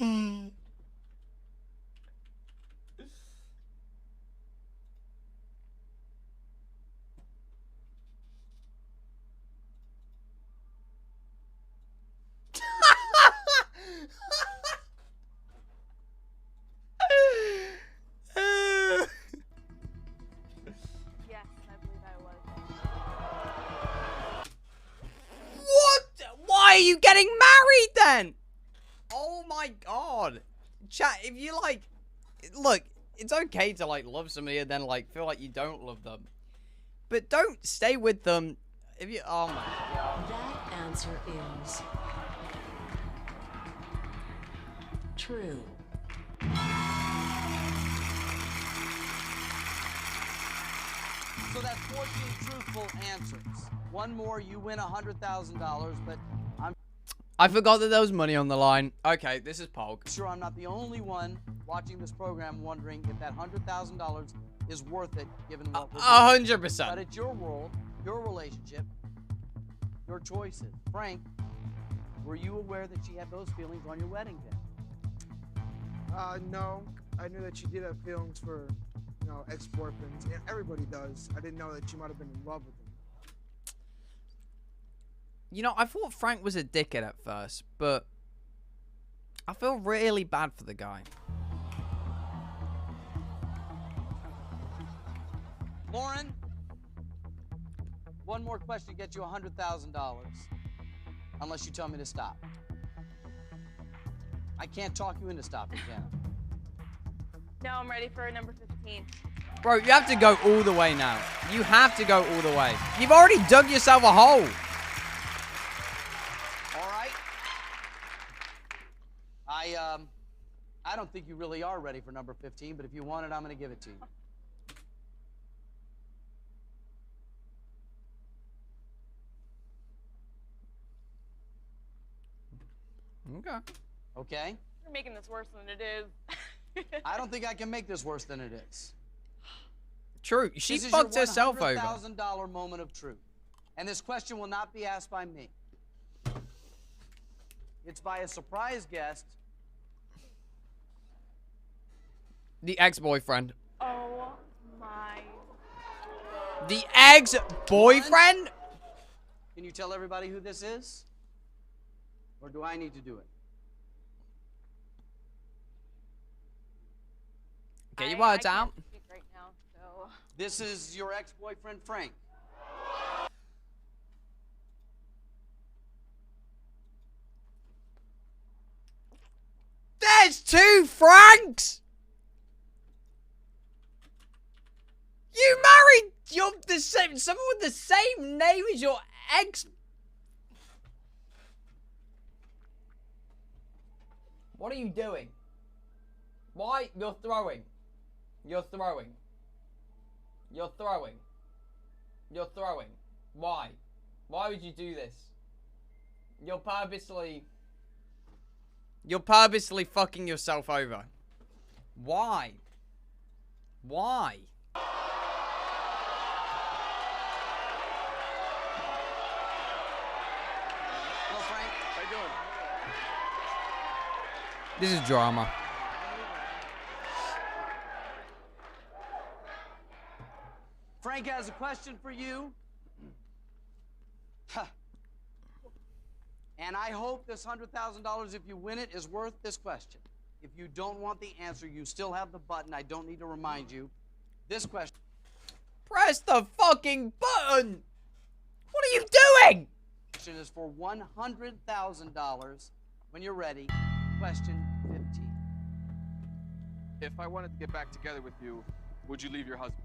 I believe I was. What? Why are you getting married then? Oh my god. Chat, if you like, look, it's okay to like love somebody and then like feel like you don't love them. But don't stay with them if you, oh my god. That answer is true. So that's 14 truthful answers. One more, you win $100,000, but I forgot that there was money on the line. Okay, this is Pog. sure I'm not the only one watching this program wondering if that $100,000 is worth it, given what we're doing. 100%. But it's your world, your relationship, your choices. Frank, were you aware that she had those feelings on your wedding day? No. I knew that she did have feelings for, you know, ex-boyfriends. Yeah, everybody does. I didn't know that she might have been in love with them. You know, I thought Frank was a dickhead at first, but I feel really bad for the guy. Lauren, one more question gets you $100,000, unless you tell me to stop. I can't talk you into stopping, can I? No, I'm ready for number 15. Bro, you have to go all the way now. You have to go all the way. You've already dug yourself a hole. All right. I don't think you really are ready for number 15, but if you want it, I'm going to give it to you. Okay. Okay? You're making this worse than it is. I don't think I can make this worse than it is. True. She This is fucked your herself over. $100,000 moment of truth. And this question will not be asked by me. It's by a surprise guest. The ex-boyfriend. Oh my. The ex-boyfriend? Can you tell everybody who this is? Or do I need to do it? Get your words I out. can't speak right now, so. This is your ex-boyfriend, Frank. There's 2 Franks! You married someone with the same name as your ex. What are you doing? Why? You're throwing. You're throwing. You're throwing. You're throwing. Why? Why would you do this? You're purposely fucking yourself over. Why? Why? Hello, Frank. How you doing? This is drama. Frank has a question for you. And I hope this $100,000, if you win it, is worth this question. If you don't want the answer, you still have the button. I don't need to remind you. This question. Press the fucking button! What are you doing? Question is for $100,000. When you're ready, question 15. If I wanted to get back together with you, would you leave your husband?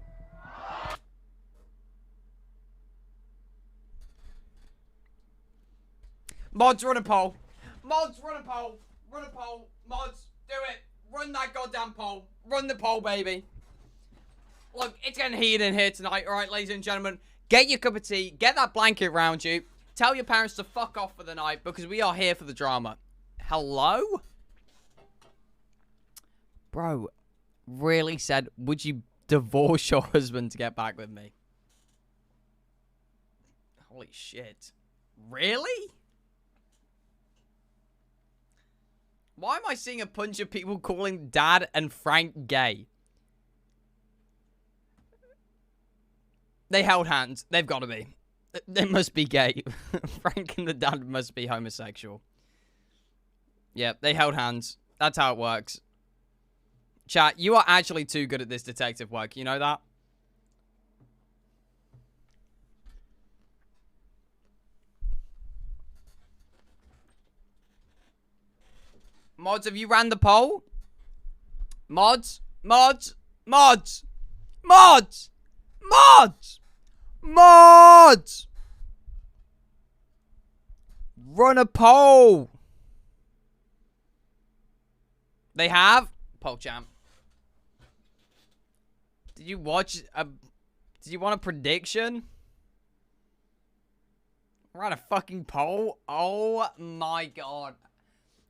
Mods, run a poll. Mods, run a poll. Run a poll. Mods, do it. Run that goddamn poll. Run the poll, baby. Look, it's getting heated in here tonight, alright, ladies and gentlemen. Get your cup of tea. Get that blanket around you. Tell your parents to fuck off for the night because we are here for the drama. Hello? Bro, really said, would you divorce your husband to get back with me? Holy shit. Really? Why am I seeing a bunch of people calling Dad and Frank gay? They held hands. They've got to be. They must be gay. Frank and the dad must be homosexual. Yeah, they held hands. That's how it works. Chat, you are actually too good at this detective work. You know that? Mods, have you ran the poll? Mods? Mods? Mods? Mods? Mods! Mods! Run a poll! They have? PogChamp. Did you watch a... Did you want a prediction? We're on a fucking poll? Oh my god.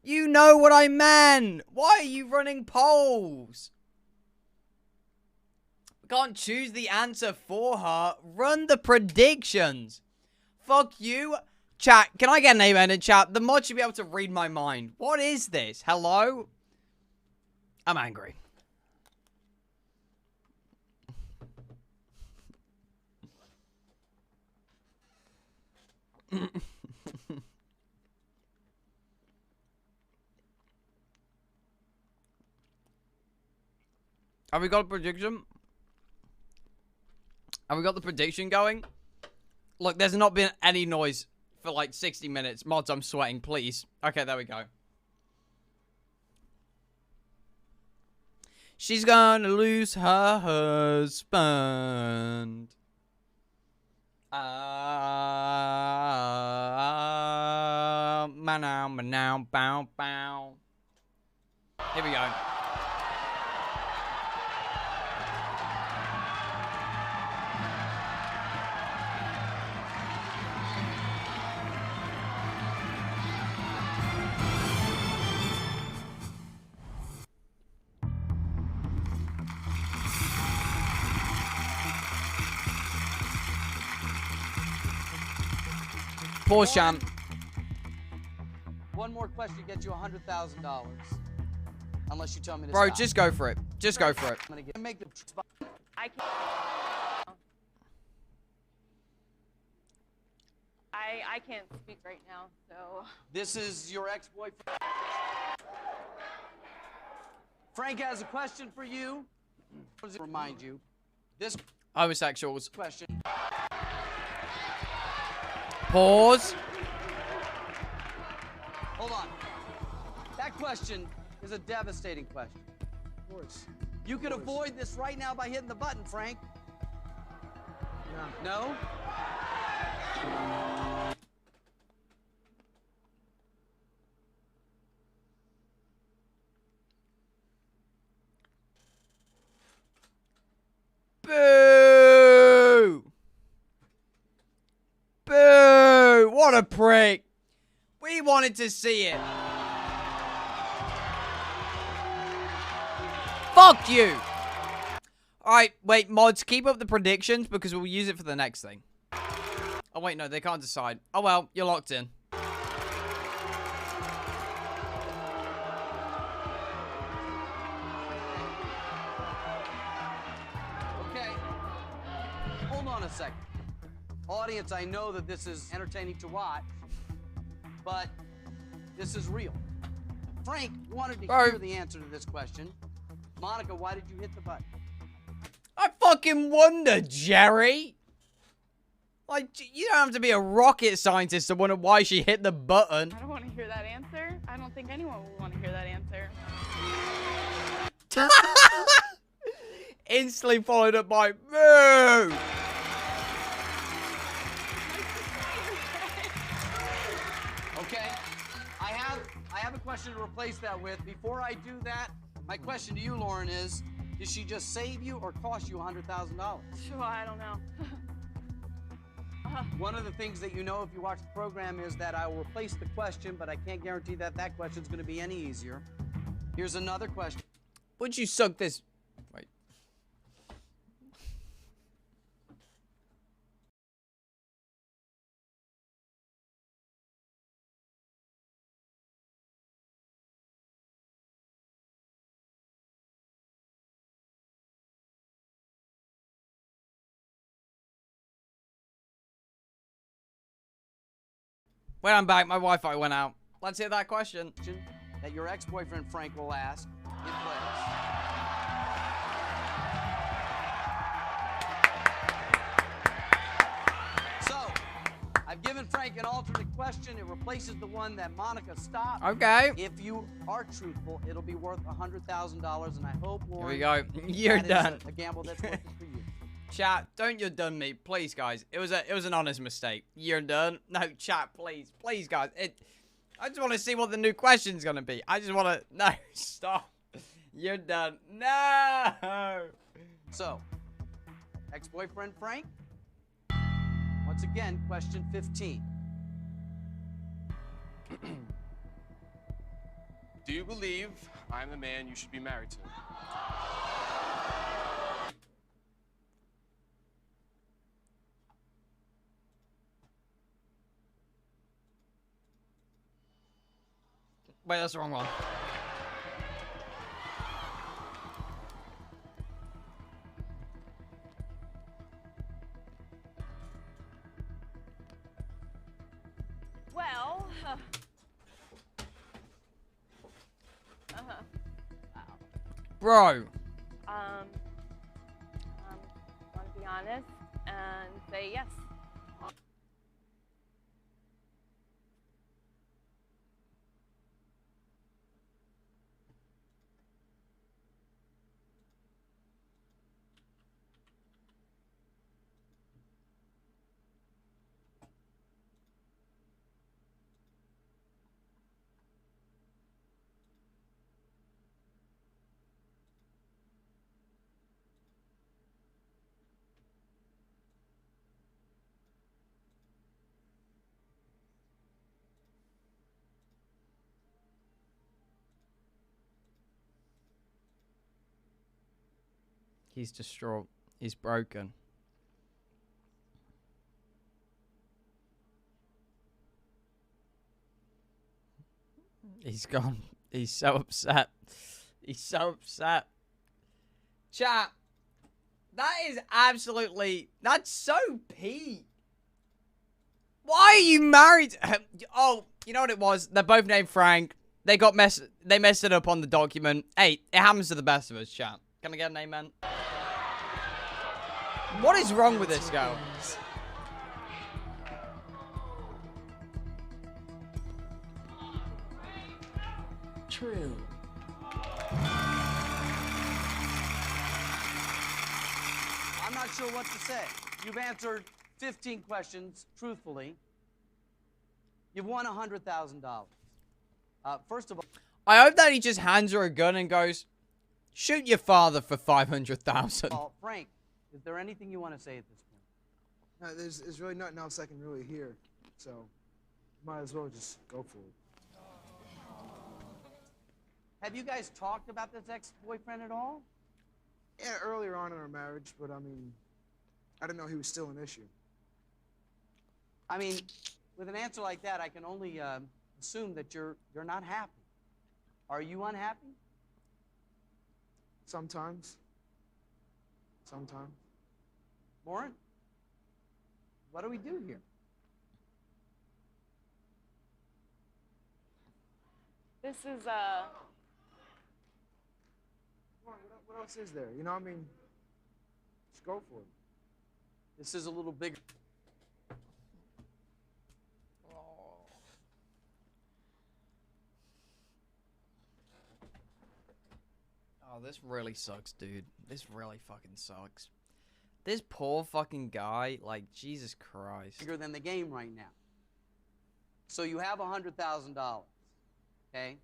You know what I meant! Why are you running polls? We can't choose the answer for her. Run the predictions. Fuck you. Chat, can I get an amen in chat? The mod should be able to read my mind. What is this? Hello? I'm angry. Have we got a prediction? Have we got the prediction going? Look, there's not been any noise for like 60 minutes. Mods, I'm sweating, please. Okay, there we go. She's gonna lose her husband. Bow, bow. Here we go. Pause, champ. One more question gets you $100,000. Unless you tell me to Bro, stop. just go for it. Just go for it. I'm gonna make the I can't. I can't speak right now, so. This is your ex-boyfriend. Frank has a question for you. Remind you, this Homosexuals. question. Pause. Hold on. That question is a devastating question. Of course. You could avoid this right now by hitting the button, Frank. No? Boo! Boo! What a prick. We wanted to see it. Fuck you. Alright, wait, mods, keep up the predictions because we'll use it for the next thing. Oh, wait, no, they can't decide. Oh, well, you're locked in. Okay. Hold on a second. Audience, I know that this is entertaining to watch, but this is real. Frank wanted to hear the answer to this question. Monica, why did you hit the button? I fucking wonder, Jerry. Like, you don't have to be a rocket scientist to wonder why she hit the button. I don't want to hear that answer. I don't think anyone will want to hear that answer. Instantly followed up by boo. Okay, I have a question to replace that with. Before I do that, my question to you, Lauren, is: did she just save you or cost you $100,000? Sure, I don't know. One of the things that you know if you watch the program is that I will replace the question, but I can't guarantee that that question's going to be any easier. Here's another question. Would you suck this? Wait. When I'm back, my Wi-Fi went out. Let's hear that question. That your ex-boyfriend Frank will ask in place. So, I've given Frank an alternate question. It replaces the one that Monica stopped. Okay. If you are truthful, it'll be worth $100,000, and I hope, Lauren, Here we go. You're that done. is a gamble that's worth it for you. Chat, don't you done me, please, guys. It was an honest mistake. You're done. No, chat, please, guys. I just want to see what the new question's gonna be. I just want to. No, stop. You're done. No. So, ex-boyfriend Frank? Once again, question 15. Do you believe I'm the man you should be married to? Wait, that's the wrong one. Well, Bro. want to be honest and say yes. He's distraught. He's broken. He's gone. He's so upset. He's so upset. Chat. That is absolutely... That's so Pete. Why are you married? Oh, you know what it was? They're both named Frank. They messed it up on the document. Hey, it happens to the best of us, chat. Can I get an amen? What is wrong with this girl? True. I'm not sure what to say. You've answered 15 questions truthfully. You've won $100,000. First of all, I hope that he just hands her a gun and goes, shoot your father for $500,000. Frank, is there anything you want to say at this point? No, there's really nothing else I can really hear, so might as well just go for it. Have you guys talked about this ex-boyfriend at all? Yeah, earlier on in our marriage, but I mean, I didn't know he was still an issue. I mean, with an answer like that, I can only assume that you're not happy. Are you unhappy? Sometimes. Sometimes. Lauren, what do we do here? This is What else is there? You know, I mean, just go for it. This is a little bigger. Oh, this really sucks, dude. This really fucking sucks. This poor fucking guy, like, Jesus Christ. Bigger than the game right now. So you have $100,000, okay?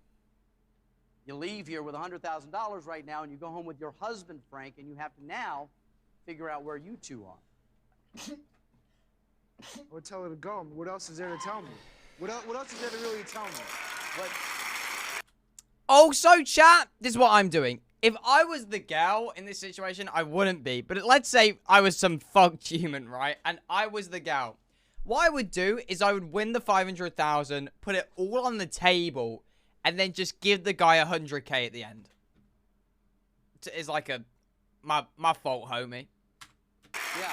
You leave here with $100,000 right now, and you go home with your husband, Frank, and you have to now figure out where you two are. I would tell her to go. What else is there to tell me? What else is there to really tell me? What? Oh, so chat, this is what I'm doing. If I was the girl in this situation, I wouldn't be. But let's say I was some fucked human, right? And I was the gal. What I would do is I would win the 500,000, put it all on the table, and then just give the guy 100K at the end. It's like a my fault, homie. Yeah.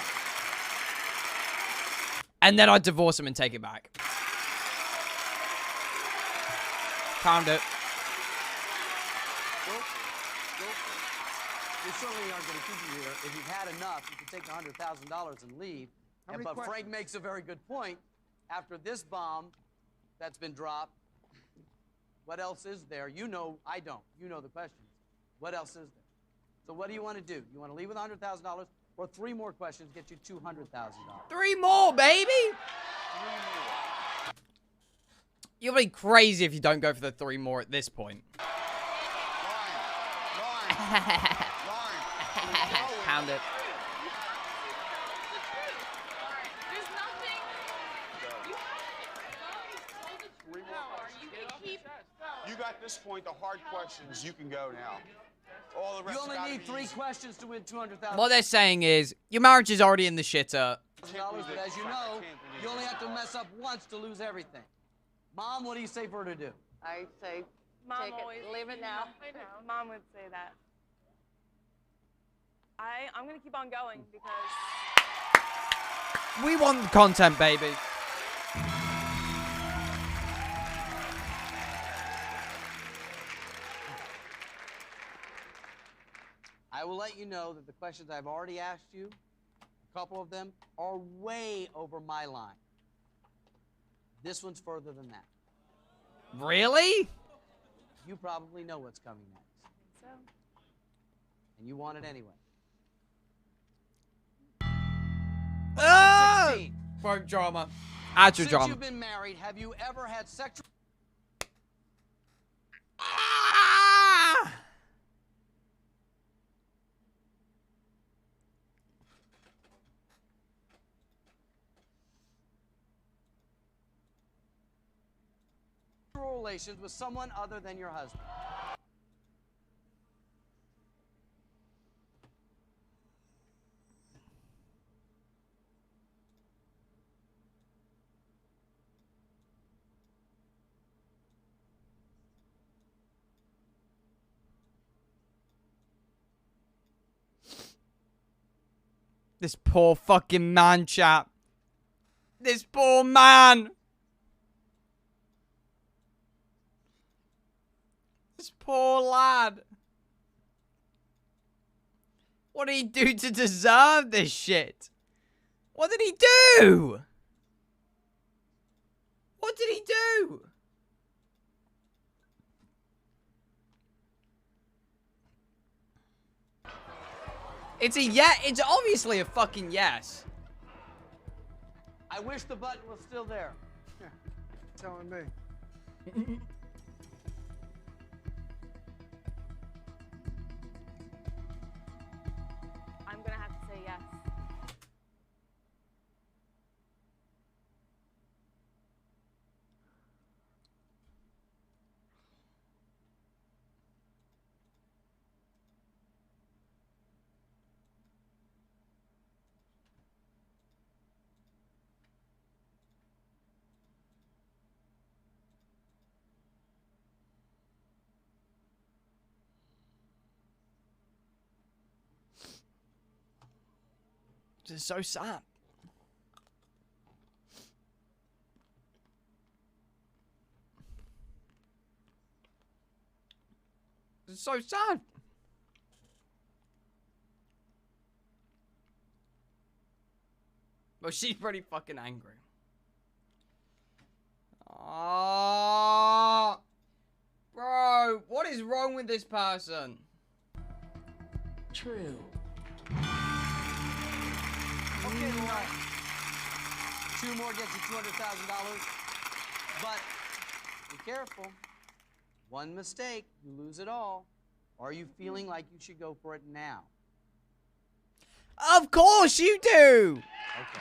And then I'd divorce him and take it back. Pound it. We certainly aren't going to keep you here. If you've had enough, you can take $100,000 and leave. But Frank makes a very good point. After this bomb that's been dropped, what else is there? You know, I don't. You know the questions. What else is there? So what do you want to do? You want to leave with $100,000, or 3 more questions get you $200,000? 3 more, baby! You'll be crazy if you don't go for the 3 more at this point. Ryan, Pound it. There's nothing. You got this point, the hard questions. You can go now. All the rest You only need 3 questions to win $200,000. What they're saying is, your marriage is already in the shitter. But as you know, you only have to mess up once to lose everything. Mom, what do you say for her to do? I say, Mom take always, it, leave it now. I know. Mom would say that. I'm gonna keep on going because We want content, baby. I will let you know that the questions I've already asked you, a couple of them, are way over my line. This one's further than that. Really? You probably know what's coming next. so. And you want it anyway. Ah! 16. Folk drama. Add your Since drama. you've been married, have you ever had sexual relations with someone other than your husband? This poor fucking man, chap. This poor man. This poor lad. What did he do to deserve this shit? What did he do? What did he do? It's a yeah. It's obviously a fucking yes. I wish the button was still there. Yeah, telling me. I'm gonna have to say yes. This is so sad. This is so sad. But she's pretty fucking angry. Ah, bro, what is wrong with this person? True. Okay, Laura. 2 more gets you $200,000. But be careful. One mistake, you lose it all. Are you feeling like you should go for it now? Of course you do. Okay.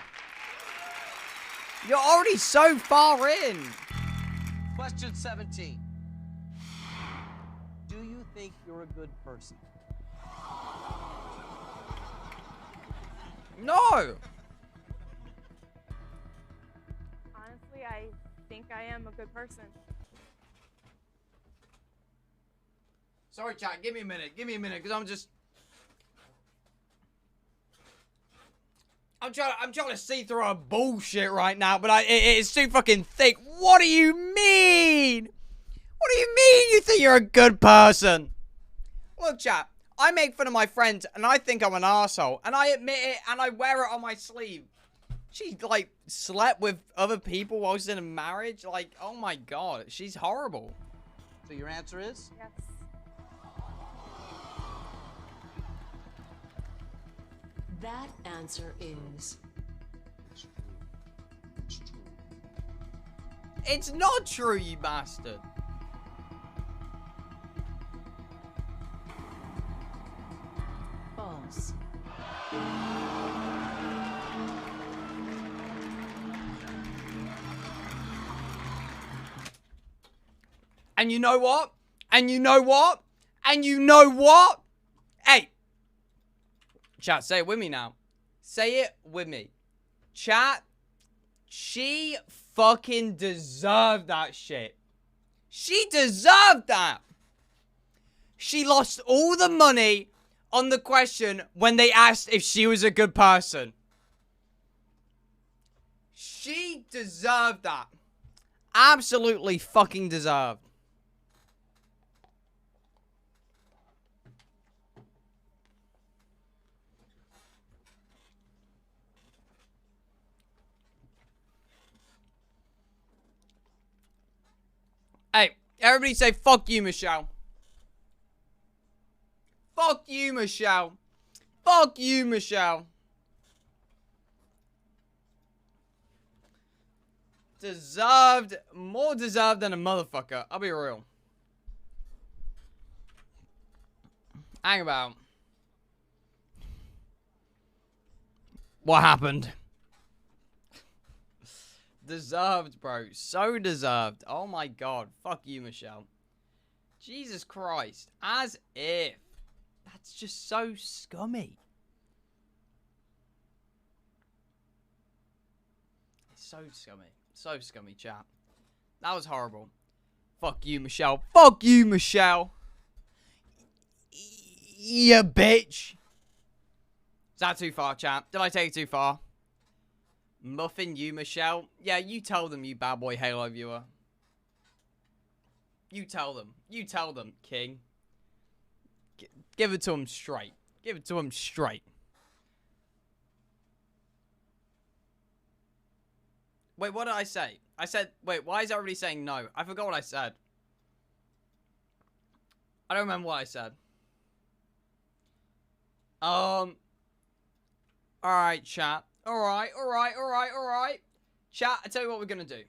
You're already so far in. Question 17. Do you think you're a good person? No. Honestly, I think I am a good person. Sorry, chat. Give me a minute. Give me a minute, because I'm trying to see through our bullshit right now, but it's too fucking thick. What do you mean? What do you mean you think you're a good person? Look, chat. I make fun of my friends, and I think I'm an arsehole, and I admit it, and I wear it on my sleeve. She, like, slept with other people whilst in a marriage? Like, oh my god, she's horrible. So your answer is? Yes. That answer is... It's not true, you bastard. answers. And you know what? And you know what? And you know what? Hey. Chat, say it with me now. Say it with me. Chat, she fucking deserved that shit. She deserved that. She lost all the money on the question when they asked if she was a good person. She deserved that. Absolutely fucking deserved. Hey, everybody say fuck you, Michelle. Fuck you, Michelle. Fuck you, Michelle. Deserved, more deserved than a motherfucker. I'll be real. Hang about. What happened? Deserved, bro. So deserved. Oh my god. Fuck you, Michelle. Jesus Christ. As if. That's just so scummy. So scummy. So scummy, chat. That was horrible. Fuck you, Michelle. Fuck you, Michelle. You bitch. Is that too far, chat? Did I take it too far? Muffin you, Michelle. Yeah, you tell them, you bad boy Halo viewer. You tell them. You tell them, King. Give it to him straight. Give it to him straight. Wait, what did I say? I said, wait, why is everybody saying no? I forgot what I said. I don't remember what I said. Alright, chat. Alright. Chat, I tell you what we're gonna do.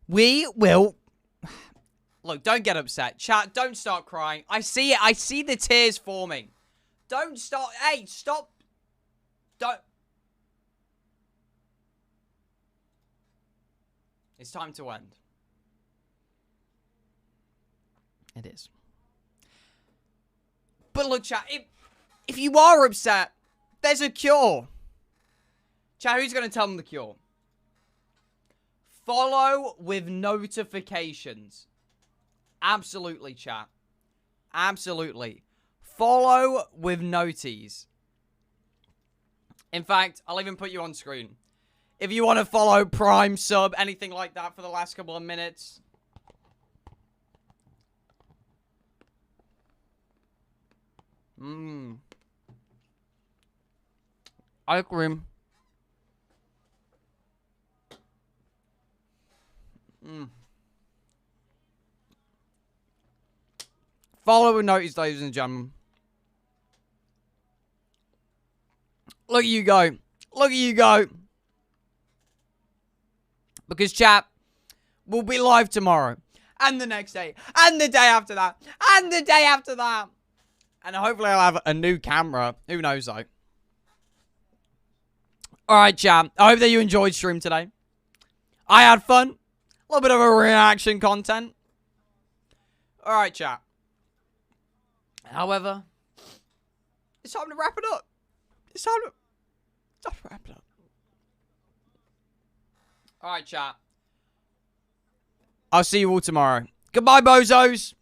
We will... Look, don't get upset. Chat, don't start crying. I see it. I see the tears forming. Don't start... Hey, stop. Don't... It's time to end. It is. But look, chat, if you are upset, there's a cure. Chat, who's going to tell them the cure? Follow with notifications. Absolutely, chat. Absolutely. Follow with noties. In fact, I'll even put you on screen. If you want to follow, Prime, sub, anything like that for the last couple of minutes. I agree. Follow with notice, ladies and gentlemen. Look at you go. Look at you go. Because, chat, we'll be live tomorrow. And the next day. And the day after that. And the day after that. And hopefully I'll have a new camera. Who knows, though. Alright, chat. I hope that you enjoyed stream today. I had fun. A little bit of a reaction content. Alright, chat. However, it's time to wrap it up. It's time to wrap it up. Alright, chat. I'll see you all tomorrow. Goodbye, bozos.